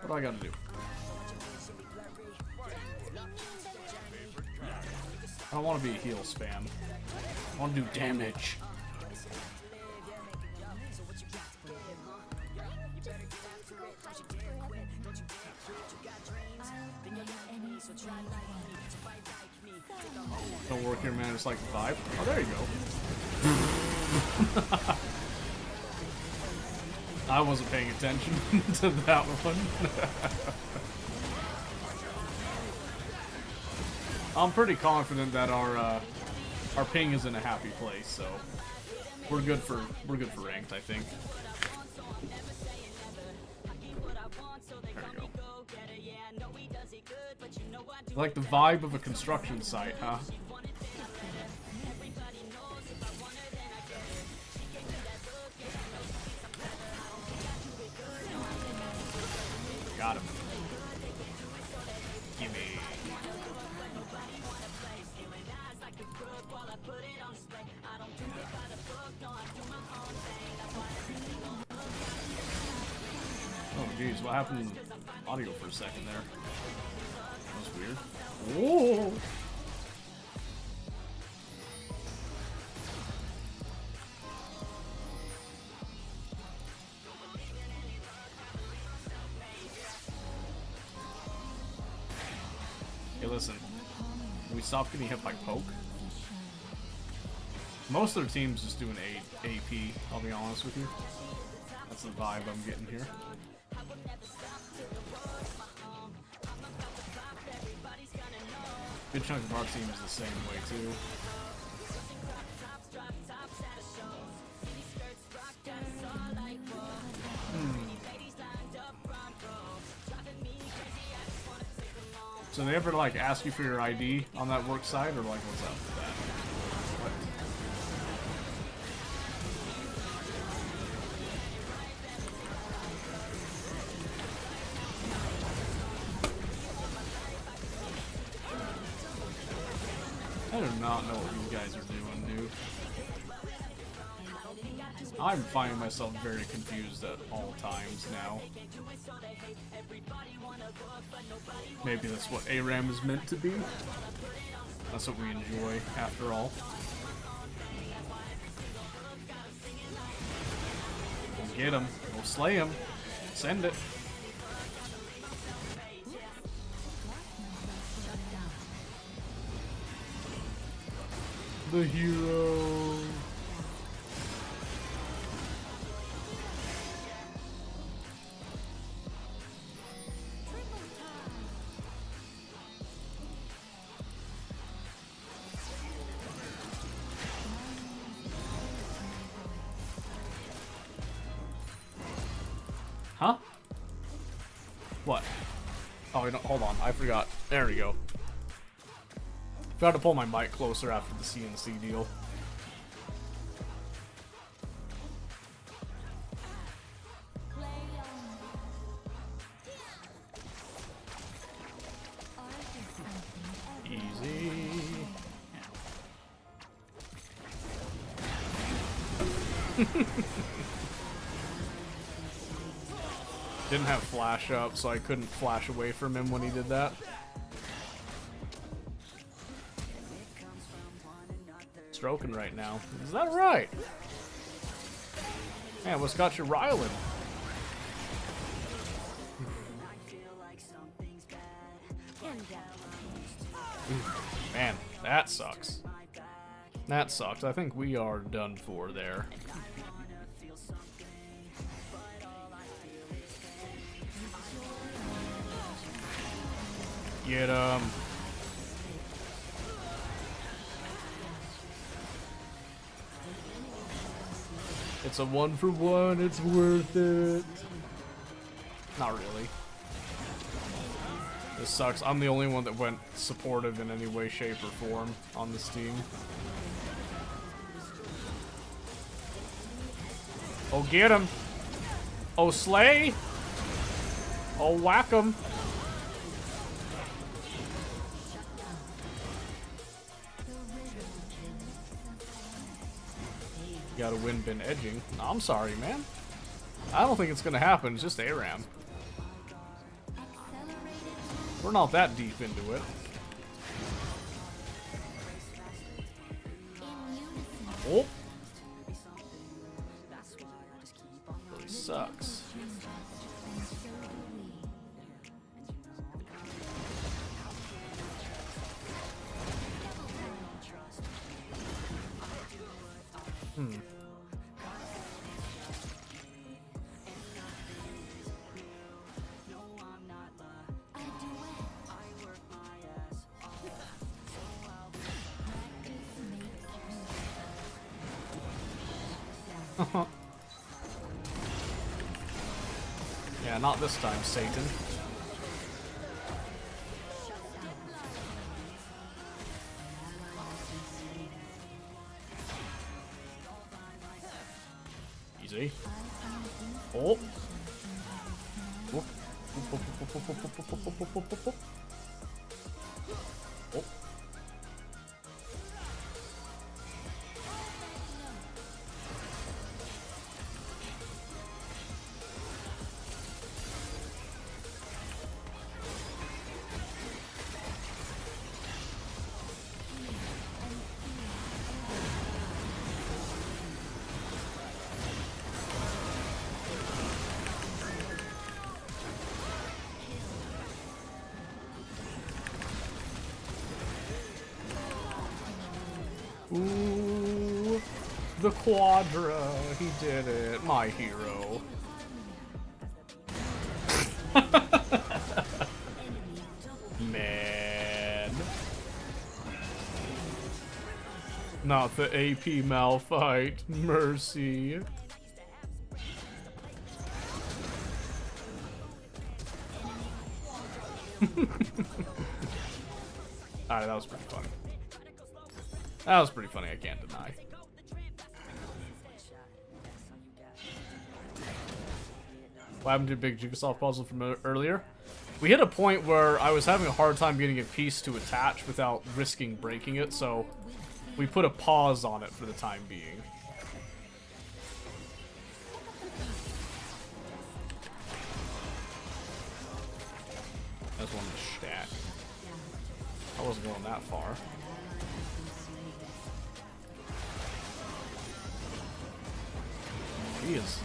What do I gotta do? I don't want to be a heal spam. I want to do damage. Don't work here, man. It's like 5. Oh, there you go. I wasn't paying attention to that one. I'm pretty confident that our ping is in a happy place, so we're good for ranked, I think. There we go. Like the vibe of a construction site, huh? Got him. Gimme. Oh jeez, what happened to audio for a second there? That was weird. Whoa! Hey, listen. Can we stop getting hit by poke? Most of their team's just doing AP, I'll be honest with you. That's the vibe I'm getting here. Good chunk of our team is the same way, too. So they ever like ask you for your ID on that work site, or like what's up with that? What? I do not know what you guys are doing, dude. I'm finding myself very confused at all times now. Maybe that's what ARAM is meant to be. That's what we enjoy, after all. We'll get him. We'll slay him. Send it. The hero. Huh? What? Oh, wait, no, hold on. I forgot. There we go. Forgot to pull my mic closer after the CNC deal. Easy. Didn't have flash up, so I couldn't flash away from him when he did that. Stroking right now. Is that right? Man, what's got you riling? Man, that sucks. That sucks. I think we are done for there. Get him. It's a 1-for-1, it's worth it. Not really. This sucks. I'm the only one that went supportive in any way, shape, or form on this team. Oh, get him. Oh, slay. Oh, whack him. Got a wind bin edging. No, I'm sorry, man. I don't think it's gonna happen. It's just ARAM. We're not that deep into it. Oh. Really sucks. Yeah, not this time, Satan. Easy. Oh. Oh. Oh. Ooh, the Quadra, he did it, my hero. Man. Not the AP Malphite, mercy. Alright, that was pretty funny. That was pretty funny, I can't deny. What happened to Big Jigsaw puzzle from earlier? We hit a point where I was having a hard time getting a piece to attach without risking breaking it, so we put a pause on it for the time being. That's one of the stat. I wasn't going that far. He is.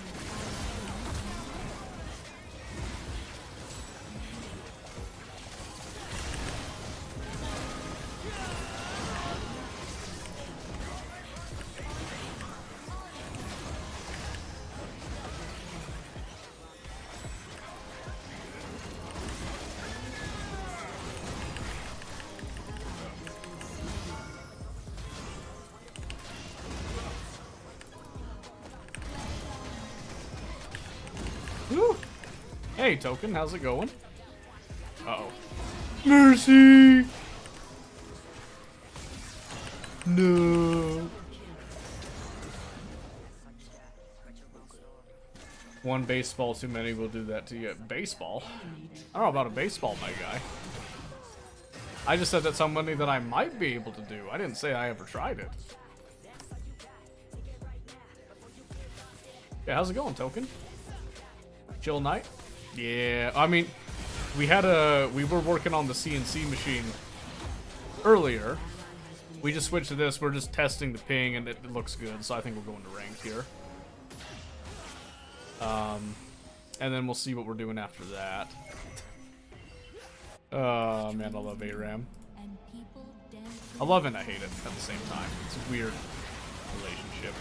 Woo. Hey, Token, how's it going? Uh-oh. Mercy! No. One baseball too many will do that to you. Baseball? I don't know about a baseball, my guy. I just said that's something that I might be able to do. I didn't say I ever tried it. Yeah, how's it going, Token? Chill night? Yeah, I mean, we were working on the CNC machine earlier. We just switched to this. We're just testing the ping, and it looks good, so I think we're going to ranked here. And then we'll see what we're doing after that. Oh, man, I love ARAM. I love it and I hate it at the same time. It's a weird relationship.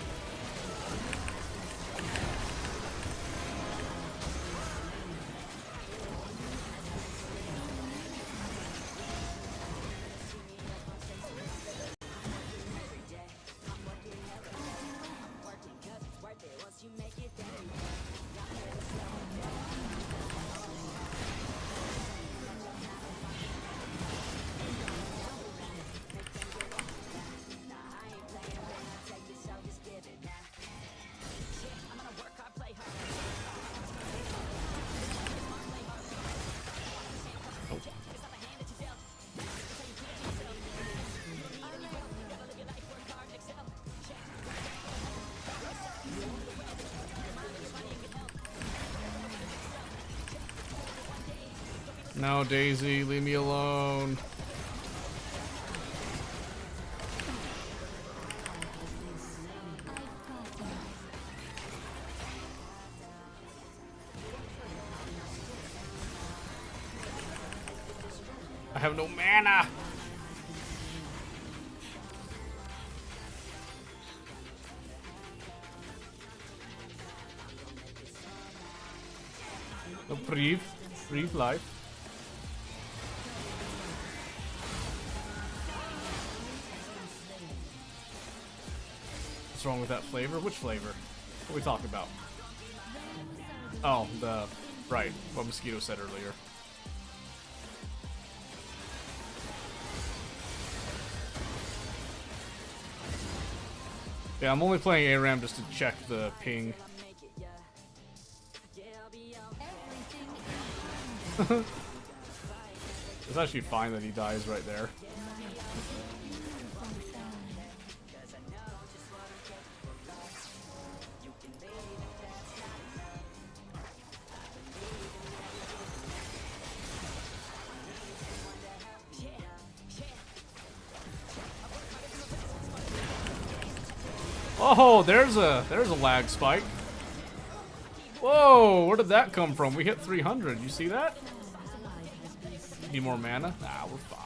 No, Daisy, leave me alone. I have no mana. No, breathe life. What's wrong with that flavor? Which flavor? What are we talking about? Oh, right, what Mosquito said earlier. Yeah, I'm only playing ARAM just to check the ping. It's actually fine that he dies right there. Oh, there's a lag spike. Whoa, where did that come from? We hit 300. You see that? Need more mana? Nah, we're fine.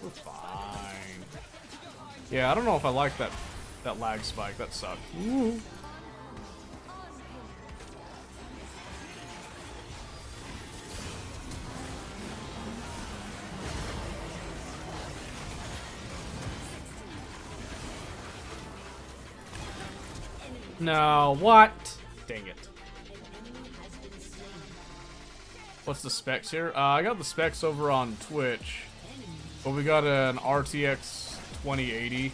We're fine. Yeah, I don't know if I like that lag spike. That sucked. Ooh. No, what? Dang it. What's the specs here? I got the specs over on Twitch. But we got an RTX 2080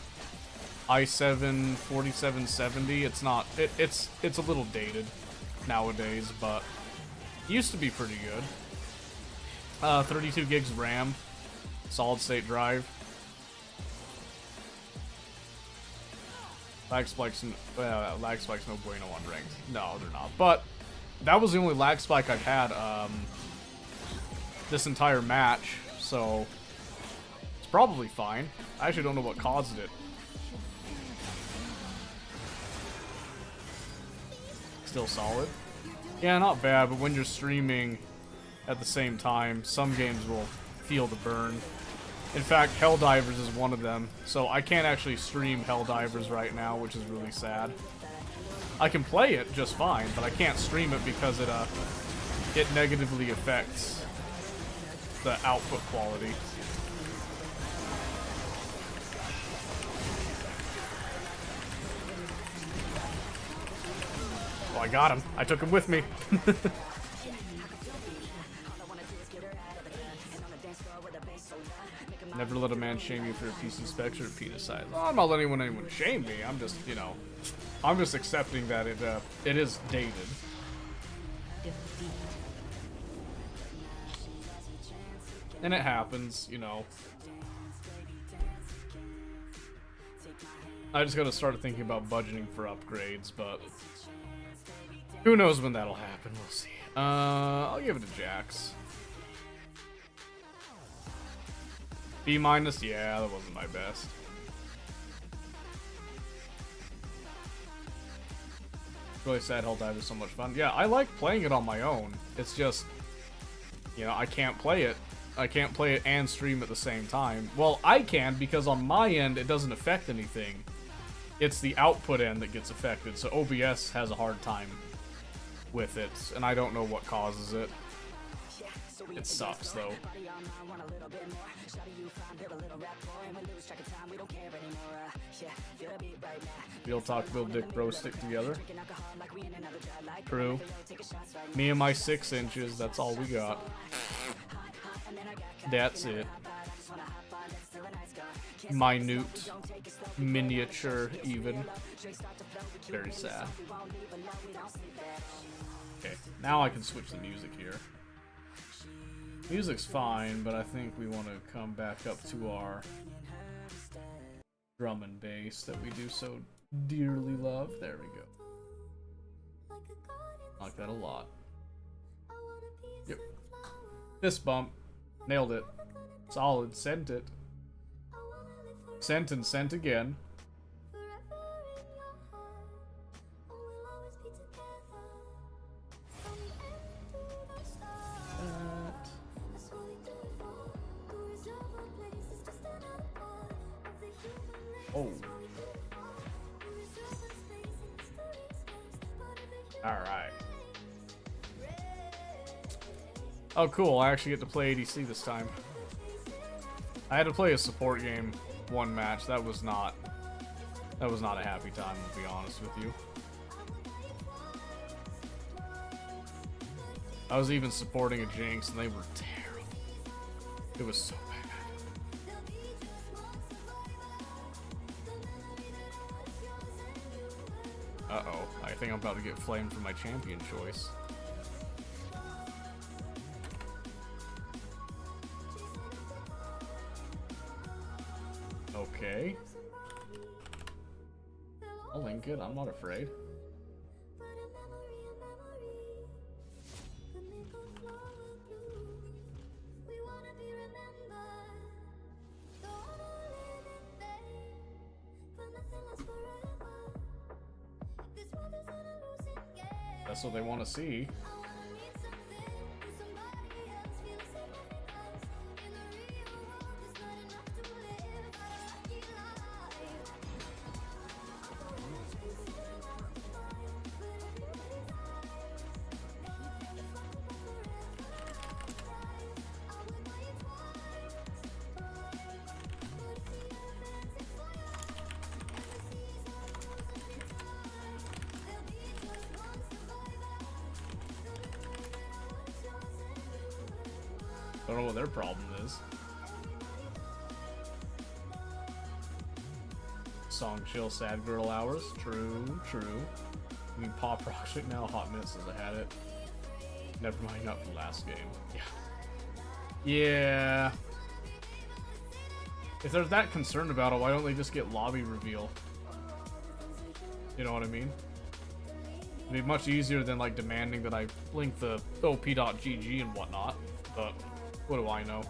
i7 4770. It's not it's a little dated nowadays, but it used to be pretty good. 32 gigs RAM, solid state drive. Lag spikes no bueno on ranked. No, they're not. But that was the only lag spike I've had this entire match, so it's probably fine. I actually don't know what caused it. Still solid. Yeah, not bad, but when you're streaming at the same time, some games will feel the burn. In fact, Helldivers is one of them, so I can't actually stream Helldivers right now, which is really sad. I can play it just fine, but I can't stream it because it negatively affects the output quality. Oh, I got him. I took him with me. Never let a man shame you for your PC specs or penis size. Well, I'm not letting anyone shame me. I'm just, you know, I'm just accepting that it is dated. And it happens, you know. I just gotta start thinking about budgeting for upgrades, but who knows when that'll happen. We'll see. I'll give it to Jax. B-, yeah, that wasn't my best. Really sad Helldive is so much fun. Yeah, I like playing it on my own. It's just, you know, I can't play it. I can't play it and stream at the same time. Well, I can, because on my end, it doesn't affect anything. It's the output end that gets affected, so OBS has a hard time with it, and I don't know what causes it. It sucks, though. Real talk, Bill, Dick, Bro stick together. True. Me and my 6 inches, that's all we got. That's it. Minute. Miniature, even. Very sad. Okay, now I can switch the music here. Music's fine, but I think we want to come back up to our drum and bass that we do so dearly love. There we go. Like that a lot. Yep. Fist bump. Nailed it. Solid. Sent it. Sent and sent again. Oh. Alright. Oh, cool. I actually get to play ADC this time. I had to play a support game one match. That was not a happy time, to be honest with you. I was even supporting a Jinx, and they were terrible. It was so bad. Uh-oh. I think I'm about to get flamed for my champion choice. Okay. I'll link it. I'm not afraid. That's what they want to see. I don't know what their problem is. Song chill, sad girl hours. True, true. I mean, pop rock shit now. Hot Minute says I had it. Never mind, not from last game. Yeah. Yeah. If they're that concerned about it, why don't they just get lobby reveal? You know what I mean? It'd be much easier than like demanding that I link the op.gg and whatnot. But what do I know?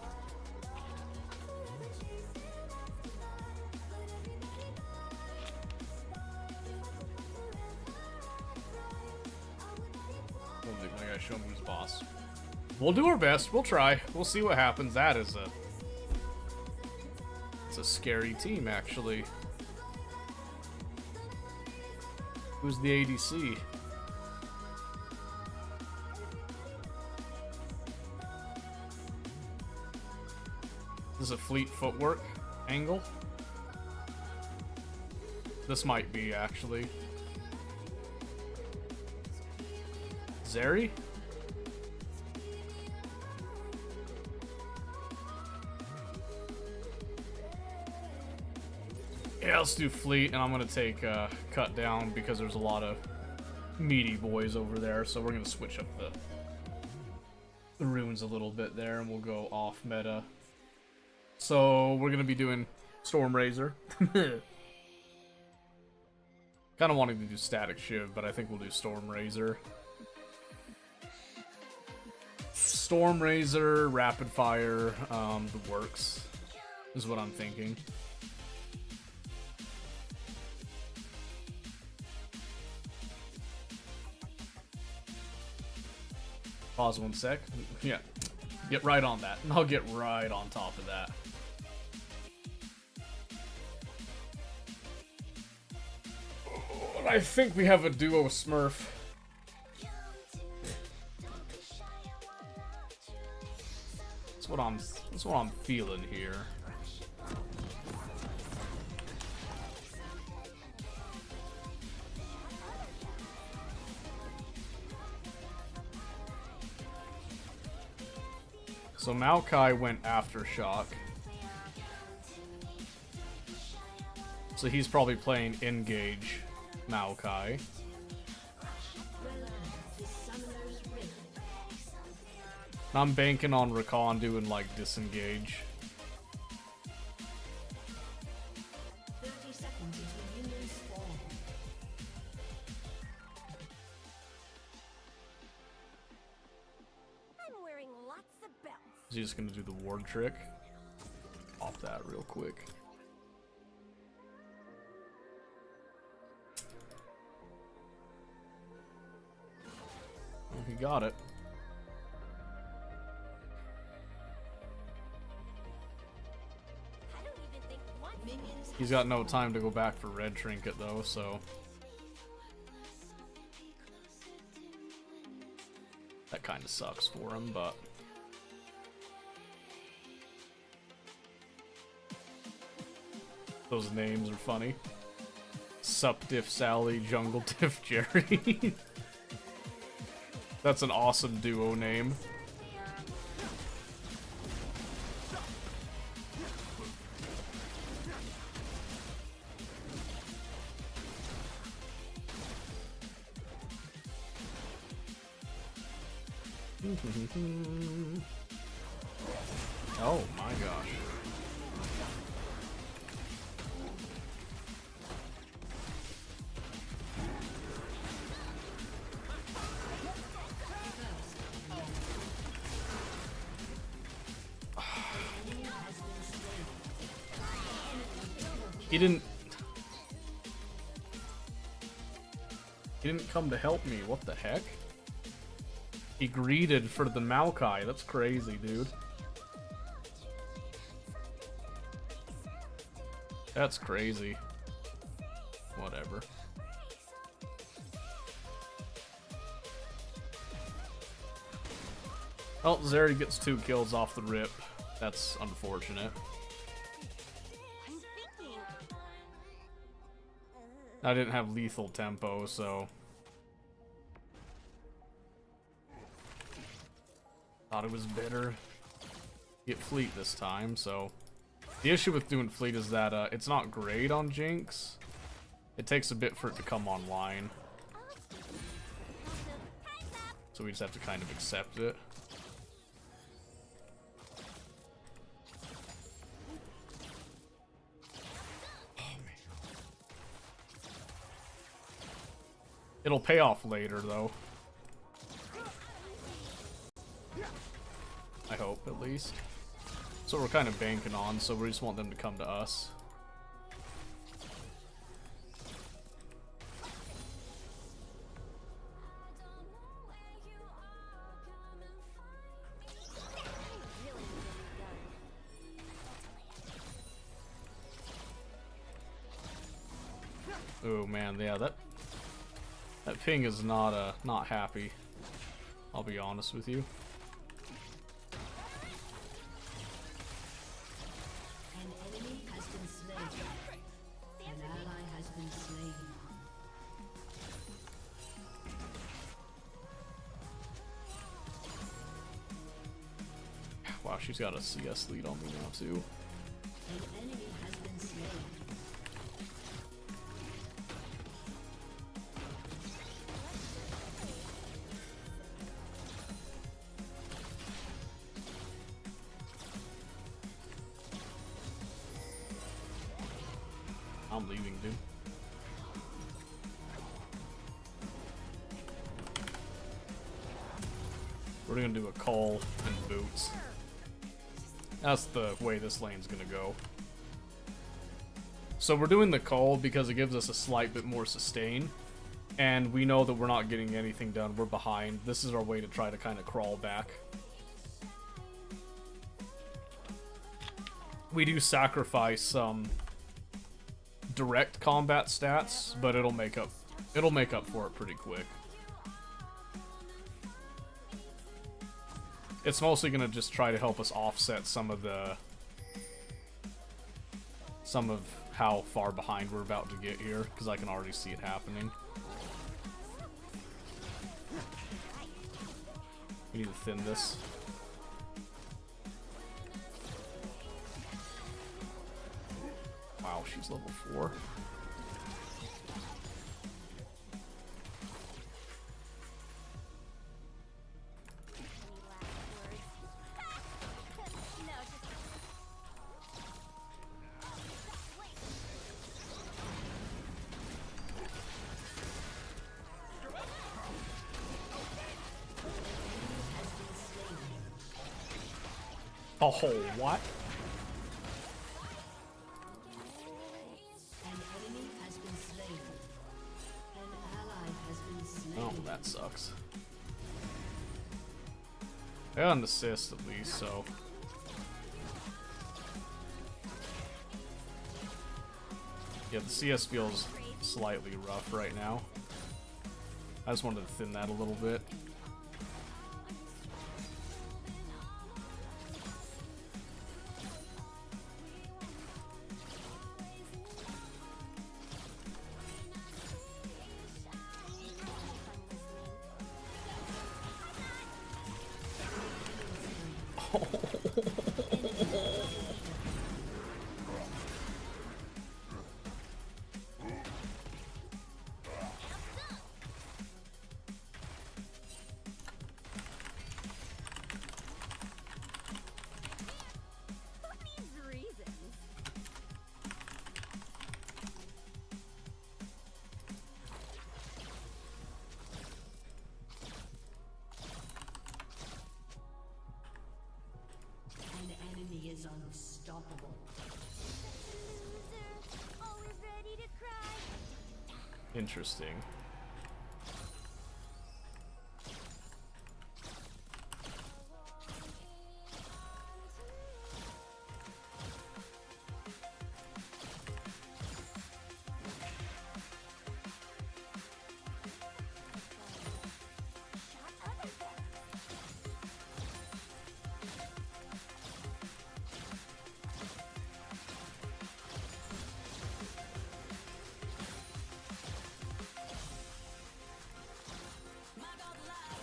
Don't think my guy show him who's boss. We'll do our best. We'll try. We'll see what happens. That is it's a scary team, actually. Who's the ADC? This is a fleet footwork angle. This might be, actually. Zeri? Yeah, let's do fleet, and I'm gonna take cut down because there's a lot of meaty boys over there, so we're gonna switch up the runes a little bit there, and we'll go off meta. So we're gonna be doing Stormrazor. Kind of wanting to do Static Shiv, but I think we'll do Stormrazor. Stormrazor, Rapid Fire, the works is what I'm thinking. Pause 1 sec. Yeah, get right on that. I'll get right on top of that. I think we have a duo Smurf. That's what I'm feeling here. So Maokai went Aftershock. So he's probably playing Engage Maokai. I'm banking on Rakan doing like Disengage. Is he just gonna do the ward trick? Pop that real quick. Well, he got it. He's got no time to go back for red trinket though, so that kind of sucks for him, but those names are funny. Sup Diff Sally, Jungle Diff Jerry. That's an awesome duo name. Oh my gosh. He didn't come to help me. What the heck? He greeted for the Maokai. That's crazy, dude. That's crazy. Whatever. Oh, Zeri gets 2 kills off the rip. That's unfortunate. I didn't have lethal tempo, so thought it was better get fleet this time. So the issue with doing fleet is that it's not great on Jinx. It takes a bit for it to come online, so we just have to kind of accept it. It'll pay off later, though. I hope, at least. So we're kind of banking on, so we just want them to come to us. Oh man, yeah, that ping is not happy. I'll be honest with you. An enemy has been slain. An ally has been slain. Wow, she's got a CS lead on me now too. An enemy has been slain. I'm leaving, dude. We're gonna do a call and boots. That's the way this lane's gonna go. So we're doing the call because it gives us a slight bit more sustain, and we know that we're not getting anything done. We're behind. This is our way to try to kind of crawl back. We do sacrifice some direct combat stats, but it'll make up for it pretty quick. It's mostly gonna just try to help us offset some of how far behind we're about to get here, because I can already see it happening. We need to thin this. Wow, she's level 4. Oh, what? Oh, that sucks. I got an assist at least, so. Yeah, the CS feels slightly rough right now. I just wanted to thin that a little bit. Is unstoppable. Interesting.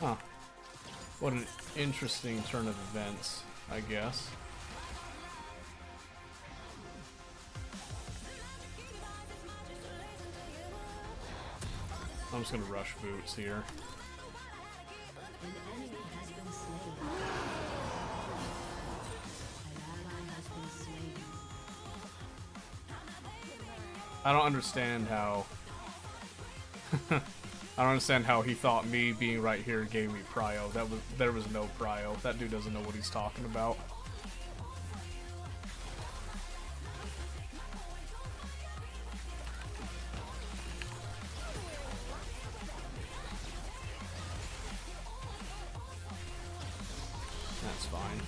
Huh. What an interesting turn of events, I guess. I'm just gonna rush boots here. An enemy has been slain. An ally has been slain. I don't understand how... I don't understand how he thought me being right here gave me prio. There was no prio. That dude doesn't know what he's talking about. That's fine.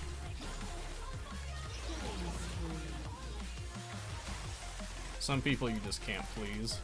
Some people you just can't please.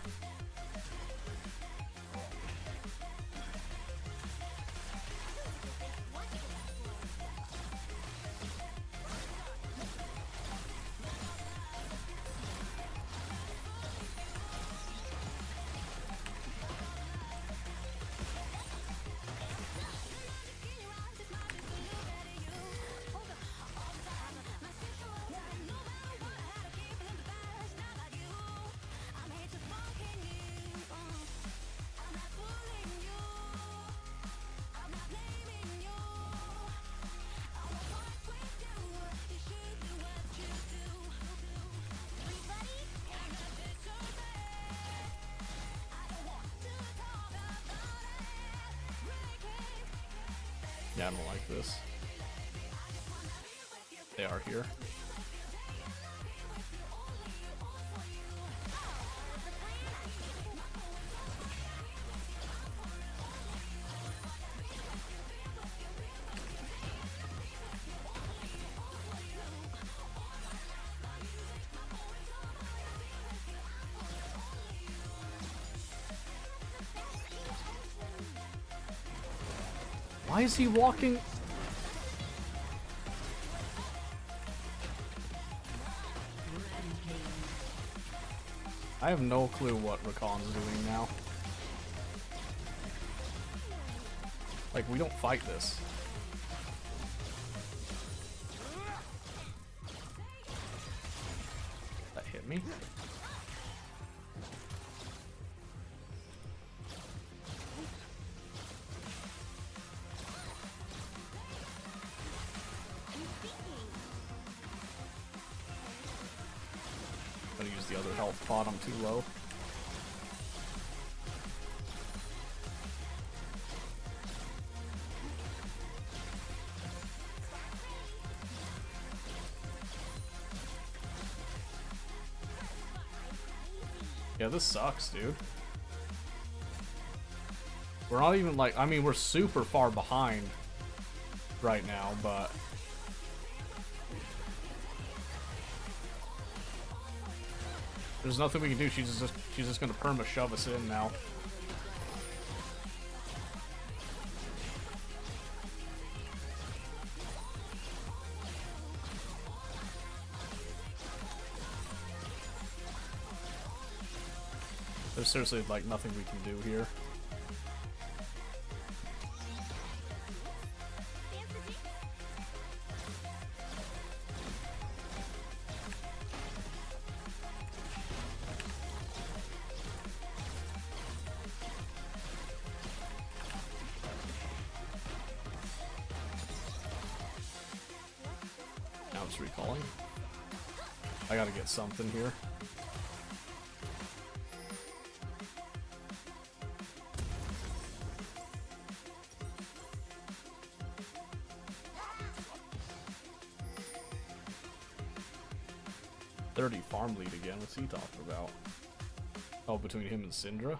Yeah, I don't like this. They are here. Why is he walking? I have no clue what Rakan's doing now. Like, we don't fight this. That hit me? Gonna use the other health pot, I'm too low. Yeah, this sucks, dude. We're not even like, I mean, we're super far behind right now, but there's nothing we can do. She's just gonna perma shove us in now. There's seriously like nothing we can do here. Now it's recalling. I gotta get something here. Farm lead again. What's he talking about? Oh, between him and Syndra?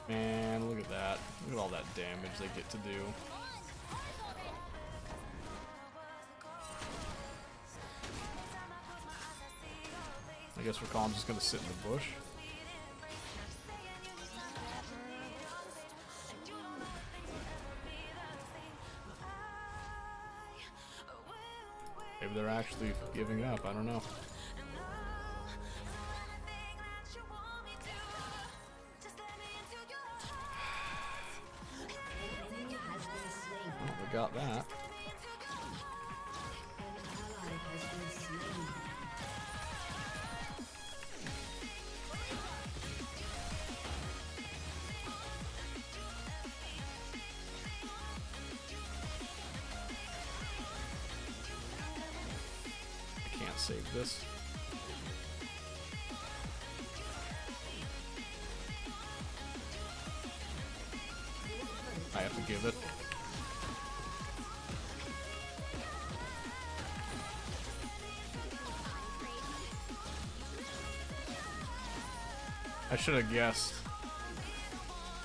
Man, look at that. Look at all that damage they get to do. I guess Rakan's just gonna sit in the bush. Maybe they're actually giving up, I don't know. Well, we got that. Save this. I have to give it. I should have guessed.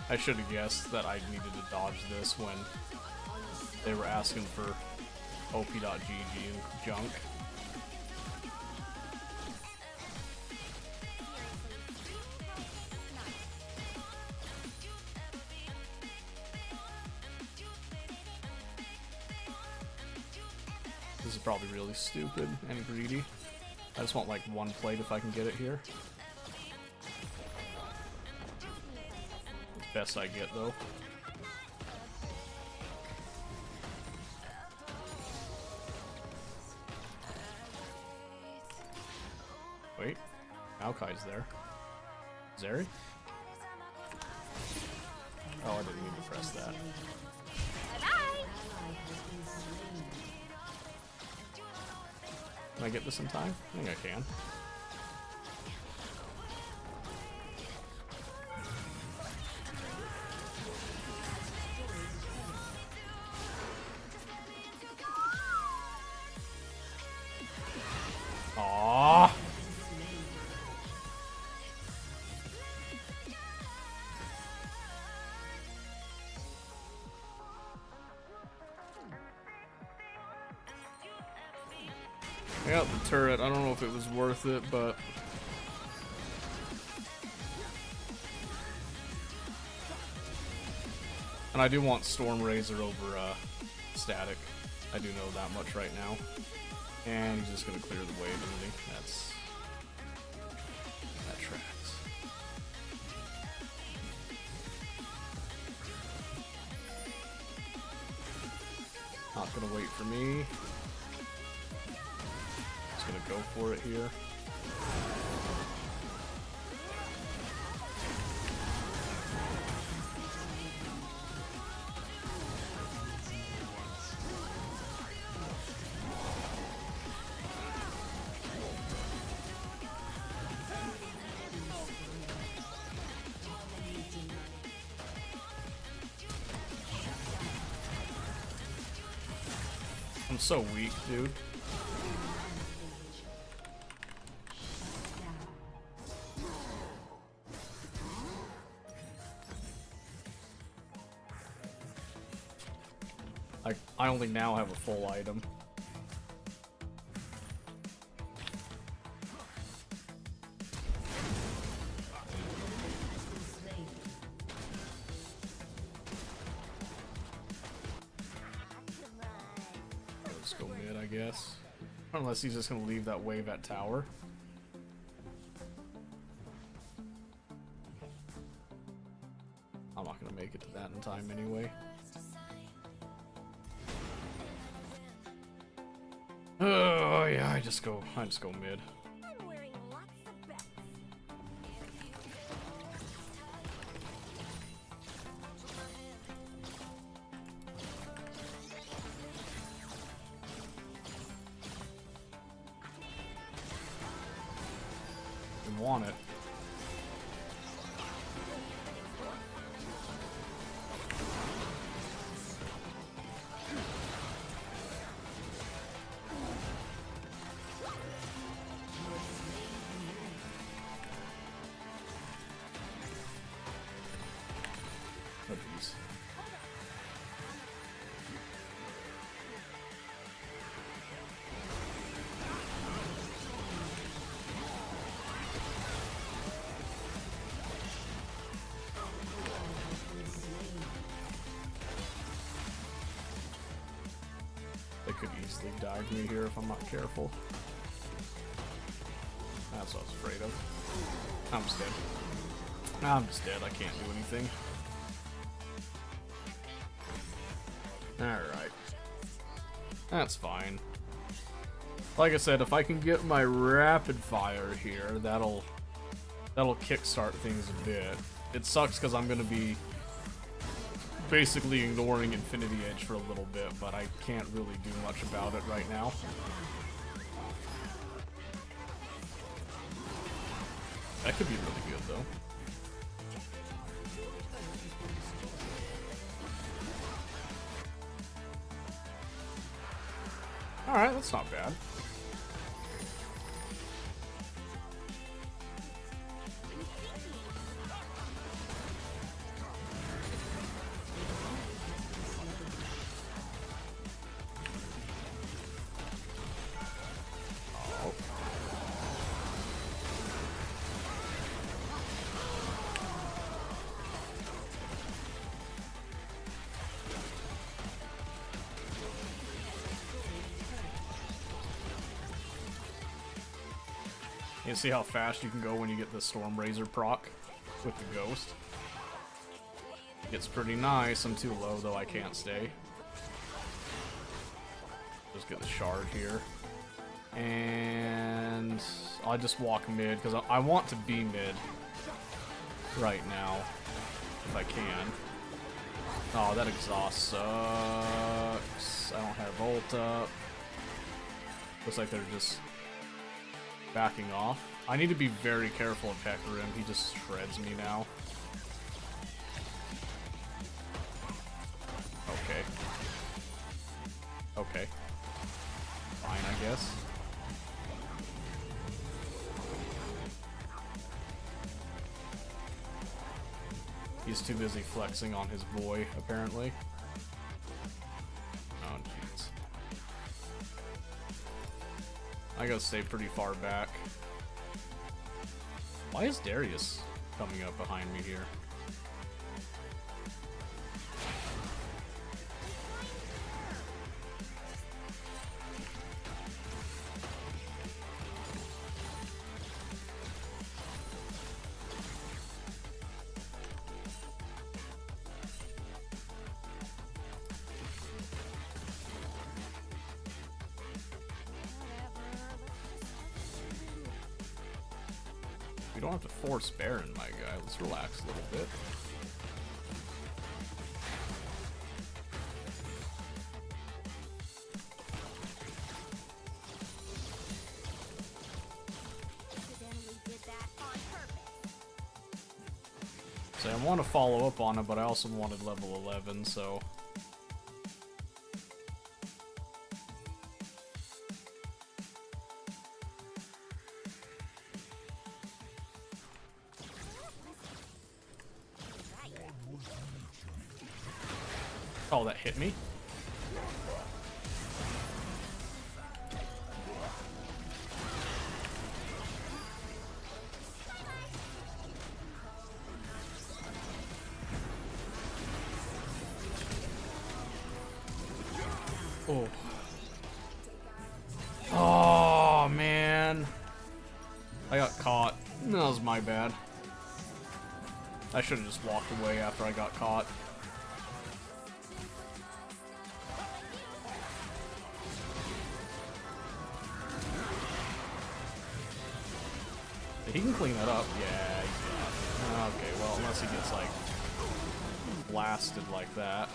I should have guessed that I needed to dodge this when they were asking for OP.GG and junk. This is probably really stupid and greedy. I just want like one plate if I can get it here. It's best I get though. Wait, Maokai's there. Zeri? Oh, I didn't mean to press that. Can I get this in time? I think I can. Aww. I got the turret. I don't know if it was worth it, but and I do want Storm Razor over Static. I do know that much right now. And he's just gonna clear the wave, isn't he? That tracks. Not gonna wait for me. Just gonna go for it here. I'm so weak, dude. I only now have a full item. Let's go mid, I guess. Unless he's just gonna leave that wave at tower. I'm not gonna make it to that in time anyway. Oh yeah, I just go mid. I'm wearing lots of bets. We want it. Look at these. They could easily dive me here if I'm not careful. That's what I was afraid of. I'm just dead. I'm just dead. I can't do anything. Alright. That's fine. Like I said, if I can get my rapid fire here, that'll kickstart things a bit. It sucks because I'm gonna be basically ignoring Infinity Edge for a little bit, but I can't really do much about it right now. That could be really good though. Alright, that's not bad. Oh. You see how fast you can go when you get the Storm Razor proc with the Ghost? It's pretty nice. I'm too low though, I can't stay. Just get the shard here. And I'll just walk mid, because I want to be mid right now, if I can. Oh, that exhaust sucks. I don't have ult up. Looks like they're just backing off. I need to be very careful of Hecarim. He just shreds me now. Okay. Okay. Fine, I guess. He's too busy flexing on his boy, apparently. Oh, jeez. I gotta stay pretty far back. Why is Darius coming up behind me here? We don't have to force Baron, my guy. Let's relax a little bit. So I want to follow up on it, but I also wanted level 11, so... Oh, that hit me? Oh. Oh, man. I got caught. That was my bad. I should have just walked away after I got caught. He can clean that up. Yeah, he can. Okay, well, unless he gets, like, blasted like that.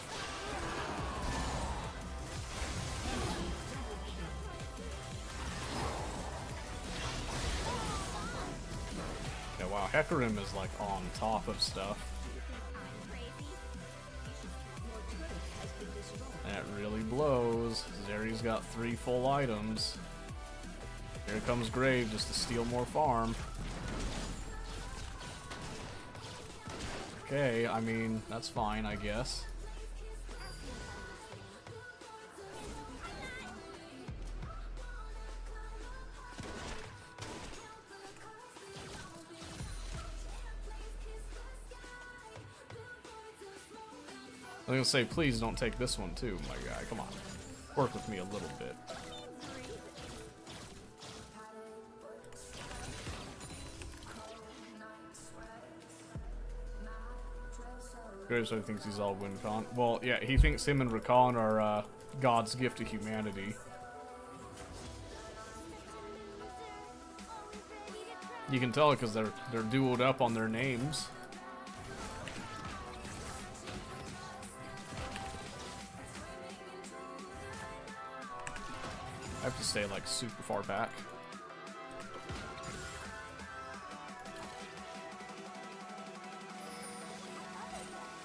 Yeah, wow, Hecarim is, like, on top of stuff. That really blows. Zeri's got 3 full items. Here comes Grave just to steal more farm. Okay, I mean, that's fine, I guess. I'm gonna say, please don't take this one too, my guy. Come on. Work with me a little bit. Graves thinks he's all WinCon. Well, yeah, he thinks him and Rakan are God's gift to humanity. You can tell because they're duoed up on their names. I have to stay like super far back.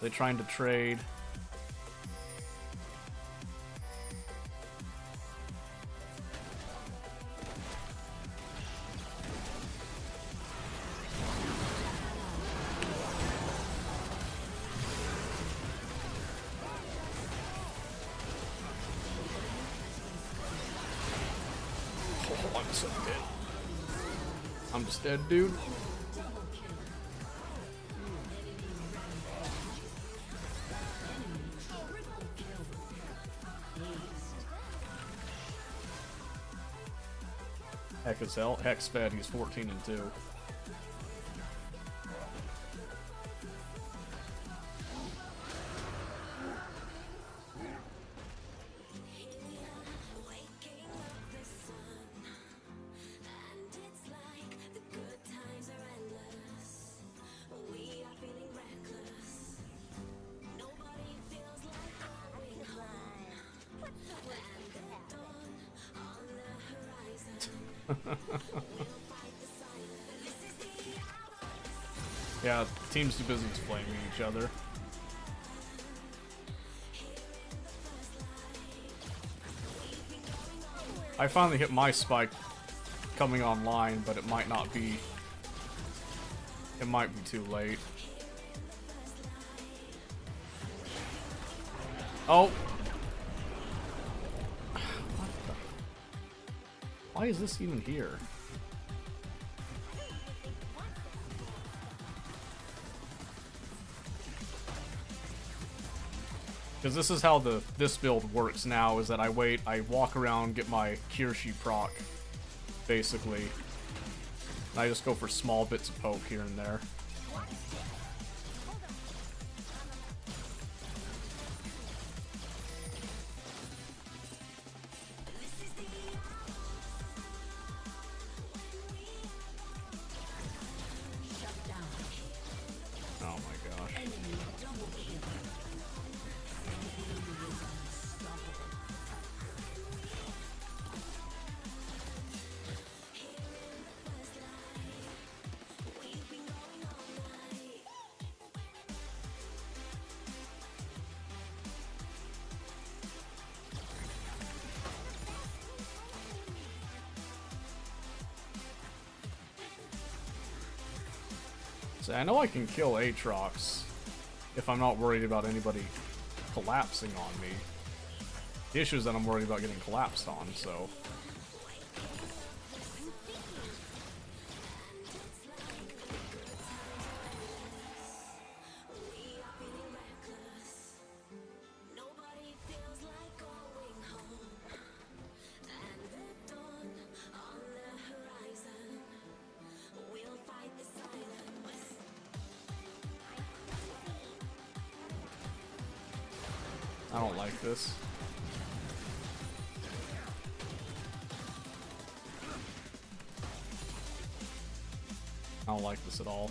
They're trying to trade. Oh, I'm so dead. I'm just dead, dude. Heck as hell. Heck's fed, he's 14 and 2. Yeah, team's too busy flaming each other. I finally hit my spike coming online, but it might not be. It might be too late. Oh! What the? Why is this even here? Because this is how this build works now, is that I wait, I walk around, get my Kirshi proc, basically. And I just go for small bits of poke here and there. Oh my gosh. So I know I can kill Aatrox if I'm not worried about anybody collapsing on me. The issue is that I'm worried about getting collapsed on, so... I don't like this. I don't like this at all.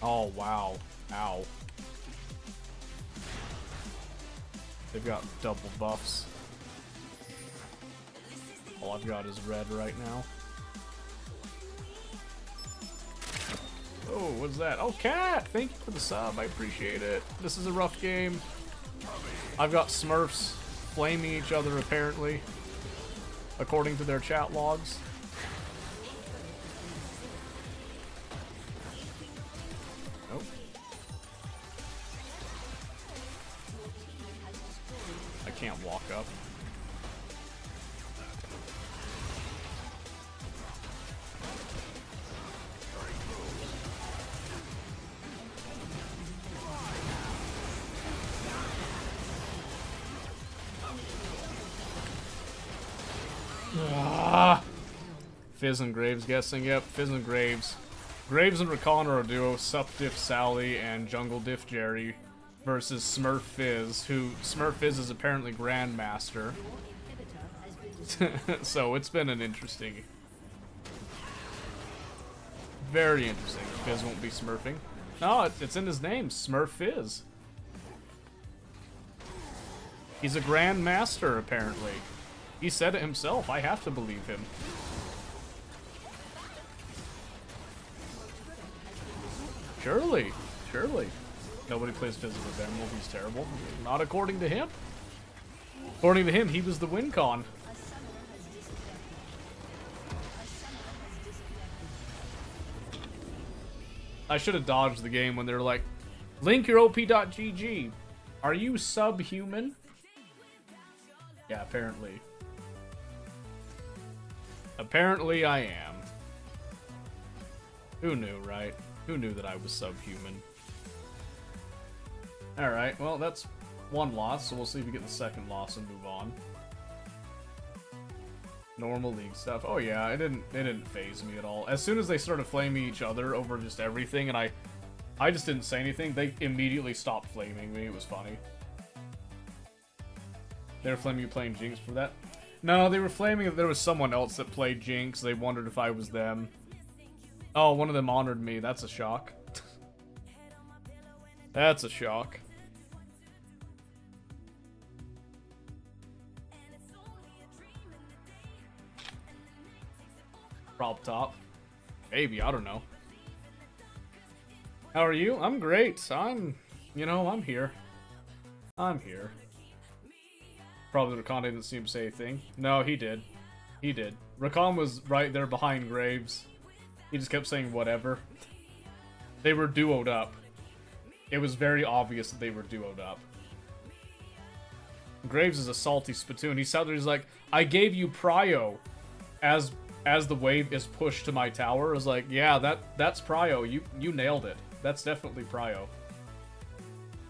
Oh, wow. Ow. They've got double buffs. All I've got is red right now. Oh, what's that? Oh, Cat! Thank you for the sub. I appreciate it. This is a rough game. I've got Smurfs flaming each other, apparently, according to their chat logs. Nope. I can't walk up. Ah. Fizz and Graves guessing. Yep, Fizz and Graves. Graves and Rakan are a duo. Sup Diff Sally and Jungle Diff Jerry versus Smurf Fizz, who Smurf Fizz is apparently Grandmaster. So it's been an interesting, very interesting. Fizz won't be smurfing. No, it's in his name, Smurf Fizz. He's a Grandmaster, apparently. He said it himself. I have to believe him. Surely. Surely. Nobody plays Fizz with Emerald. He's terrible. Not according to him. According to him, he was the win con. I should have dodged the game when they were like, link your op.gg. Are you subhuman? Yeah, apparently. Apparently I am. Who knew, right? Who knew that I was subhuman? Alright, well, that's one loss, so we'll see if we get the second loss and move on. Normal league stuff. Oh yeah, it didn't faze me at all. As soon as they started flaming each other over just everything, and I just didn't say anything, they immediately stopped flaming me. It was funny. They were flaming you playing Jinx for that? No, they were flaming if there was someone else that played Jinx. They wondered if I was them. Oh, one of them honored me. That's a shock. That's a shock. Prop top. Maybe, I don't know. How are you? I'm great. I'm here. I'm here. Probably Rakan didn't see him say a thing. No, he did. He did. Rakan was right there behind Graves. He just kept saying whatever. They were duoed up. It was very obvious that they were duoed up. Graves is a salty spittoon. He sat there, he's like, I gave you prio as the wave is pushed to my tower. I was like, yeah, that's prio. You nailed it. That's definitely prio.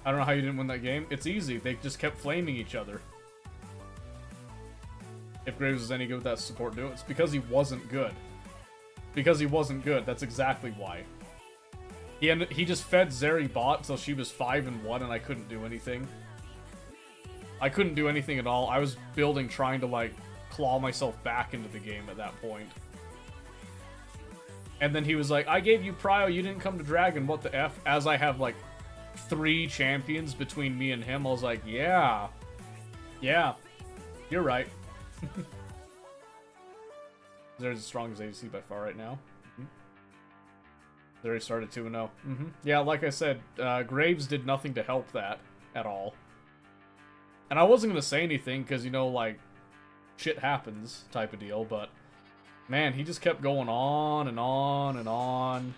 I don't know how you didn't win that game. It's easy. They just kept flaming each other. If Graves was any good with that support duo, it's because he wasn't good. Because he wasn't good. That's exactly why. He just fed Zeri bot until she was 5-1 and I couldn't do anything. I couldn't do anything at all. I was building trying to like claw myself back into the game at that point. And then he was like, I gave you prio, you didn't come to Dragon, what the F? As I have like 3 champions between me and him, I was like, yeah. Yeah. You're right. Zeri's as strong as ADC by far right now. Zeri started 2-0. Yeah, like I said, Graves did nothing to help that at all. And I wasn't going to say anything because, you know, like, shit happens type of deal, but man, he just kept going on and on and on.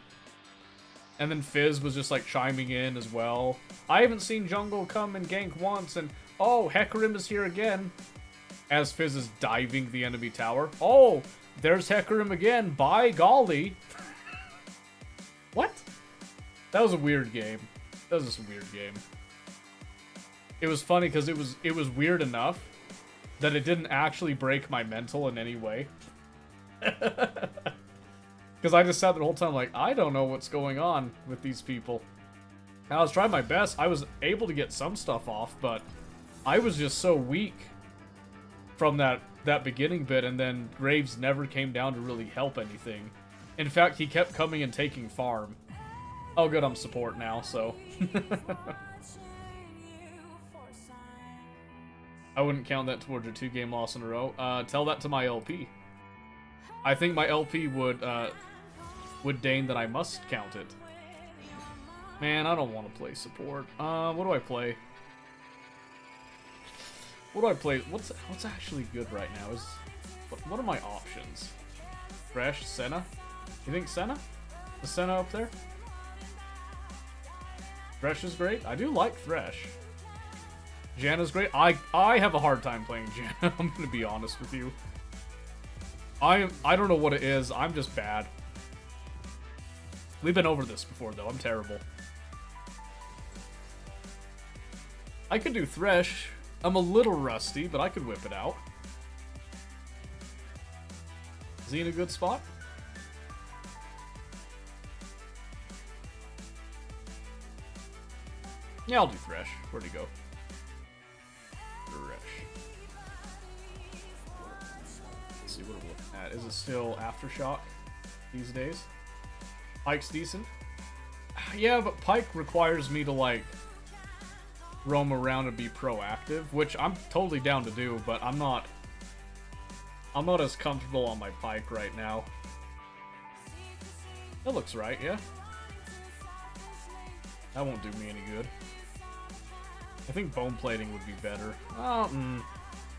And then Fizz was just like chiming in as well. I haven't seen Jungle come and gank once, and oh, Hecarim is here again. As Fizz is diving the enemy tower. Oh, there's Hecarim again. By golly. What? That was a weird game. That was just a weird game. It was funny because it was weird enough that it didn't actually break my mental in any way. Because I just sat there the whole time like, I don't know what's going on with these people. And I was trying my best. I was able to get some stuff off, but I was just so weak from that beginning bit, and then Graves never came down to really help anything. In fact, he kept coming and taking farm. Oh good, I'm support now, so... I wouldn't count that towards your 2-game loss in a row. Tell that to my LP. I think my LP would deign that I must count it. Man, I don't want to play support. What do I play? What do I play? What's actually good right now? What are my options? Thresh, Senna? You think Senna? Is Senna up there? Thresh is great. I do like Thresh. Janna's great. I have a hard time playing Janna. I'm gonna be honest with you. I don't know what it is. I'm just bad. We've been over this before though. I'm terrible. I could do Thresh. I'm a little rusty, but I could whip it out. Is he in a good spot? Yeah, I'll do Thresh. Where'd he go? Thresh. Let's see what we're looking at. Is it still Aftershock these days? Pyke's decent. Yeah, but Pyke requires me to, like, roam around and be proactive, which I'm totally down to do, but I'm not as comfortable on my Pyke right now. That looks right, yeah. That won't do me any good. I think bone plating would be better. Oh,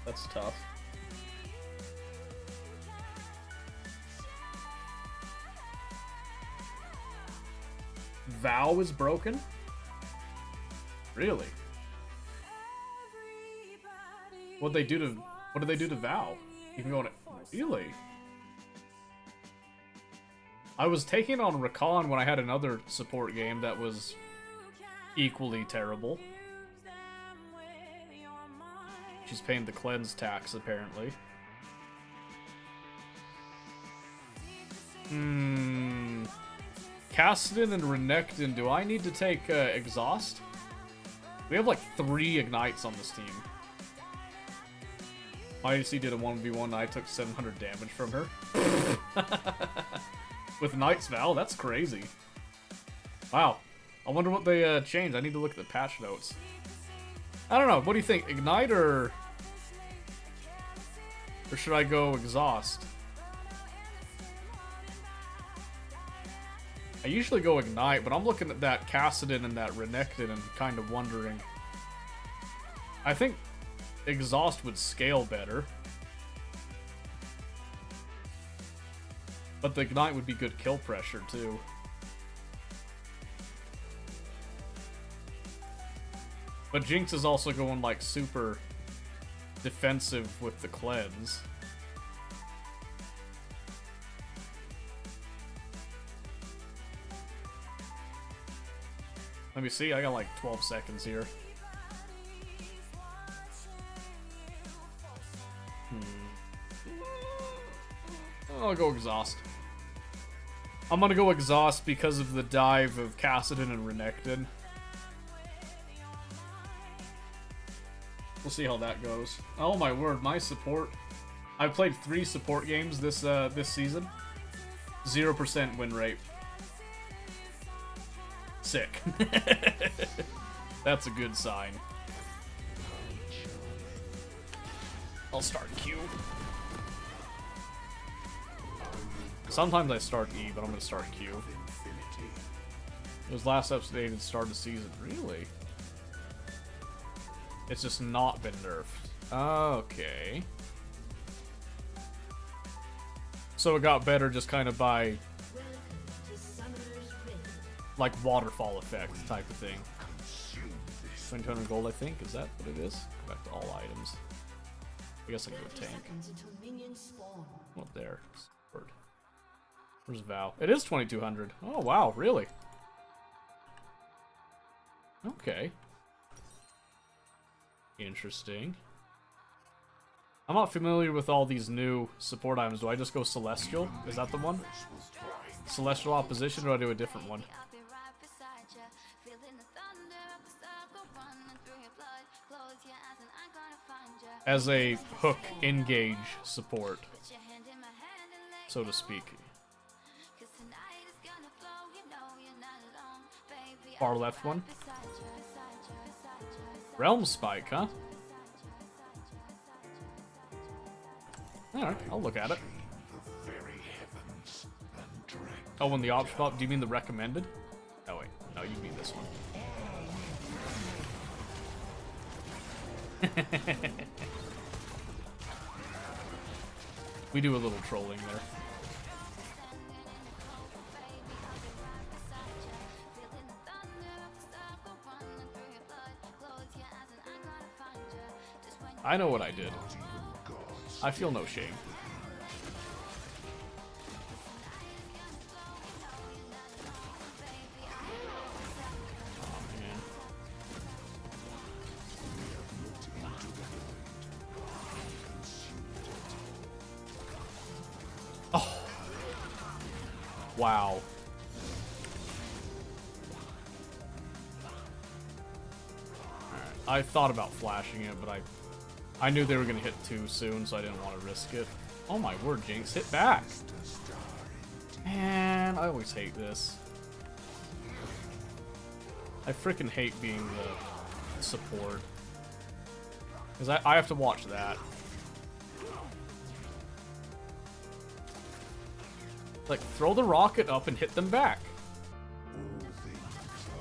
that's tough. Vow is broken? Really? What did they do to Vow? You can go on it. Really? I was taking on Rakan when I had another support game that was equally terrible. She's paying the cleanse tax, apparently. Kassadin and Renekton, do I need to take Exhaust? We have like 3 Ignites on this team. My ADC did a 1v1 and I took 700 damage from her. With Knight's Vow? That's crazy. Wow. I wonder what they changed. I need to look at the patch notes. I don't know. What do you think? Ignite or should I go Exhaust? I usually go Ignite, but I'm looking at that Kassadin and that Renekton and kind of wondering. I think Exhaust would scale better. But the Ignite would be good kill pressure too. But Jinx is also going like super defensive with the cleanse. Let me see, I got like 12 seconds here. I'll go Exhaust. I'm gonna go Exhaust because of the dive of Kassadin and Renekton. We'll see how that goes. Oh my word, my support. I've played 3 support games this season. 0% win rate. Sick. That's a good sign. I'll start Q. Sometimes I start E, but I'm gonna start Q. It was last updated start of the season. Really? It's just not been nerfed. Okay. So it got better just kind of by like waterfall effect type of thing. 2200 gold, I think. Is that what it is? Go back to all items. I guess I can go tank. Not there. Word. Where's Vow? It is 2200. Oh wow, really? Okay. Interesting. I'm not familiar with all these new support items. Do I just go Celestial? Is that the one? Celestial Opposition, or do I do a different one? As a hook engage support, so to speak. Far left one. Realm Spike, huh? Alright, I'll look at it. Oh, when the option up, do you mean the recommended? Oh wait, no, you mean this one. We do a little trolling there. I know what I did. I feel no shame. Oh, man. Oh. Wow. Alright. I thought about flashing it, but I knew they were going to hit too soon, so I didn't want to risk it. Oh my word, Jinx, hit back! Man, I always hate this. I freaking hate being the support. Because I have to watch that. Like, throw the rocket up and hit them back.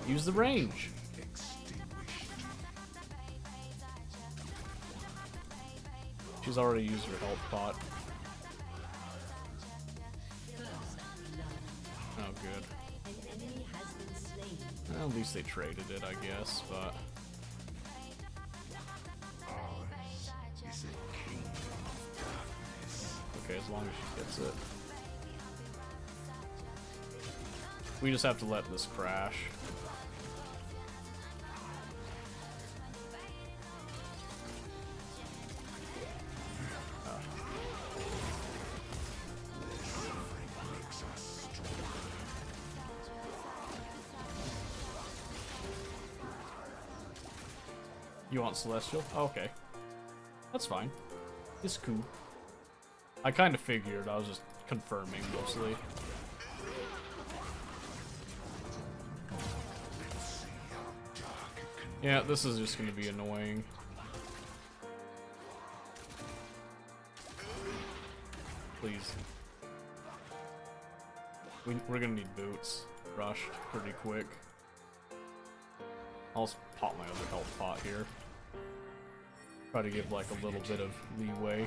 Use the range. She's already used her health pot. Oh, good. Well, at least they traded it, I guess, but... Okay, as long as she gets it. We just have to let this crash. You want Celestial? Oh, okay. That's fine. It's cool. I kind of figured. I was just confirming, mostly. Yeah, this is just going to be annoying. Please. We're going to need boots rushed pretty quick. I'll pop my other health pot here. Try to give like a little bit of leeway.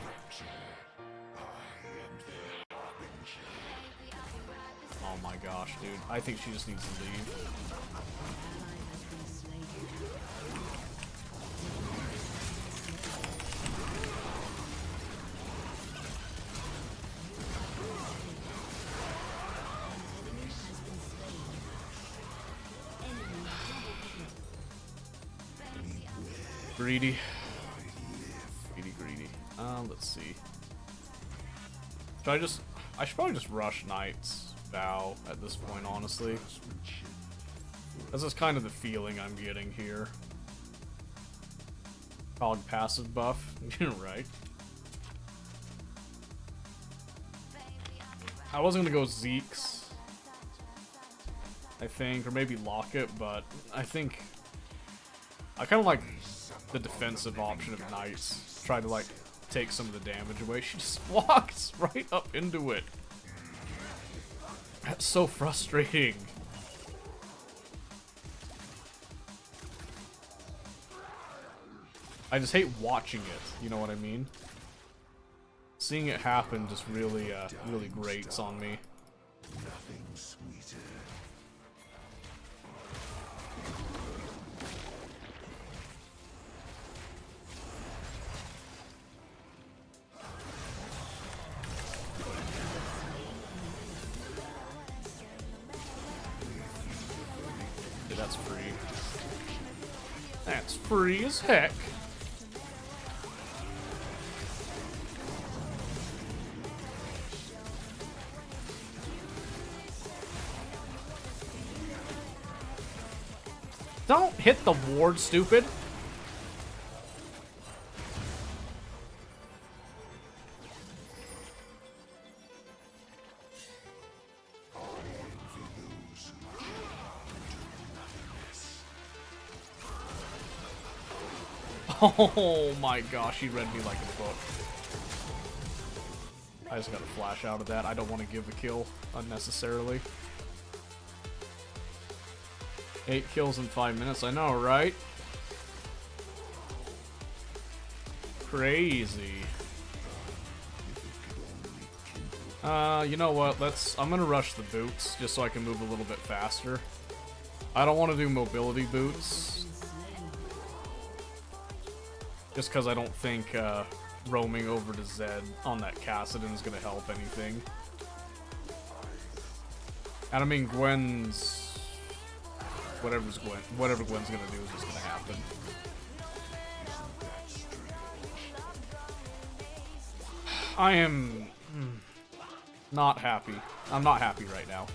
Oh my gosh, dude. I think she just needs to leave. Greedy. Greedy. Let's see. I should probably just rush Knight's Vow at this point, honestly. This is kind of the feeling I'm getting here. Cog passive buff. Right. I was gonna go Zeke's, I think, or maybe Locket, but I think I kind of like the defensive option of Knights. Try to like take some of the damage away. She just walks right up into it. That's so frustrating. I just hate watching it, you know what I mean? Seeing it happen just really, really grates on me. Nothing sweeter. Okay, that's free. That's free as heck. Don't hit the ward, stupid. Oh my gosh, he read me like a book. I just got a flash out of that. I don't want to give a kill unnecessarily. 8 kills in 5 minutes, I know, right? Crazy. You know what? I'm gonna rush the boots just so I can move a little bit faster. I don't want to do mobility boots. Just because I don't think roaming over to Zed on that Kassadin is gonna help anything. And I mean, Gwen's... whatever Gwen's gonna do is just gonna happen. I am... not happy. I'm not happy right now.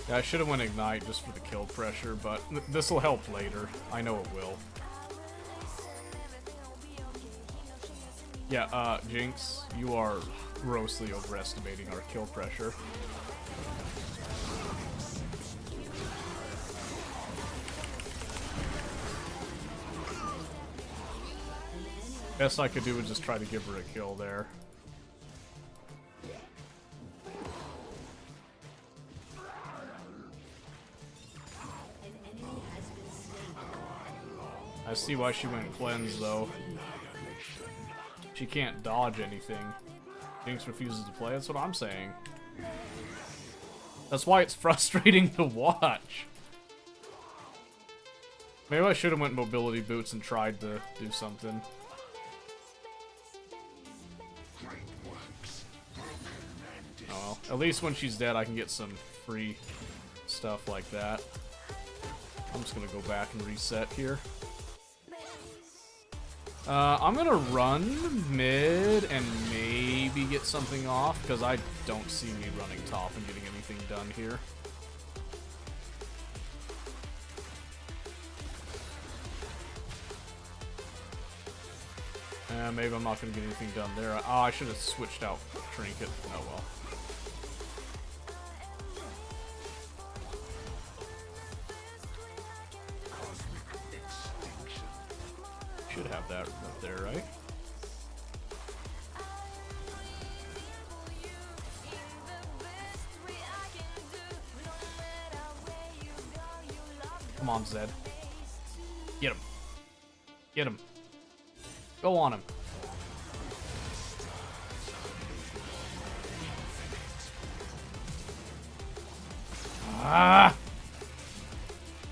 Yeah, I should have went Ignite just for the kill pressure, but this will help later. I know it will. Yeah, Jinx, you are grossly overestimating our kill pressure. Best I could do was just try to give her a kill there. I see why she went cleanse, though. She can't dodge anything. Jinx refuses to play, that's what I'm saying. That's why it's frustrating to watch. Maybe I should have went mobility boots and tried to do something. Oh well. At least when she's dead I can get some free stuff like that. I'm just gonna go back and reset here. I'm gonna run mid and maybe get something off, because I don't see me running top and getting anything done here. Maybe I'm not gonna get anything done there. Oh, I should have switched out Trinket. Oh well. Should have that up there, right? Come on, Zed. Get him. Get him. Go on him. Ah!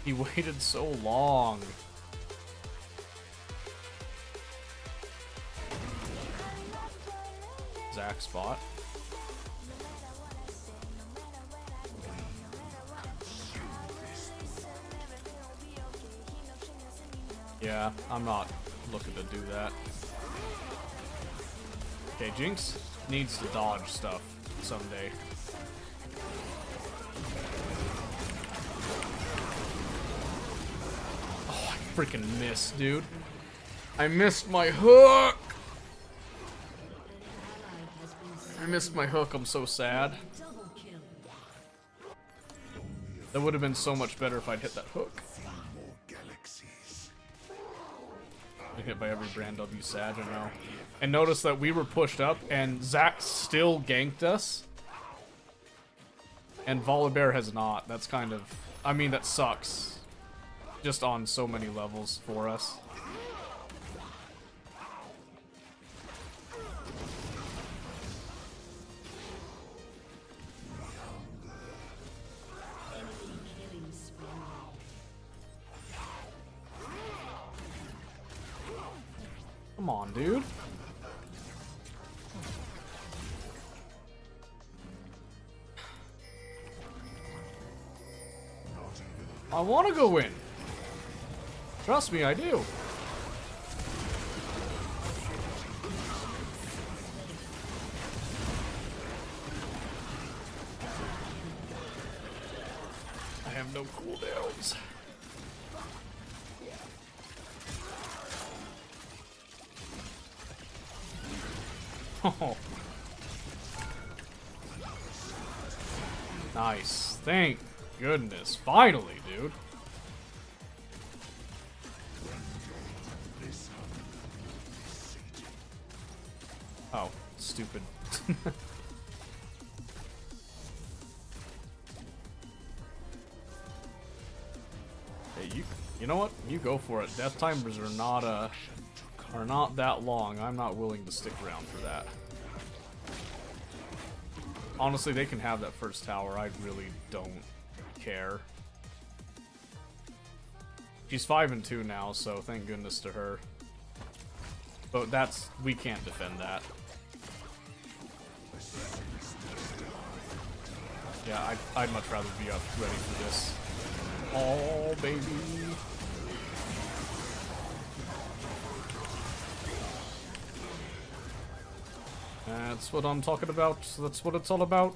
He waited so long. Zac spot. Yeah, I'm not looking to do that. Okay, Jinx needs to dodge stuff someday. Oh, I freaking missed, dude. I missed my hook! I missed my hook, I'm so sad. That would have been so much better if I'd hit that hook. I hit by every brand W Sag, I know. And notice that we were pushed up and Zac still ganked us. And Volibear has not. That's kind of... I mean, that sucks. Just on so many levels for us. Come on, dude. I want to go in. Trust me, I do. I have no cooldowns. Oh. Nice. Thank goodness. Finally, dude. Oh, stupid. Hey, you know what? You go for it. Death timers are not that long. I'm not willing to stick around for that. Honestly, they can have that first tower. I really don't care. She's 5-2 now, so thank goodness to her. But we can't defend that. Yeah, I'd much rather be up ready for this. Oh, baby. That's what I'm talking about. That's what it's all about.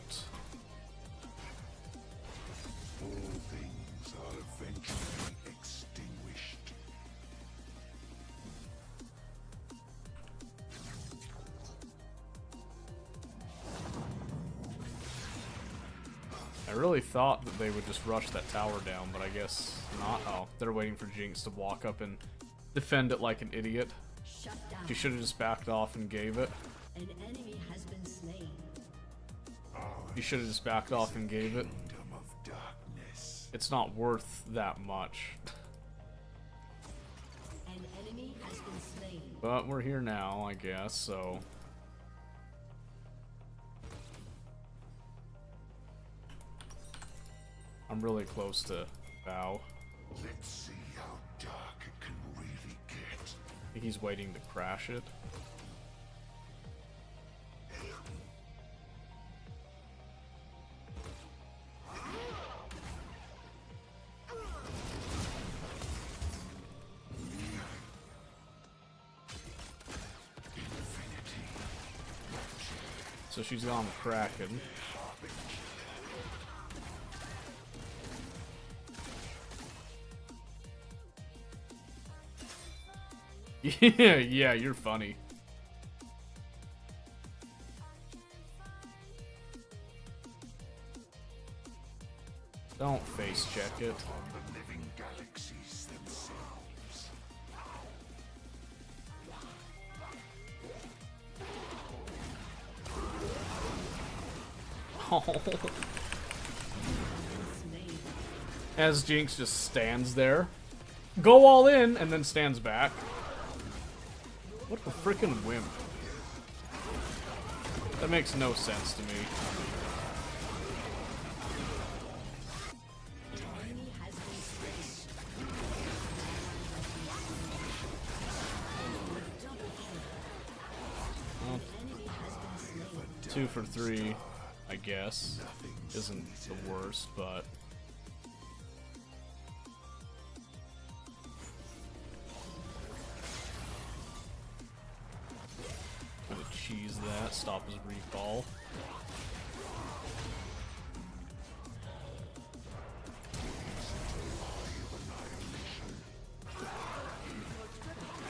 All things are eventually extinguished. I really thought that they would just rush that tower down, but I guess not. Oh, they're waiting for Jinx to walk up and defend it like an idiot. She should have just backed off and gave it. An enemy has been slain. You should have just backed off and gave it. Kingdom of darkness. It's not worth that much. An enemy has been slain. But we're here now, I guess, so... I'm really close to bow. Let's see how dark it can really get. I think he's waiting to crash it. So she's on Kraken. Yeah, you're funny. Don't face check it. On the living galaxies themselves. As Jinx just stands there. Go all in, and then stands back. What a freaking wimp. That makes no sense to me. Well, 2 for 3, I guess. Isn't the worst, but... Gonna cheese that, stop his recall.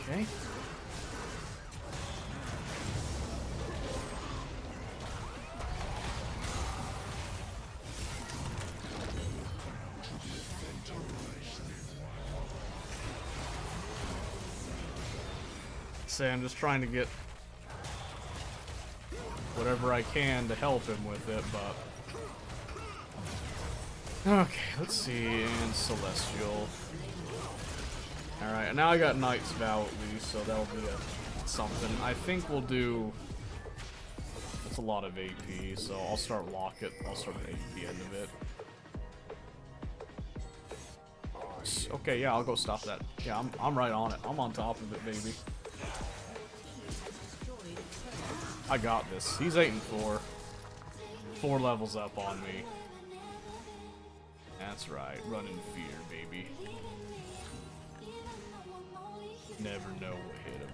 Okay. Say I'm just trying to get whatever I can to help him with it, but... Okay, let's see, and Celestial. Alright, now I got Knight's Vow at least, so that'll be something. I think we'll do... That's a lot of AP, so I'll start Locket. I'll start the AP end of it. Okay, yeah, I'll go stop that. Yeah, I'm right on it. I'm on top of it, baby. I got this. He's 8 and 4. 4 levels up on me. That's right, run in fear, baby. Never know what hit him.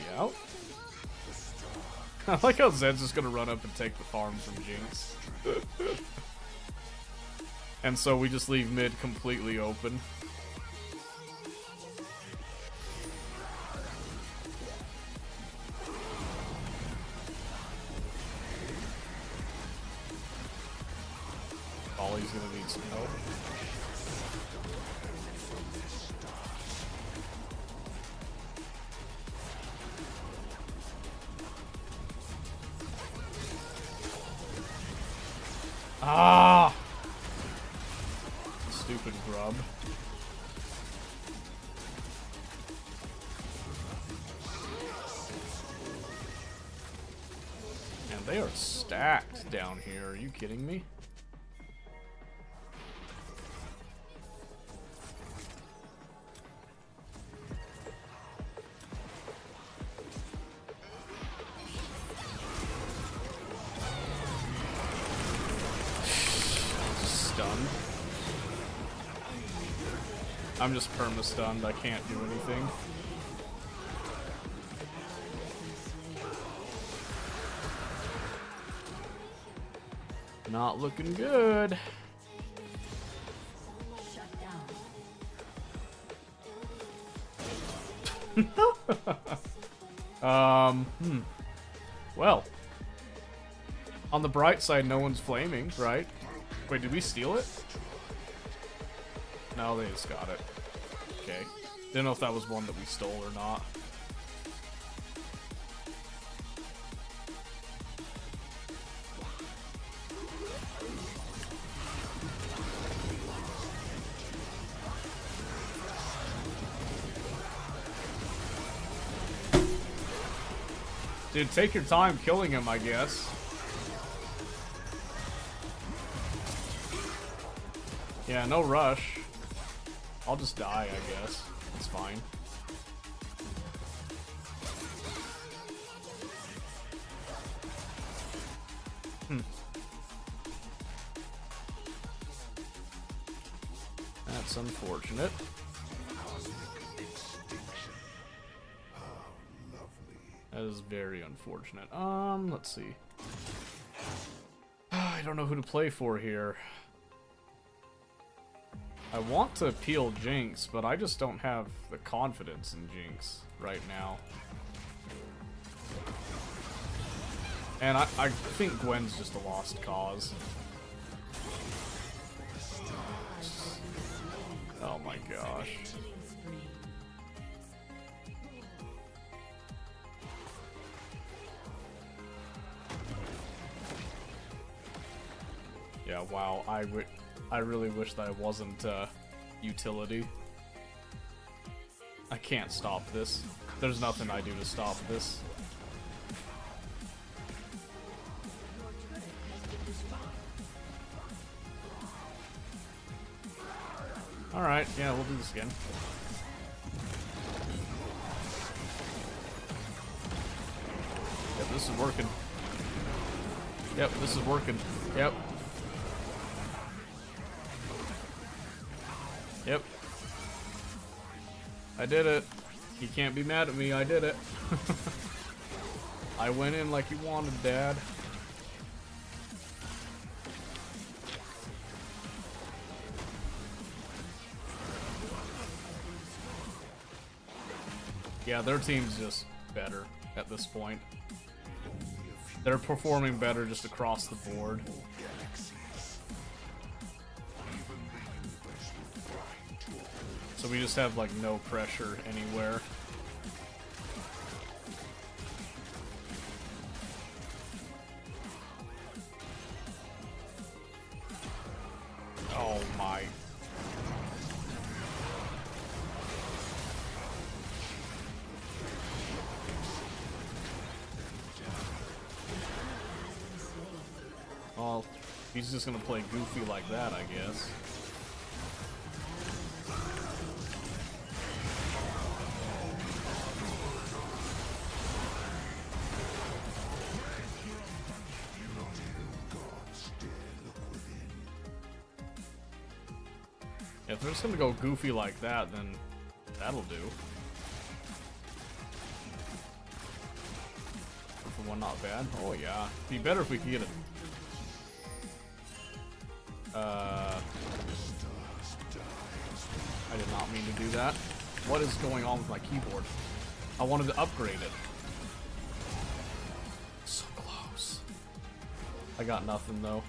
Yeah. I like how Zed's just gonna run up and take the farm from Jinx. And so we just leave mid completely open. Ollie's gonna need some help. Ah! Stupid grub. And they are stacked down here. Are you kidding me? Stunned. I'm just perma-stunned. I can't do anything. Not looking good. Well, on the bright side, no one's flaming, right? Wait, did we steal it? No, they just got it. Okay. Didn't know if that was one that we stole or not. Dude, take your time killing him, I guess. Yeah, no rush. I'll just die, I guess. It's fine. That's unfortunate. That is very unfortunate. Let's see. I don't know who to play for here. I want to peel Jinx, but I just don't have the confidence in Jinx right now. And I think Gwen's just a lost cause. Oh my gosh. Yeah, wow, I really wish that I wasn't utility. I can't stop this. There's nothing I do to stop this. Alright, yeah, we'll do this again. Yep, this is working. Yep, this is working. Yep. Yep. I did it. You can't be mad at me, I did it. I went in like you wanted, Dad. Yeah, their team's just better at this point. They're performing better just across the board. So we just have like no pressure anywhere. Oh my. He's just gonna play goofy like that, I guess. If they're just gonna go goofy like that, then that'll do. For one, not bad. Oh yeah, be better if we could get it. I did not mean to do that. What is going on with my keyboard? I wanted to upgrade it. So close. I got nothing though.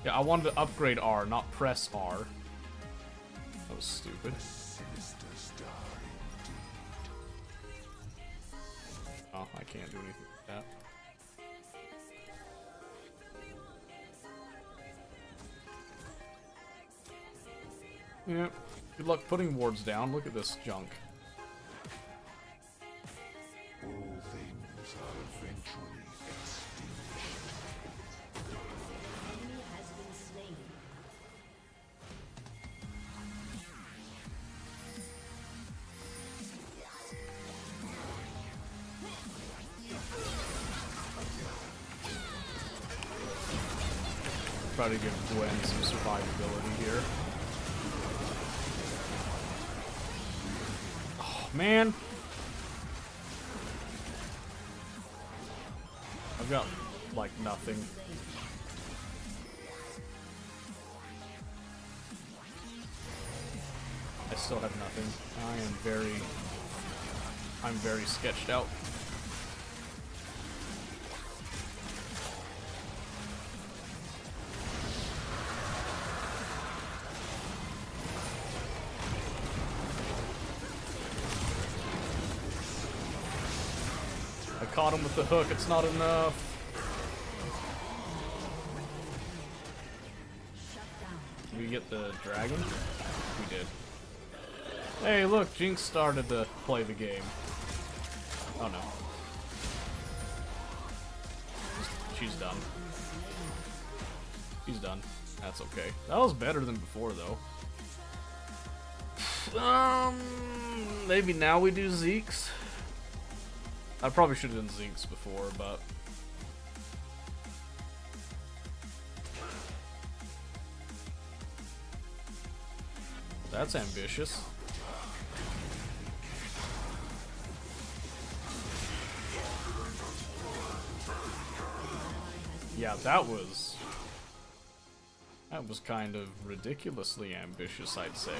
Yeah, I wanted to upgrade R, not press R. That was stupid. Oh, I can't do anything with that. Yeah, good luck putting wards down. Look at this junk. All things are eventually extinguished. Enemy has been slain. Try to give Gwen some survivability here. Oh, man. I've got, like, nothing. I still have nothing. I'm very sketched out. I caught him with the hook, it's not enough. Did we get the dragon? We did. Hey, look, Jinx started to play the game. Oh no. She's done. She's done. That's okay. That was better than before, though. Maybe now we do Zeke's. I probably should have done Zeke's before, but... That's ambitious. Yeah, that was kind of ridiculously ambitious, I'd say.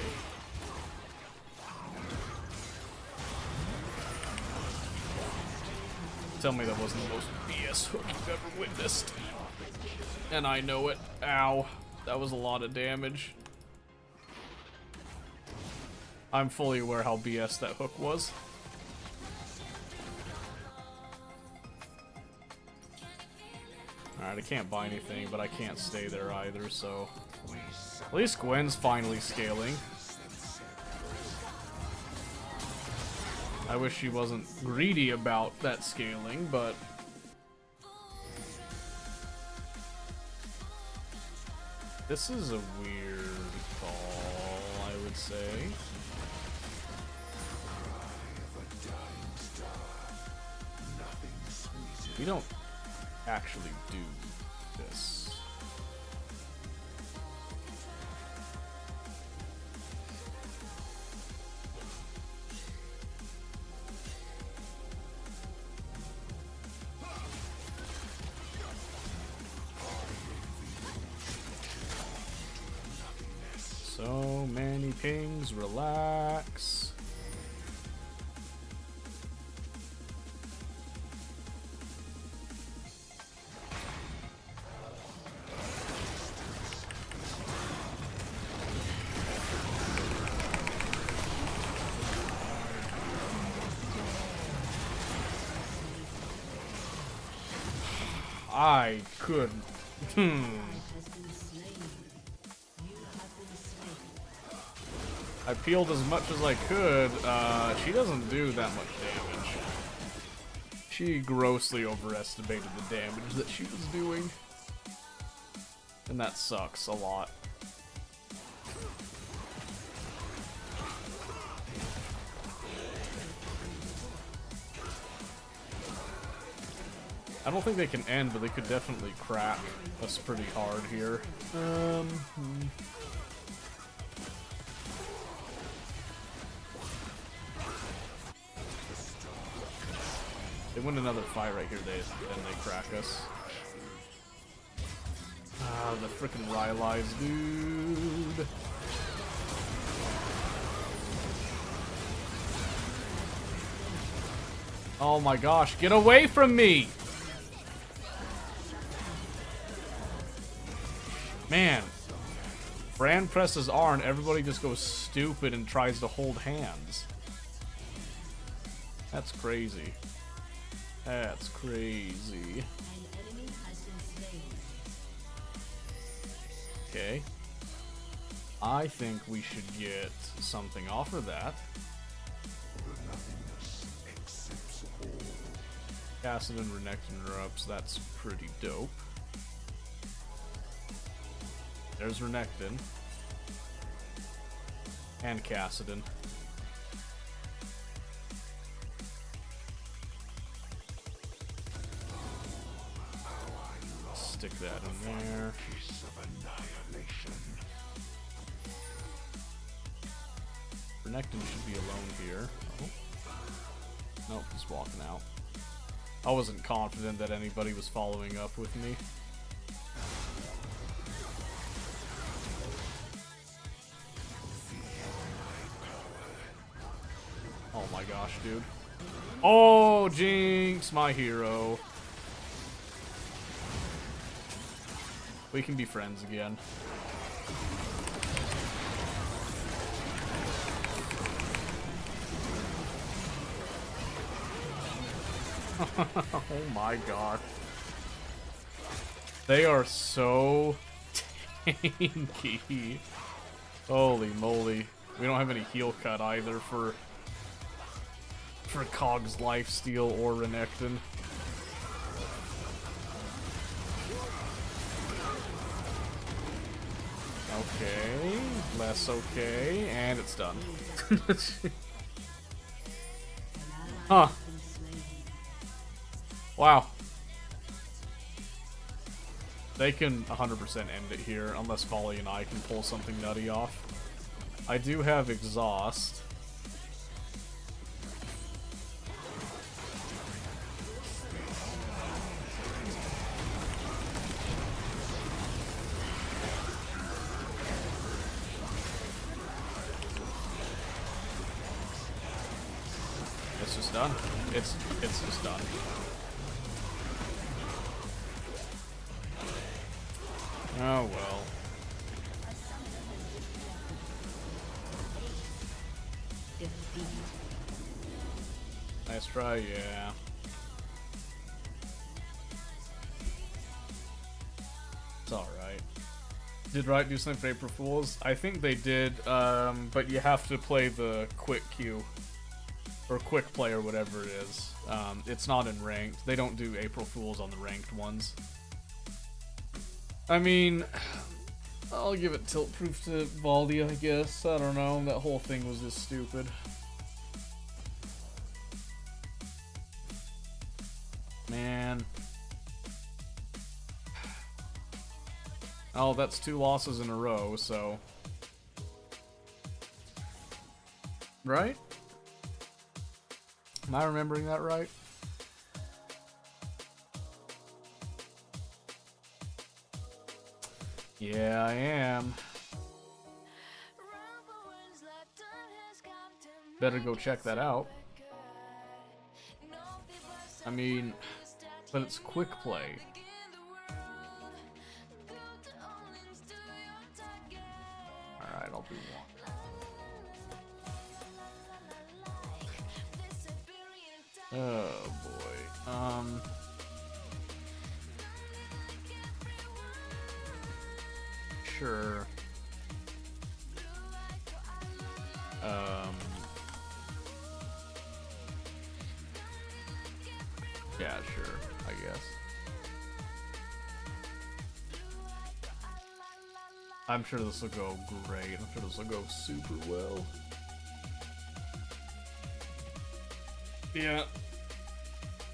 Tell me that wasn't the most BS hook you've ever witnessed. And I know it. Ow. That was a lot of damage. I'm fully aware how BS that hook was. Alright, I can't buy anything, but I can't stay there either, so... At least Gwen's finally scaling. I wish she wasn't greedy about that scaling, but... This is a weird call, I would say. We don't actually do this. So many pings, relax. I could. I peeled as much as I could. She doesn't do that much damage. She grossly overestimated the damage that she was doing. And that sucks a lot. I don't think they can end, but they could definitely crack us pretty hard here. They win another fight right here, then they crack us. Ah, the frickin' Rylai's, dude. Oh my gosh, get away from me! Man, Bran presses R and everybody just goes stupid and tries to hold hands. That's crazy. That's crazy. Okay. I think we should get something off of that. Kassadin, Renekton erupts, that's pretty dope. There's Renekton. And Kassadin. Stick that in there. Renekton should be alone here. Oh. Nope, he's walking out. I wasn't confident that anybody was following up with me. Oh my gosh, dude. Oh, Jinx, my hero. We can be friends again. Oh my god. They are so tanky. Holy moly. We don't have any heal cut either for Cog's lifesteal or Renekton. Okay, less okay, and it's done. Huh. Wow. They can 100% end it here, unless Volley and I can pull something nutty off. I do have Exhaust. It's just done. It's just done. Oh well. Nice try, yeah. It's alright. Did Riot do something for April Fools? I think they did, but you have to play the quick queue. Or quick play or whatever it is. It's not in ranked. They don't do April Fools on the ranked ones. I mean, I'll give it tilt proof to Valdi, I guess. I don't know. That whole thing was just stupid. Man. Oh, that's 2 losses in a row, so. Right? Am I remembering that right? Yeah, I am. Better go check that out. I mean, but it's quick play. Alright, I'll do one. Oh boy. Sure. Yeah, sure, I guess. I'm sure this will go great. I'm sure this will go super well. Yeah.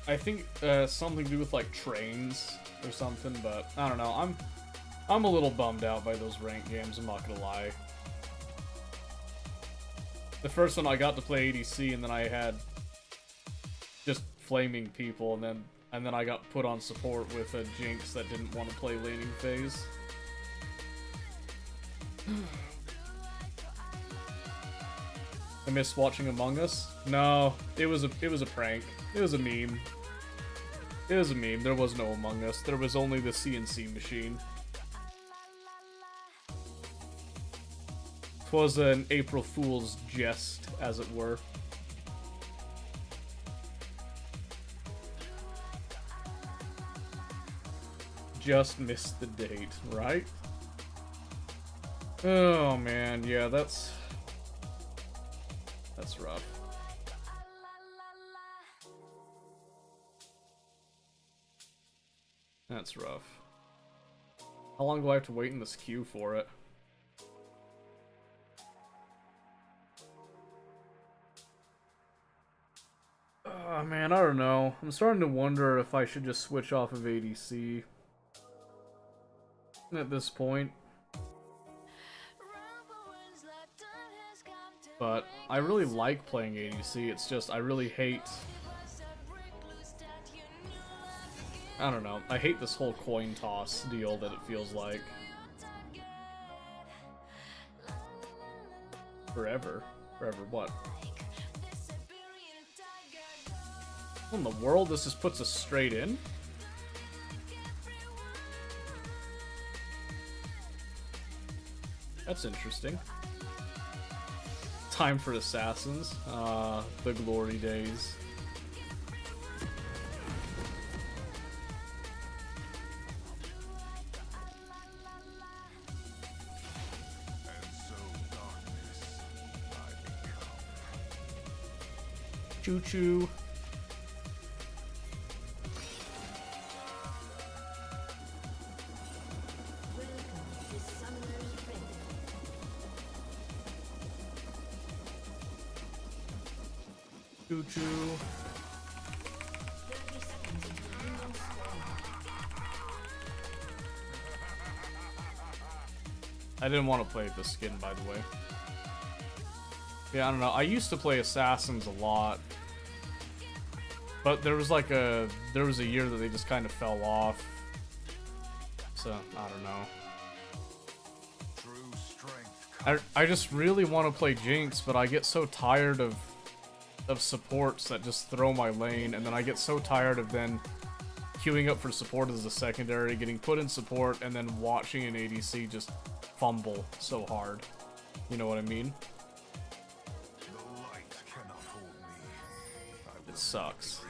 I think something to do with like trains or something, but I don't know. I'm a little bummed out by those ranked games, I'm not gonna lie. The first one I got to play ADC and then I had just flaming people and then I got put on support with a Jinx that didn't want to play laning phase. I miss watching Among Us. No, it was a prank. It was a meme. It was a meme. There was no Among Us. There was only the CNC machine. It was an April Fool's jest, as it were. Just missed the date, right? Oh man, yeah, that's rough. That's rough. How long do I have to wait in this queue for it? Oh man, I don't know. I'm starting to wonder if I should just switch off of ADC at this point. But I really like playing ADC, it's just I really hate... I don't know, I hate this whole coin toss deal that it feels like. Forever? Forever what? What in the world? This just puts us straight in? That's interesting. Time for assassins. The glory days. Choo choo. Choo choo. I didn't want to play the skin, by the way. Yeah, I don't know. I used to play assassins a lot, but there was like a year that they just kind of fell off. So I don't know. I just really want to play Jinx, but I get so tired of supports that just throw my lane, and then I get so tired of then queuing up for support as a secondary, getting put in support, and then watching an ADC just fumble so hard. You know what I mean? It sucks.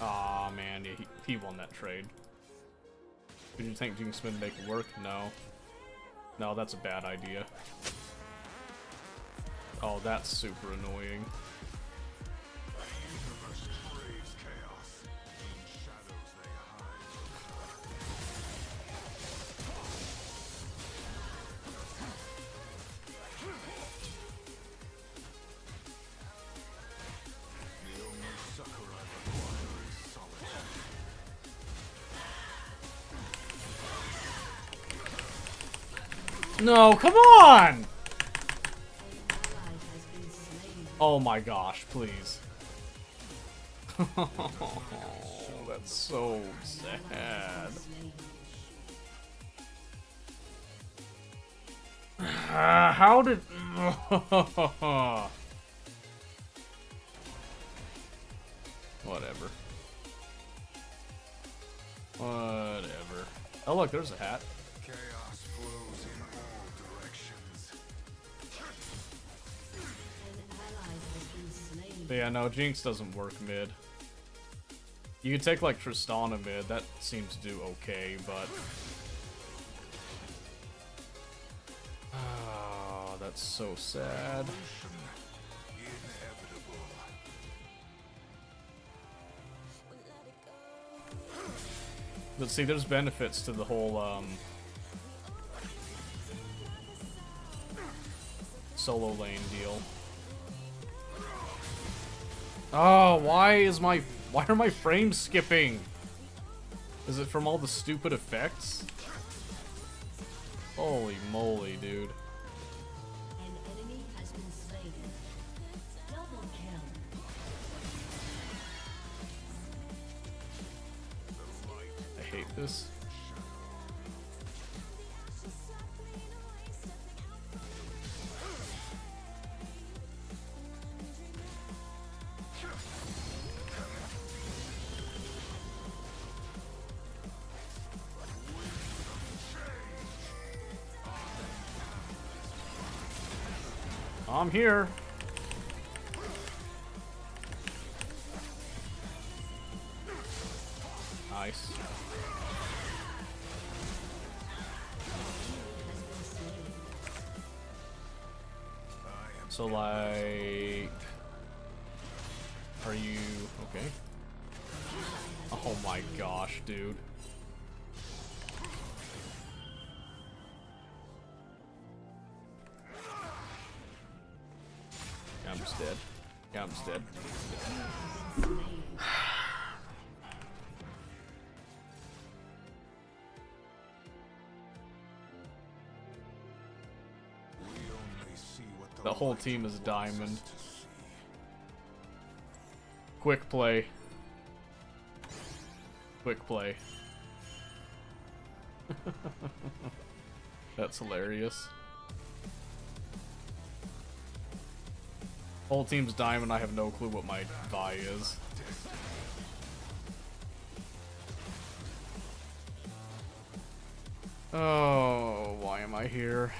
Aw, man, yeah, he won that trade. Did you think Jinx would make it work? No. No, that's a bad idea. Oh, that's super annoying. No, come on! Oh my gosh, please. That's so sad. How did... Whatever. Whatever. Oh look, there's a hat. Chaos flows in all directions. But yeah, no, Jinx doesn't work mid. You could take like Tristana mid, that seems to do okay, but... Oh, that's so sad. Inevitable. But see, there's benefits to the whole, solo lane deal. Oh, why are my frames skipping? Is it from all the stupid effects? Holy moly, dude. An enemy has been slain. Double kill. I hate this. I'm here. Nice. So like, are you okay? Oh my gosh, dude. Gam's dead. Gam's dead. We only see what The whole team is light diamond. wants us to see. Quick play. Quick play. That's hilarious. Whole team's diamond, I have no clue what my Vi is. Oh, why am I here?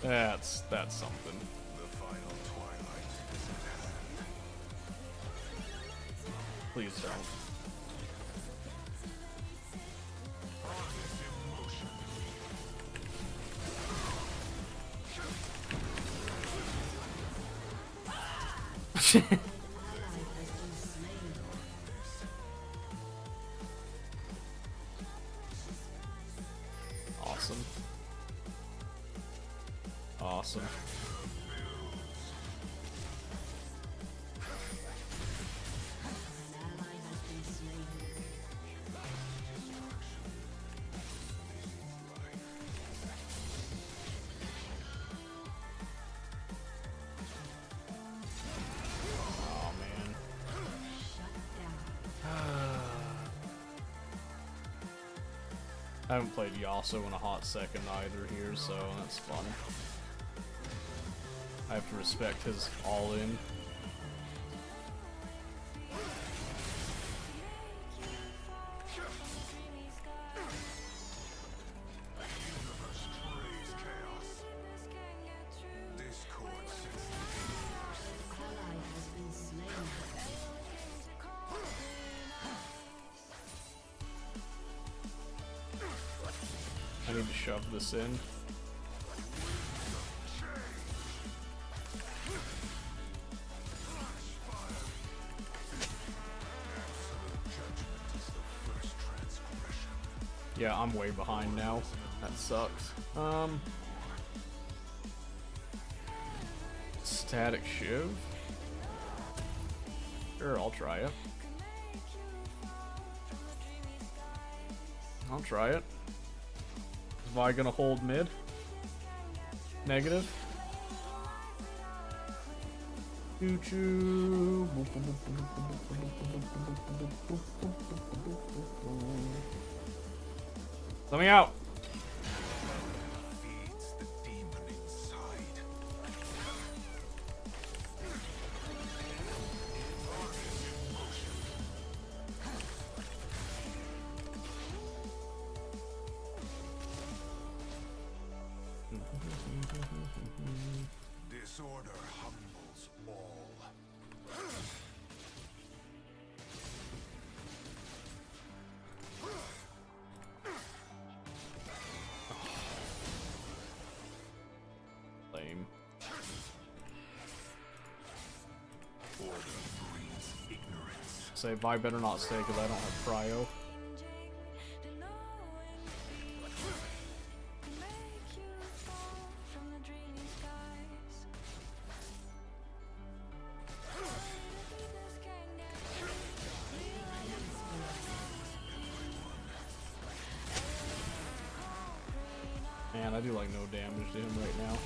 That's something. The final twilight is at hand. Please don't. Harness emotion. Awesome. Awesome. Oh man. I haven't played Yasuo in a hot second either here, so that's fun. I have to respect his all-in. Universe craves chaos. Discord sits Ally has been slain. I need to shove this in. Yeah, I'm way behind now. That sucks. Static Shiv? Sure, I'll try it. I'll try it. Is Vi gonna hold mid? Negative? Choo-choo. Let me out. Feeds the demon inside. Disorder humbles all. Lame. Order breeds ignorance. Say Vi better not stay because I don't have cryo. Man, I do like no damage to him right now.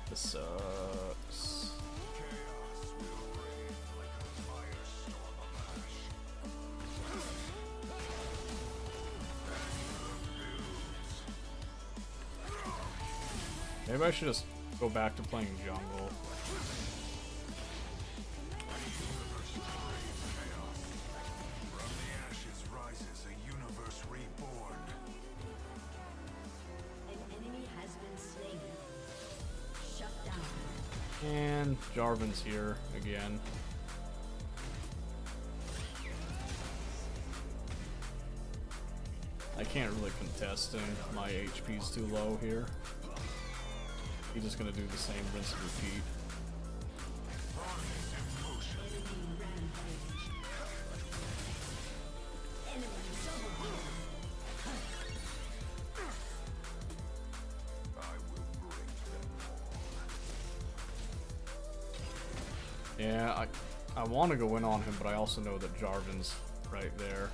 This sucks. Chaos will reign like a firestorm of ash. Maybe I should just go back to playing jungle. From the ashes rises a universe reborn. An enemy has been slain. Shut down. And Jarvan's here again. I can't really contest him. My HP's too low here. He's just gonna do the same rinse and repeat. I will break them all. Yeah, I want to go in on him, but I also know that Jarvan's right there.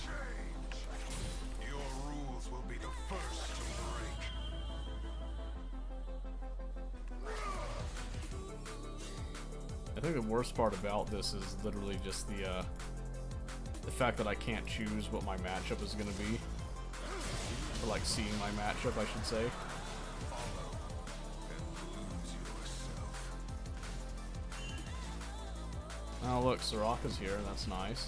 Change. Your rules will be the first to break. I think the worst part about this is literally just the fact that I can't choose what my matchup is gonna be. Or like seeing my matchup, I should say. Lose yourself. Oh look, Soraka's here, that's nice.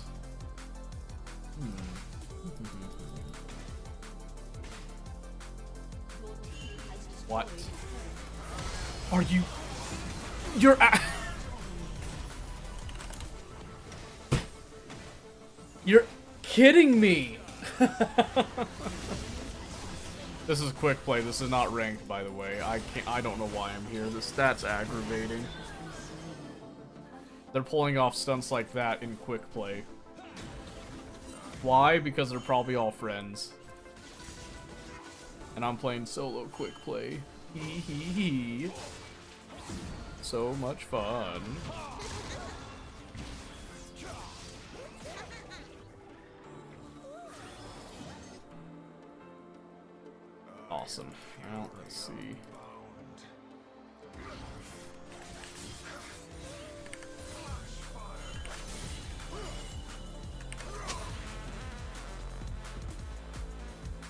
What? Are you... You're You're kidding me! This is quick play, this is not ranked, by the way. I don't know why I'm here, that's aggravating. They're pulling off stunts like that in quick play. Why? Because they're probably all friends. And I'm playing solo quick play. Hee hee hee. So much fun. Awesome. Well, let's see.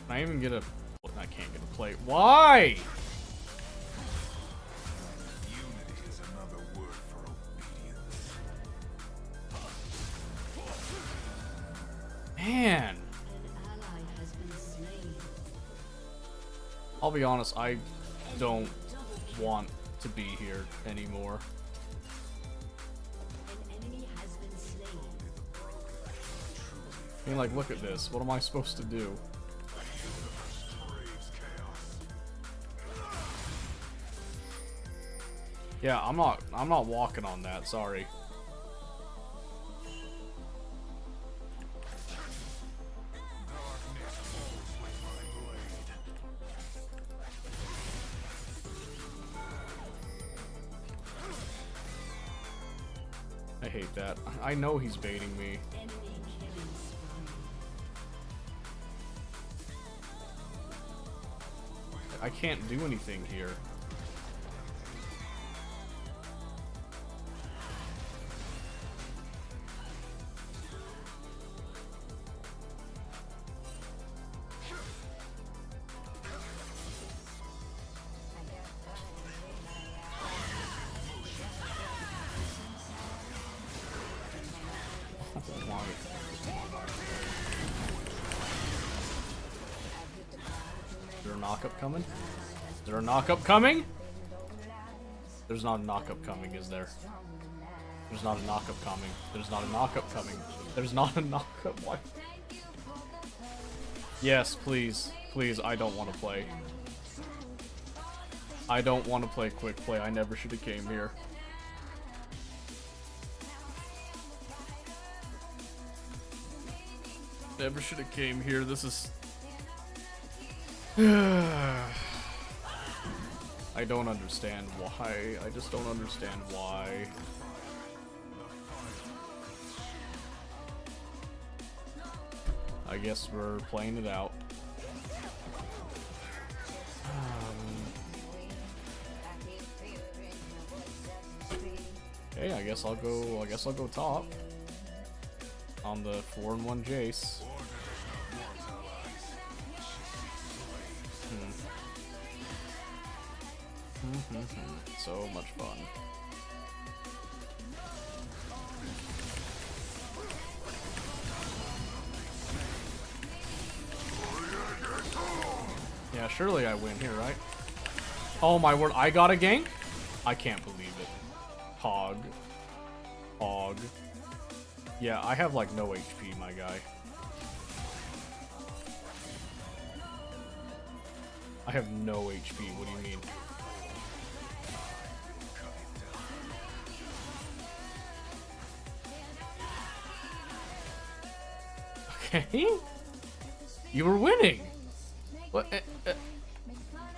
Can I even get a... I can't get a plate. Why? Unity is another word for obedience. Man. An ally has been slain. I'll be honest, I don't want to be here anymore. An enemy has been slain. I mean, like, look at this. What am I supposed to do? Craves chaos. Yeah, I'm not walking on that, sorry. I hate that. I know he's baiting me. I can't do anything here. Is there a knockup coming? Is there a knockup coming? There's not a knockup coming, is there? There's not a knockup coming. There's not a knockup coming. There's not a knockup. Why? Yes, please. Please, I don't want to play. I don't want to play quick play. I never should have came here. Never should have came here. This is... I don't understand why. I just don't understand why. I guess we're playing it out. Okay, I guess I'll go top on the 4-1 Jace. So much fun. Yeah, surely I win here, right? Oh my word, I got a gank? I can't believe it. Hog. Hog. Yeah, I have like no HP, my guy. I have no HP, what do you mean? Okay. You were winning. What?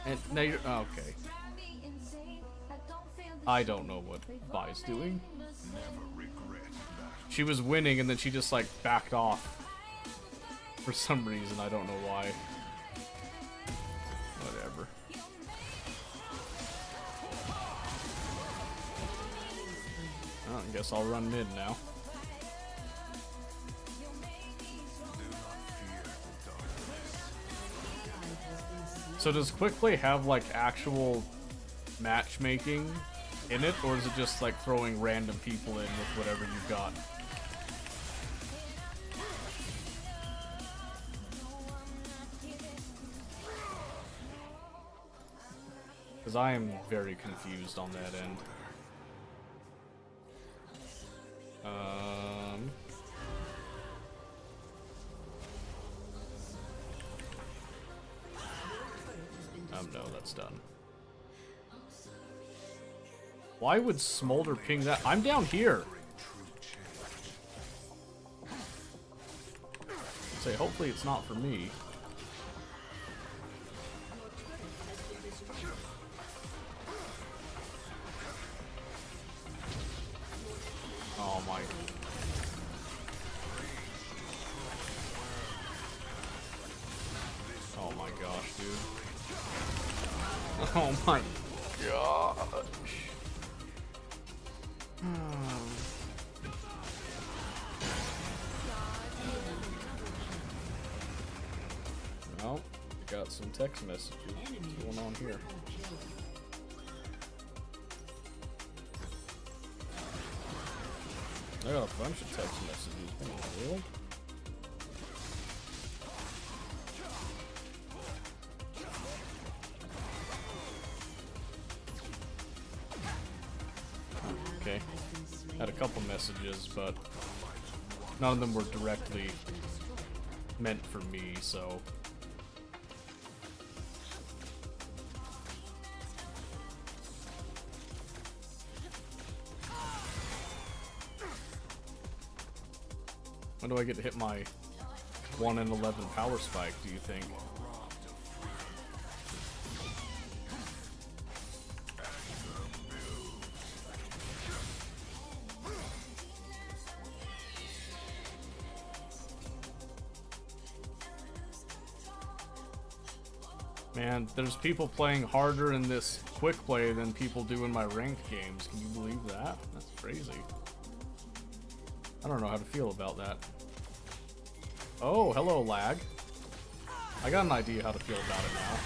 And now you're okay. I don't know what Vi's doing. She was winning and then she just like backed off for some reason. I don't know why. Whatever. Well, I guess I'll run mid now. So does Quick Play have like actual matchmaking in it, or is it just like throwing random people in with whatever you've got? Because I am very confused on that end. No, that's done. Why would Smolder ping that? I'm down here. Say, hopefully it's not for me. Oh my. Oh my gosh, dude. Oh my gosh. Well, we got some text messages. What's going on here? I got a bunch of text messages. Oh, really? Okay. Had a couple messages, but none of them were directly meant for me, so. When do I get to hit my 1 in 11 power spike, do you think? And there's people playing harder in this quick play than people do in my ranked games. Can you believe that? That's crazy. I don't know how to feel about that. Oh, hello, lag. I got an idea how to feel about it now.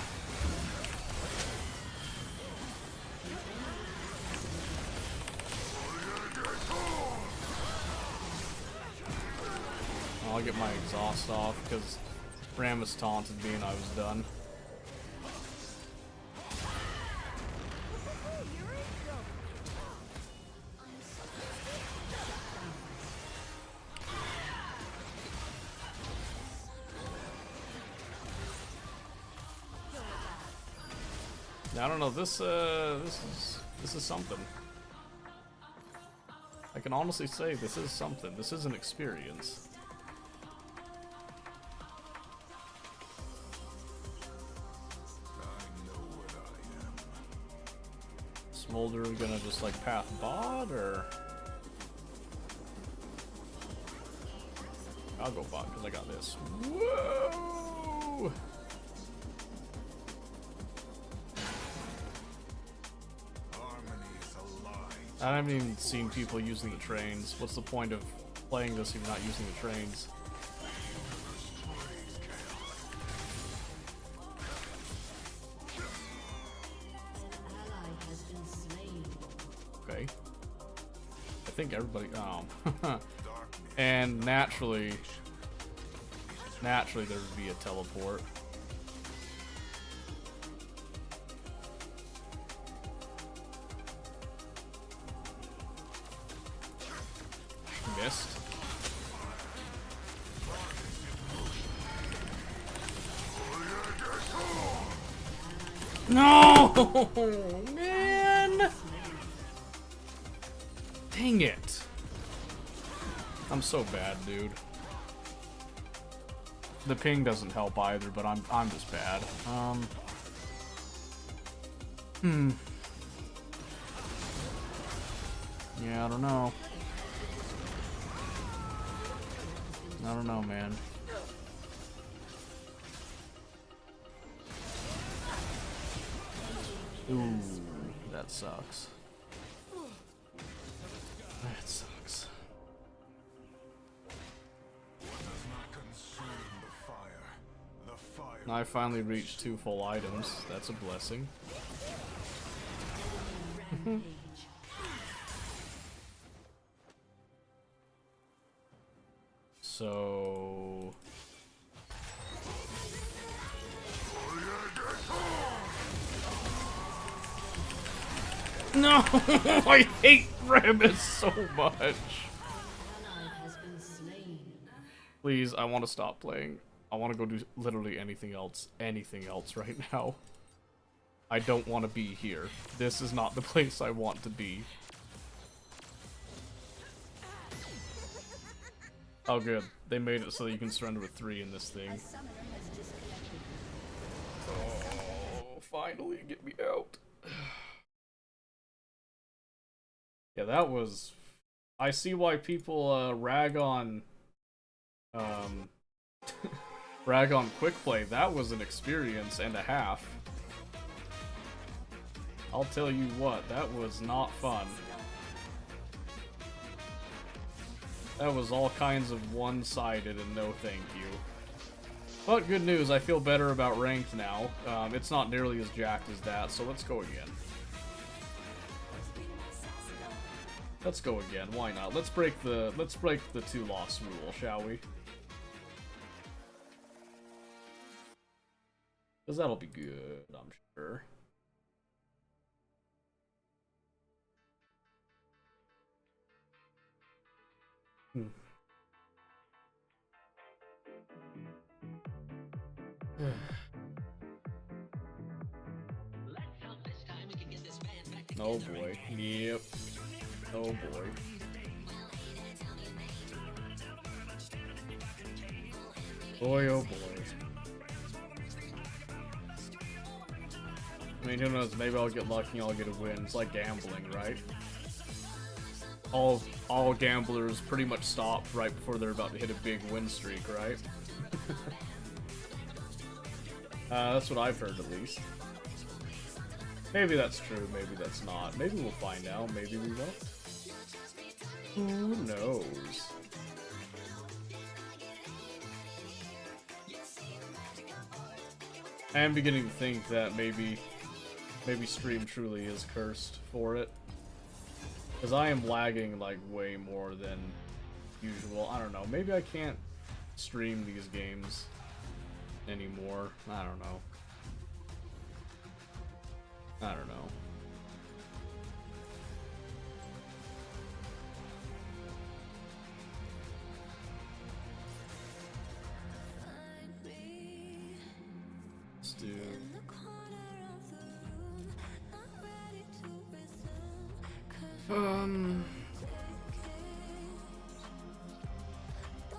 I'll get my exhaust off because Rammus taunted me and I was done. I don't know. This is something. I can honestly say this is something. This is an experience. Smolder gonna just like path bot, or I'll go bot because I got this. Whoa! I haven't even seen people using the trains. What's the point of playing this if you're not using the trains? Okay. I think everybody. Oh. And naturally there would be a teleport. Missed. No, man! Dang it! I'm so bad, dude. The ping doesn't help either, but I'm just bad. Yeah, I don't know. I don't know, man. Ooh, that sucks. That sucks. Now I finally reached 2 full items. That's a blessing. So no, I hate Rammus so much. Please, I want to stop playing. I want to go do literally anything else right now. I don't want to be here. This is not the place I want to be. Oh good, they made it so that you can surrender with 3 in this thing. Oh, finally, get me out. Yeah, that was... I see why people rag on rag on quick play. That was an experience and a half. I'll tell you what, that was not fun. That was all kinds of one-sided and no thank you. But good news, I feel better about ranked now. It's not nearly as jacked as that, so let's go again. Let's go again, why not? Let's break the 2-loss rule, shall we? Because that'll be good, I'm sure. Oh boy. Yep. Oh boy. Boy, oh boy. I mean, who knows? Maybe I'll get lucky and I'll get a win. It's like gambling, right? All gamblers pretty much stop right before they're about to hit a big win streak, right? That's what I've heard, at least. Maybe that's true, maybe that's not. Maybe we'll find out, maybe we won't. Who knows? I am beginning to think that maybe Stream truly is cursed for it. Because I am lagging, like, way more than usual. I don't know, maybe I can't stream these games anymore. I don't know. I don't know. Let's do...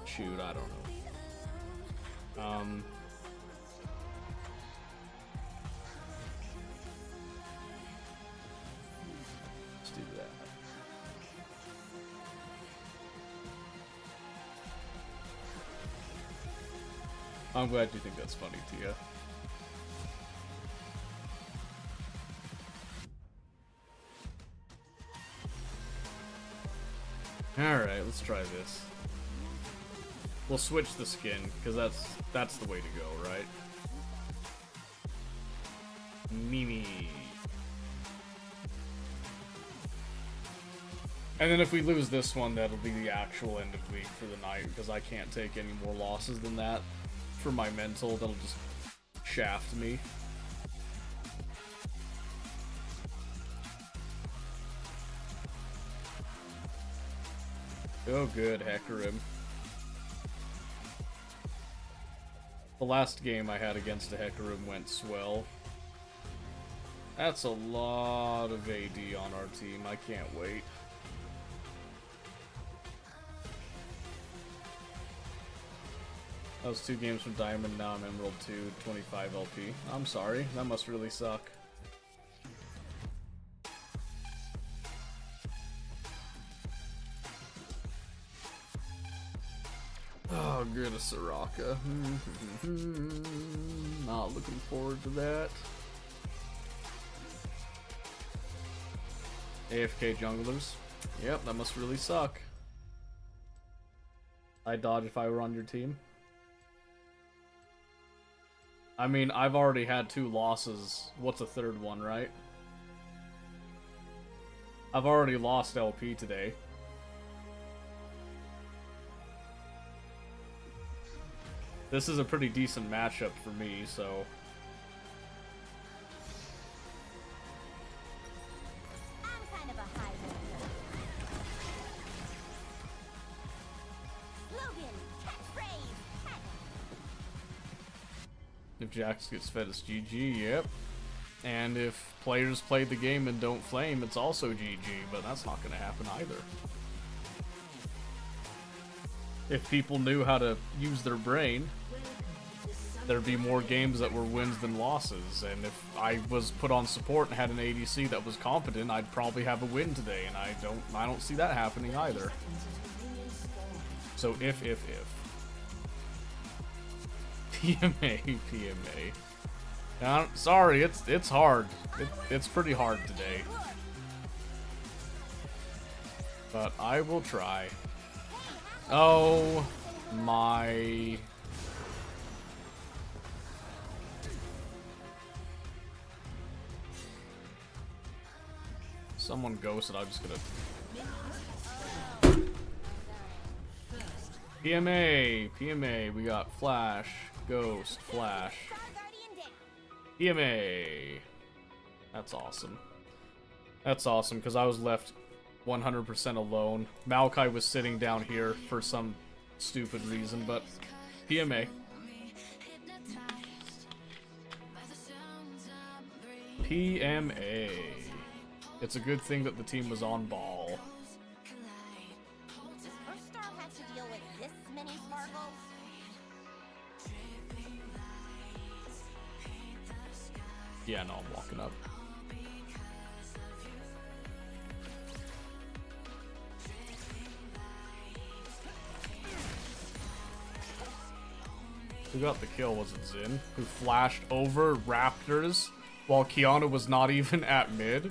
Shoot, I don't know. Let's do that. I'm glad you think that's funny, Tia. Alright, let's try this. We'll switch the skin, because that's the way to go, right? Mimi. And then if we lose this one, that'll be the actual end of week for the night, because I can't take any more losses than that. For my mental, that'll just shaft me. Oh good, Hecarim. The last game I had against a Hecarim went swell. That's a lot of AD on our team, I can't wait. That was 2 games from Diamond, now I'm Emerald 2, 25 LP. I'm sorry, that must really suck. Oh, good, a Soraka. Not looking forward to that. AFK junglers. Yep, that must really suck. I'd dodge if I were on your team. I mean, I've already had 2 losses. What's a third one, right? I've already lost LP today. This is a pretty decent matchup for me, so... I'm kind of a high slogan, catchphrase, If Jax gets fed, it's GG, yep. And if players play the game and don't flame, it's also GG, but that's not gonna happen either. If people knew how to use their brain, there'd be more games that were wins than losses. And if I was put on support and had an ADC that was competent, I'd probably have a win today, and I don't see that happening either. So if. PMA. Sorry, it's hard. It's pretty hard today. But I will try. Oh my... Someone ghosted, I'm just gonna... PMA, we got Flash, Ghost, Flash. PMA. That's awesome. That's awesome, because I was left 100% alone. Maokai was sitting down here for some stupid reason, but PMA. PMA. It's a good thing that the team was on ball. First star has to deal with this many sparkles. Yeah, no, I'm walking up. Who got the kill? Was it Xin? Who flashed over Raptors while Kiana was not even at mid?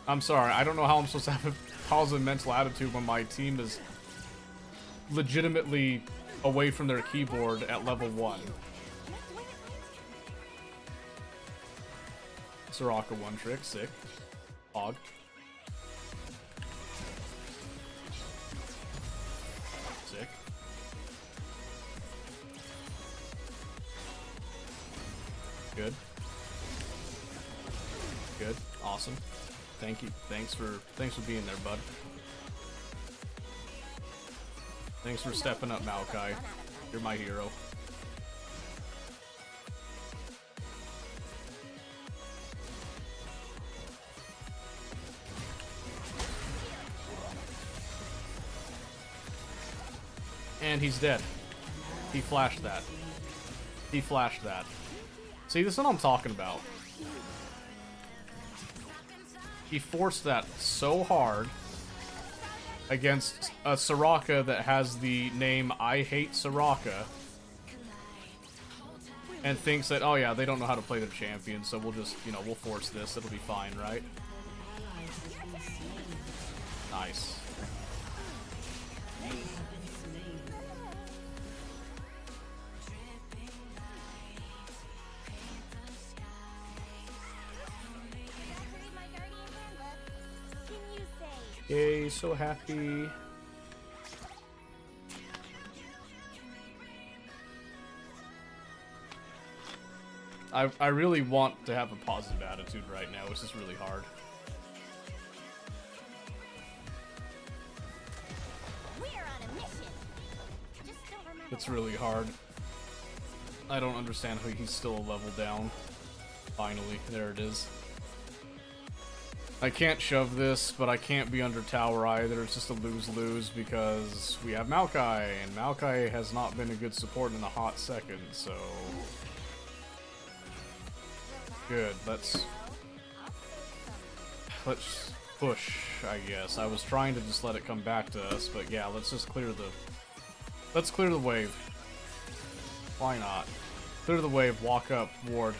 I'm sorry, I don't know how I'm supposed to have a positive mental attitude when my team is legitimately away from their keyboard at level 1. Soraka one trick, sick. Hog. Sick. Good. Good. Awesome. Thank you. Thanks for being there, bud. Thanks for stepping up, Maokai. You're my hero. And he's dead. He flashed that. He flashed that. See, this is what I'm talking about. He forced that so hard against a Soraka that has the name I Hate Soraka, and thinks that, oh yeah, they don't know how to play their champion, so we'll just, you know, we'll force this, it'll be fine, right? Nice. Yay, so happy. I really want to have a positive attitude right now. It's just really hard. It's really hard. I don't understand how he's still a level down. Finally, there it is. I can't shove this, but I can't be under tower either. It's just a lose-lose because we have Maokai, and Maokai has not been a good support in a hot second, so... Good, let's push, I guess. I was trying to just let it come back to us, but yeah, let's just clear the wave. Why not? Clear the wave, walk up, ward.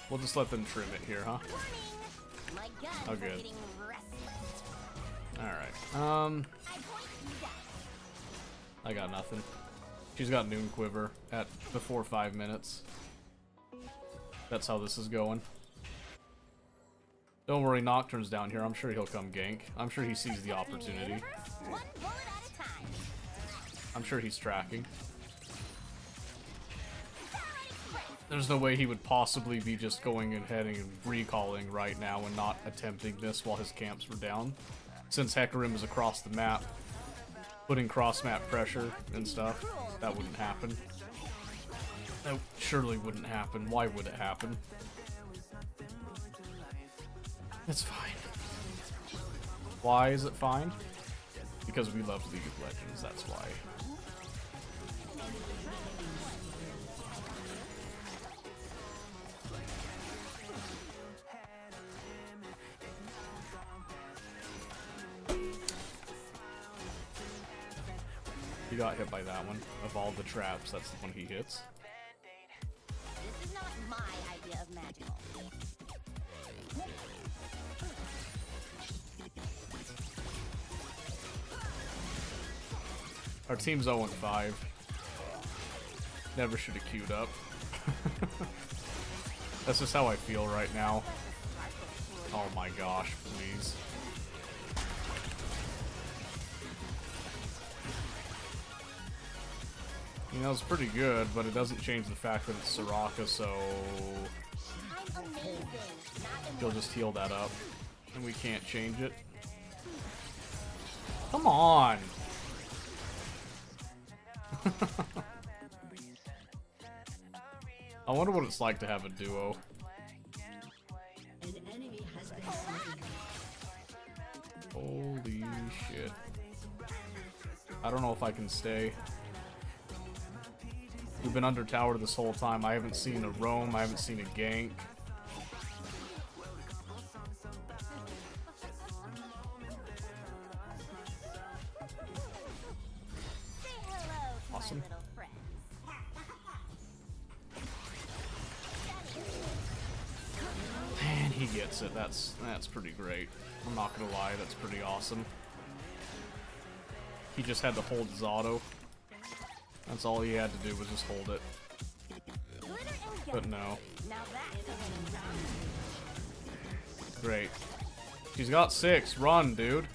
We'll just let them trim it here, huh? Oh, good. Alright, I got nothing. She's got Noon Quiver at before 5 minutes. That's how this is going. Don't worry, Nocturne's down here. I'm sure he'll come gank. I'm sure he sees the opportunity. I'm sure he's tracking. There's no way he would possibly be just going ahead and recalling right now and not attempting this while his camps were down. Since Hecarim is across the map, putting cross-map pressure and stuff, that wouldn't happen. That surely wouldn't happen. Why would it happen? It's fine. Why is it fine? Because we love League of Legends, that's why. He got hit by that one. Of all the traps, that's the one he hits. This is not my idea of magical. Our team's 0-5. Never should have queued up. That's just how I feel right now. Oh my gosh, please. You know, it's pretty good, but it doesn't change the fact that it's Soraka, so... He'll just heal that up. And we can't change it. Come on! I wonder what it's like to have a duo. Holy shit. I don't know if I can stay. We've been under tower this whole time. I haven't seen a roam. I haven't seen a gank. gets it. That's pretty great. I'm not gonna lie, that's pretty awesome. He just had to hold his auto. That's all he had to do was just hold it. But no. Great. She's got 6. Run, dude.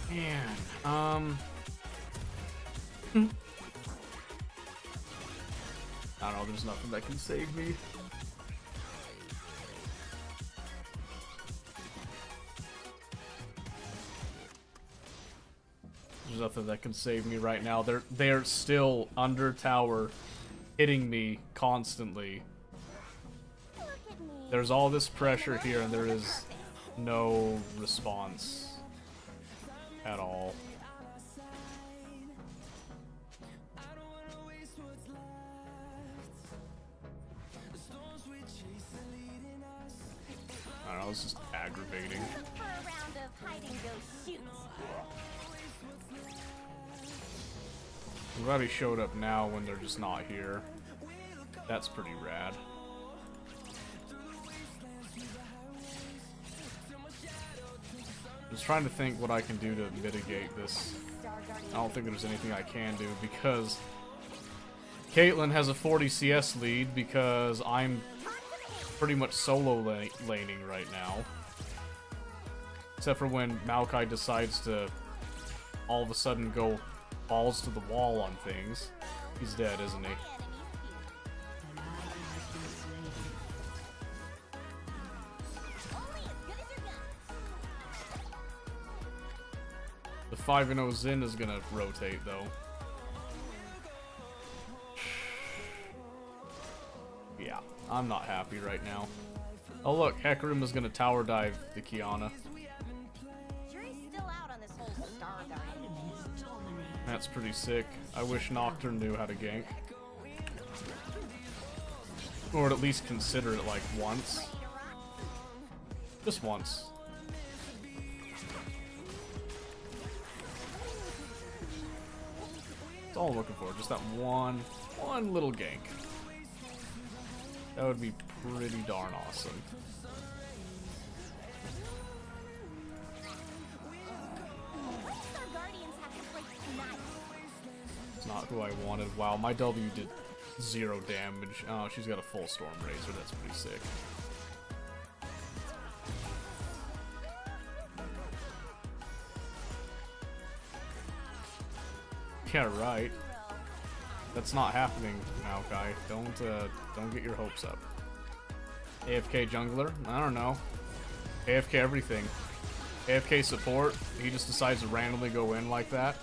Man, I don't know, there's nothing that can save me. There's nothing that can save me right now. They're still under tower, hitting me constantly. There's all this pressure here, and there is no response at all. I don't know, it's just aggravating. I'm glad he showed up now when they're just not here. That's pretty rad. I'm just trying to think what I can do to mitigate this. I don't think there's anything I can do because Caitlyn has a 40 CS lead because I'm pretty much solo laning right now. Except for when Maokai decides to all of a sudden go balls to the wall on things. He's dead, isn't he? The 5-0 Xin is gonna rotate though. Yeah, I'm not happy right now. Oh look, Hecarim is gonna tower dive the Kiana. That's pretty sick. I wish Nocturne knew how to gank. Or at least consider it like once. Just once. That's all I'm looking for, just that one little gank. That would be pretty darn awesome. It's not who I wanted. Wow, my W did 0 damage. Oh, she's got a full Storm Razor. That's pretty sick. Yeah, right. That's not happening, Maokai. Don't get your hopes up. AFK jungler? I don't know. AFK everything. AFK support? He just decides to randomly go in like that?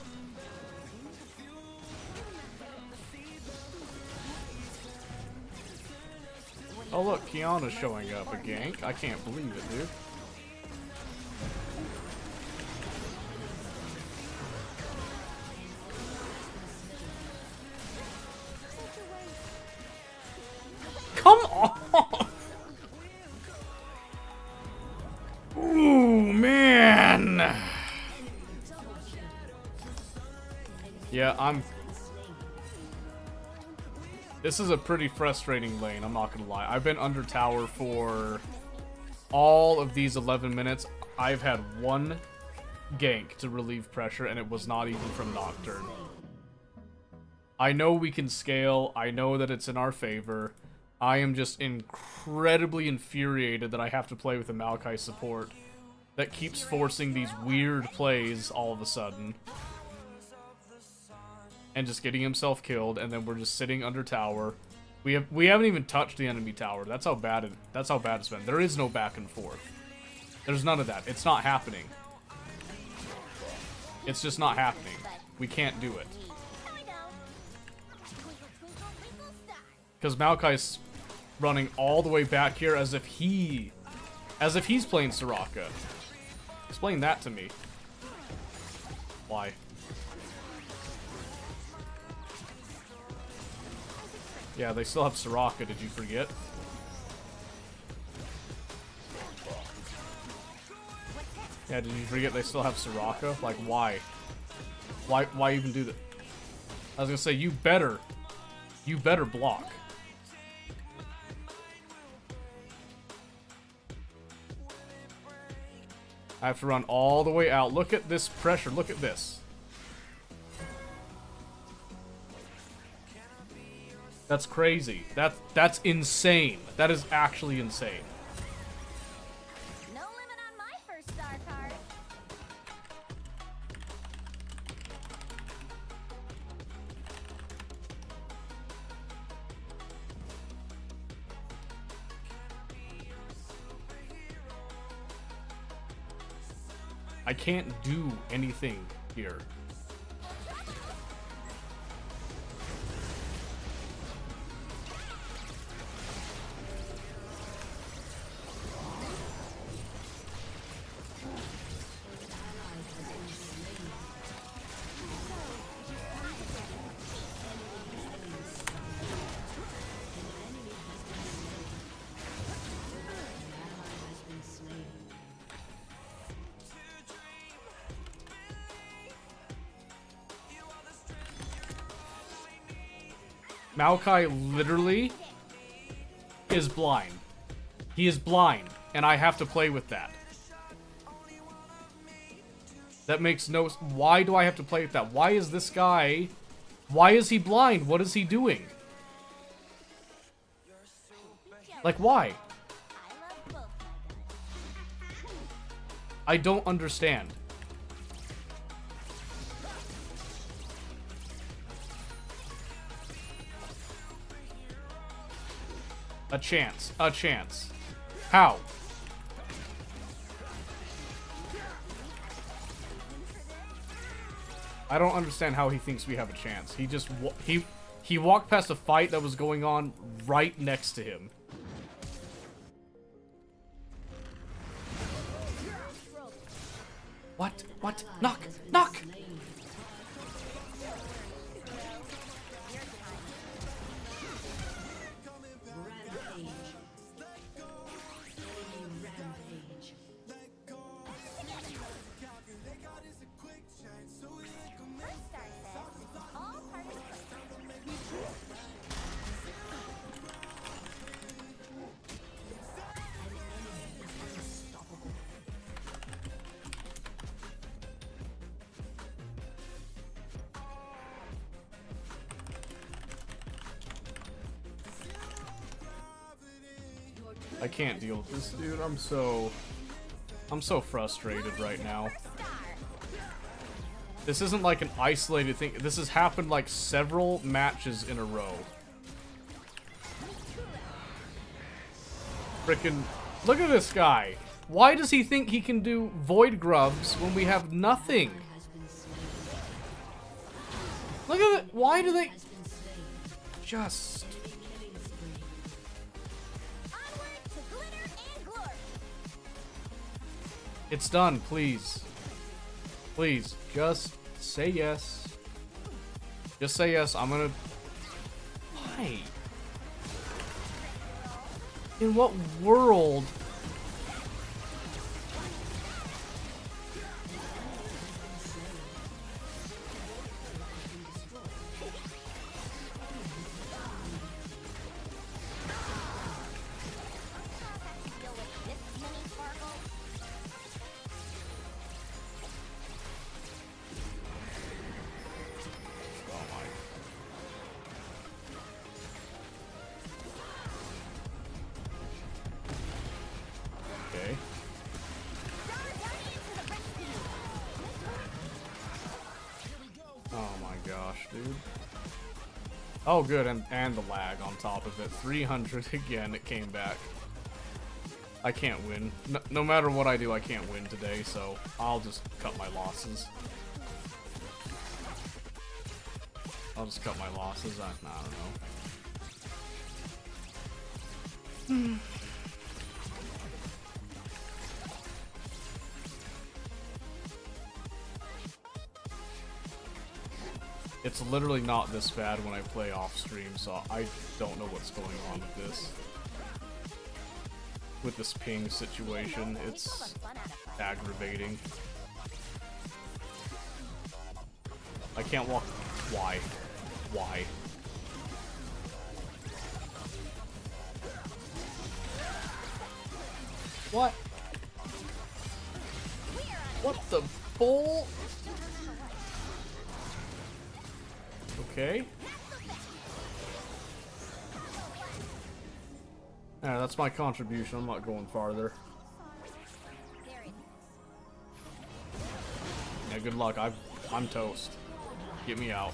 Oh look, Kiana's showing up a gank. I can't believe it, dude. Come on! Ooh, man! Yeah, This is a pretty frustrating lane, I'm not gonna lie. I've been under tower for all of these 11 minutes. I've had one gank to relieve pressure, and it was not even from Nocturne. I know we can scale, I know that it's in our favor. I am just incredibly infuriated that I have to play with a Maokai support that keeps forcing these weird plays all of a sudden. And just getting himself killed, and then we're just sitting under tower. We haven't even touched the enemy tower. That's how bad it's been. There is no back and forth. There's none of that. It's not happening. It's just not happening. We can't do it. Because Maokai's running all the way back here as if he's playing Soraka. Explain that to me. Why? Yeah, they still have Soraka, did you forget? Yeah, did you forget they still have Soraka? Like, why? Why even do that? I was gonna say, you better block. I have to run all the way out. Look at this pressure. Look at this. That's crazy. That's insane. That is actually insane. No limit on my first star card. I can't do anything here. Maokai literally is blind. He is blind, and I have to play with that. That makes no... Why do I have to play with that? Why is this guy... Why is he blind? What is he doing? Like, why? I don't understand. A chance. A chance. How? I don't understand how he thinks we have a chance. He just he walked past a fight that was going on right next to him. What? What? Knock! Knock! I can't deal with this, dude. I'm so frustrated right now. This isn't like an isolated thing. This has happened like several matches in a row. Frickin' look at this guy. Why does he think he can do Void Grubs when we have nothing? Look at it. Why do they just... It's done, please. Please, just say yes. Just say yes, I'm gonna... Why? In what world? Dude. Oh, good, and the lag on top of it. 300 again, it came back. I can't win. No matter what I do, I can't win today, so I'll just cut my losses. I'll just cut my losses. I don't know. It's literally not this bad when I play off stream, so I don't know what's going on with this. With this ping situation, it's aggravating. can't walk. Why? Why? What? What the bull? Okay. Yeah, that's my contribution. I'm not going farther. Yeah, good luck. I'm toast. Get me out.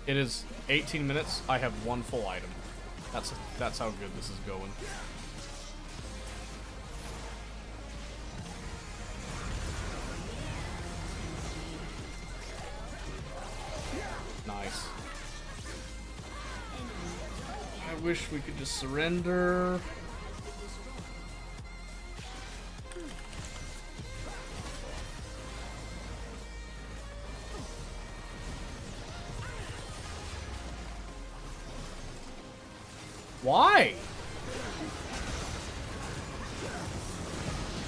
It is 18 minutes. I have one full item. That's how good this is going. Nice. I wish we could just surrender. Why?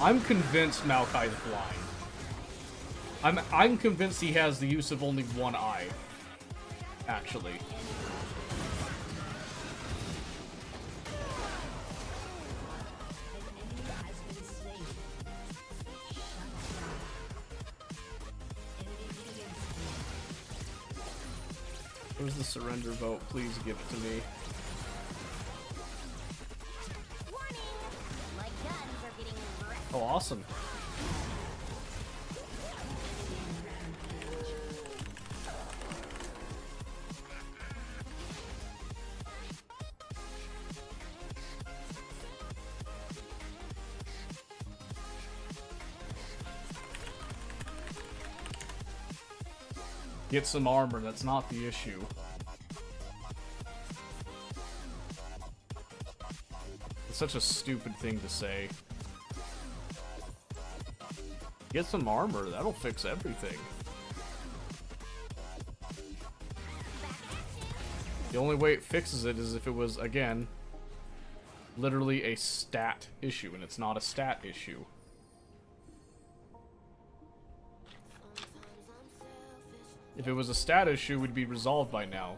I'm convinced Maokai's blind. I'm convinced he has the use of only one eye. Actually. Where's the surrender vote? Please give it to me. Oh, awesome. Get some armor, that's not the issue. It's such a stupid thing to say. Get some armor, that'll fix everything. The only way it fixes it is if it was, again, literally a stat issue, and it's not a stat issue. If it was a stat issue, it would be resolved by now.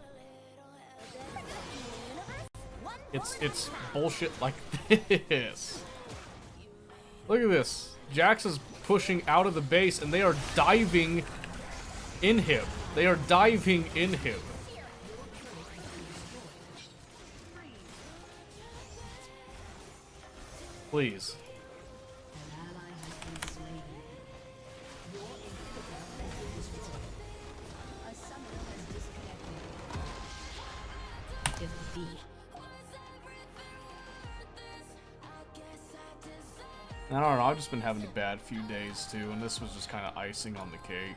It's bullshit like this. Look at this. Jax is pushing out of the base, and they are diving in him. They are diving in him. Please. I don't know, I've just been having a bad few days too, and this was just kind of icing on the cake.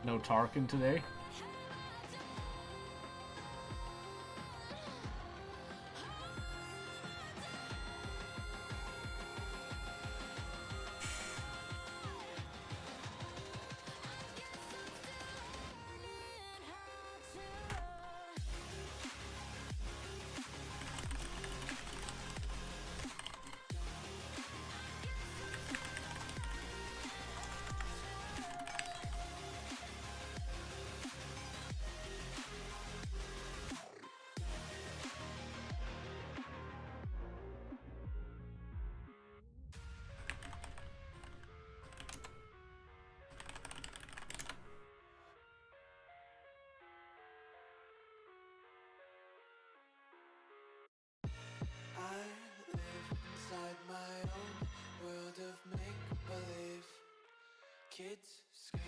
No Tarkin today? Kids screaming.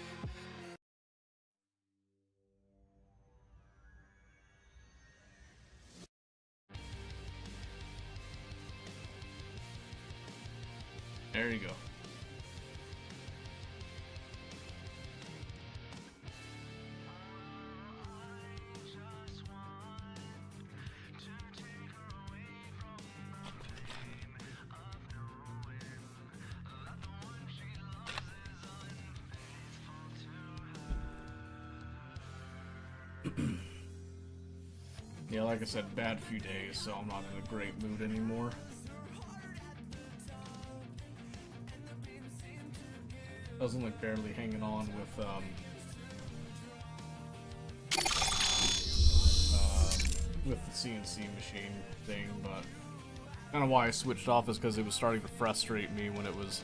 There you go. Yeah, like I said, bad few days, so I'm not in a great mood anymore. I was only barely hanging on with the CNC machine thing, but kind of why I switched off is because it was starting to frustrate me when it was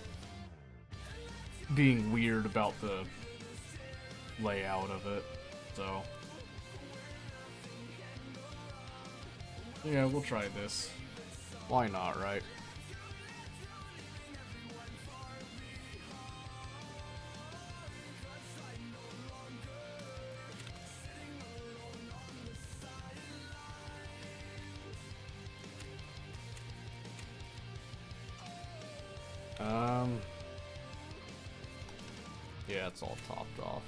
being weird about the layout of it, so yeah, we'll try this. Why not, right? Yeah, it's all topped off.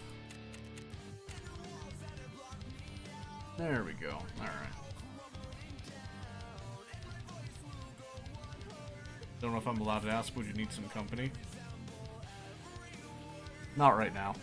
There we go. Alright. Don't know if I'm allowed to ask, would you need some company? Not right now.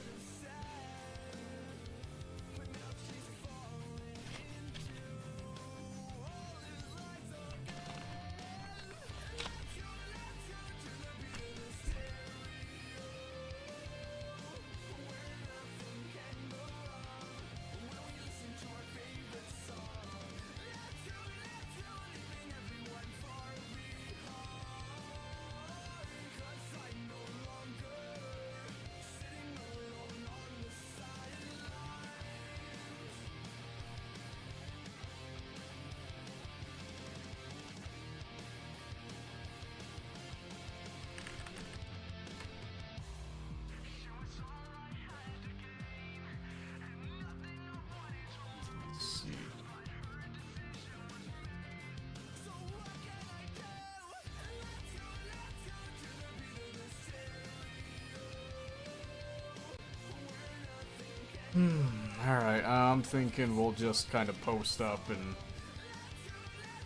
Alright, I'm thinking we'll just kind of post up and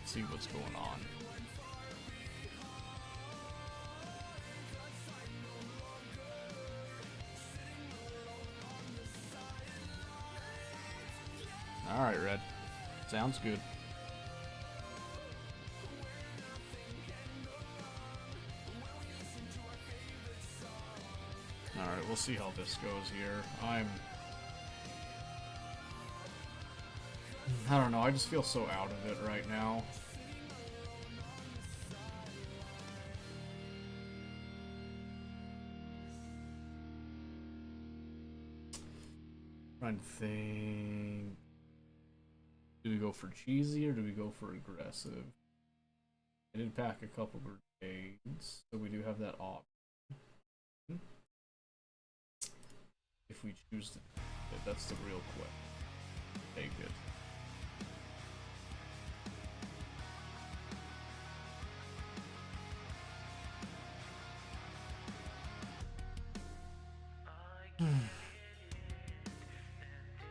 see what's going on. Alright, Red. Sounds good. Alright, we'll see how this goes here. I don't know, I just feel so out of it right now. Trying to think. Do we go for cheesy or do we go for aggressive? I did pack a couple grenades, so we do have that option. If we choose to, that's the real question. Okay, good.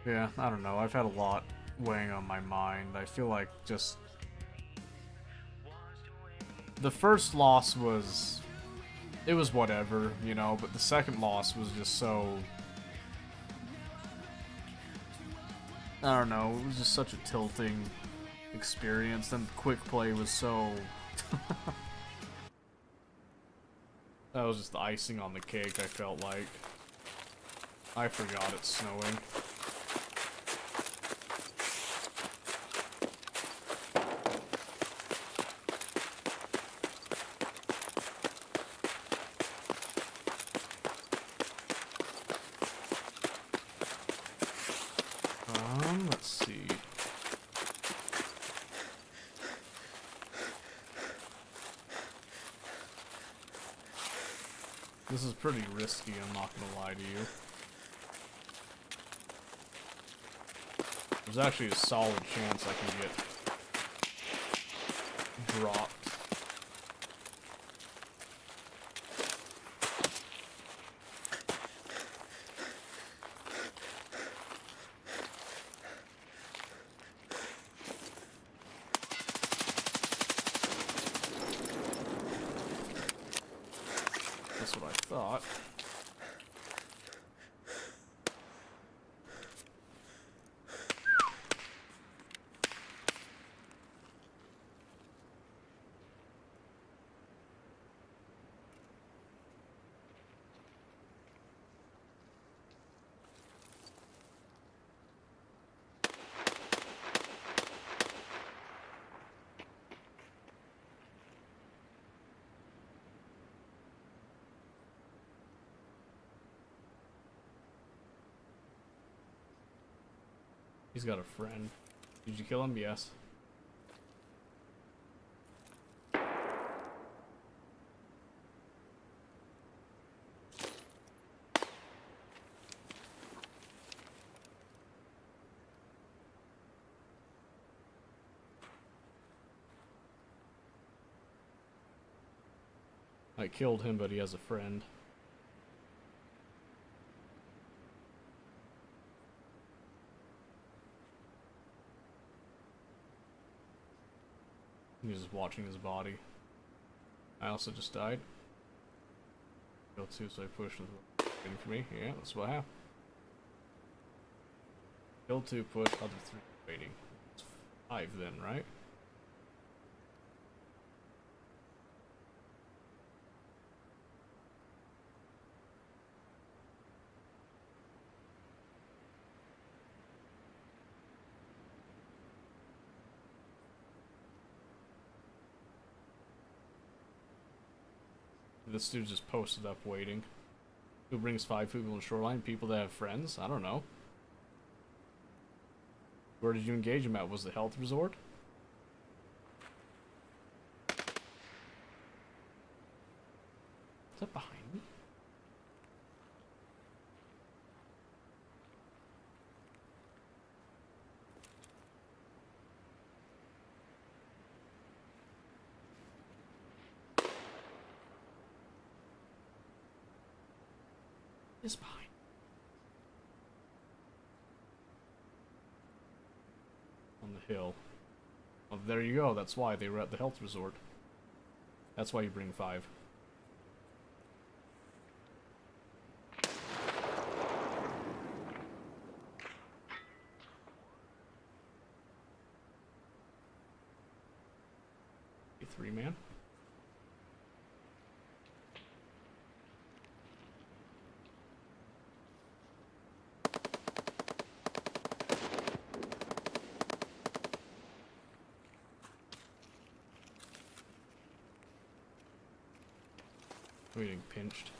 Yeah, I don't know. I've had a lot weighing on my mind. I feel like just the first loss was, it was whatever, you know, but the second loss was just so, I don't know, it was just such a tilting experience. Then quick play was so that was just the icing on the cake, I felt like. I forgot it's snowing. Let's see. This is pretty risky, I'm not gonna lie to you. There's actually a solid chance I can get dropped. That's what I thought. He's got a friend. Did you kill him? Yes. I killed him, but he has a friend. He's just watching his body. I also just died. Killed 2, so I pushed him. Waiting for me. Yeah, that's what happened. Killed 2, push, other 3 waiting. It's 5 then, right? This dude just posted up waiting. Who brings 5 people on the shoreline? People that have friends? I don't know. Where did you engage him at? Was the health resort? Is that behind me? Is behind. On the hill. Well, there you go. That's why they were at the health resort. That's why you bring 5. A 3-man. We're getting pinched.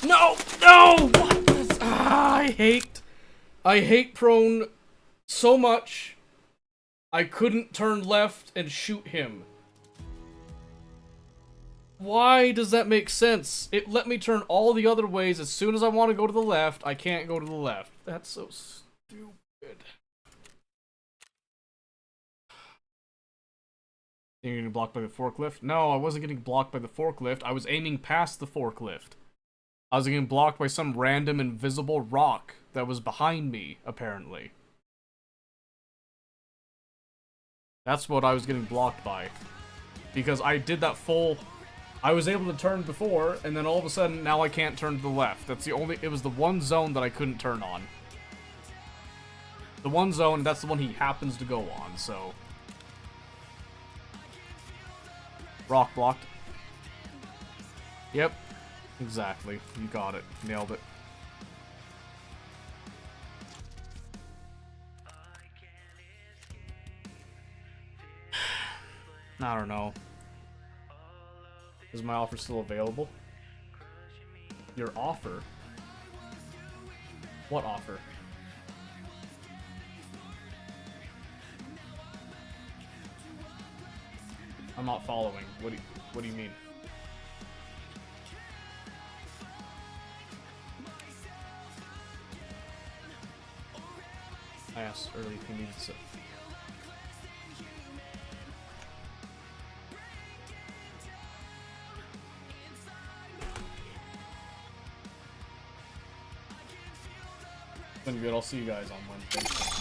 No! No! What is... I hate prone so much. I couldn't turn left and shoot him. Why does that make sense? It let me turn all the other ways. As soon as I want to go to the left, I can't go to the left. That's so stupid. You're getting blocked by the forklift? No, I wasn't getting blocked by the forklift. I was aiming past the forklift. I was getting blocked by some random invisible rock that was behind me, apparently. That's what I was getting blocked by. Because I did that full... I was able to turn before, and then all of a sudden, now I can't turn to the left. That's the only... It was the one zone that I couldn't turn on. The one zone, that's the one he happens to go on, so... Rock blocked. Yep. Exactly. You got it. Nailed it. I don't know. Is my offer still available? Your offer? What offer? I'm not following. What do you mean? I asked earlier if you needed to... It's been good. I'll see you guys on Wednesday.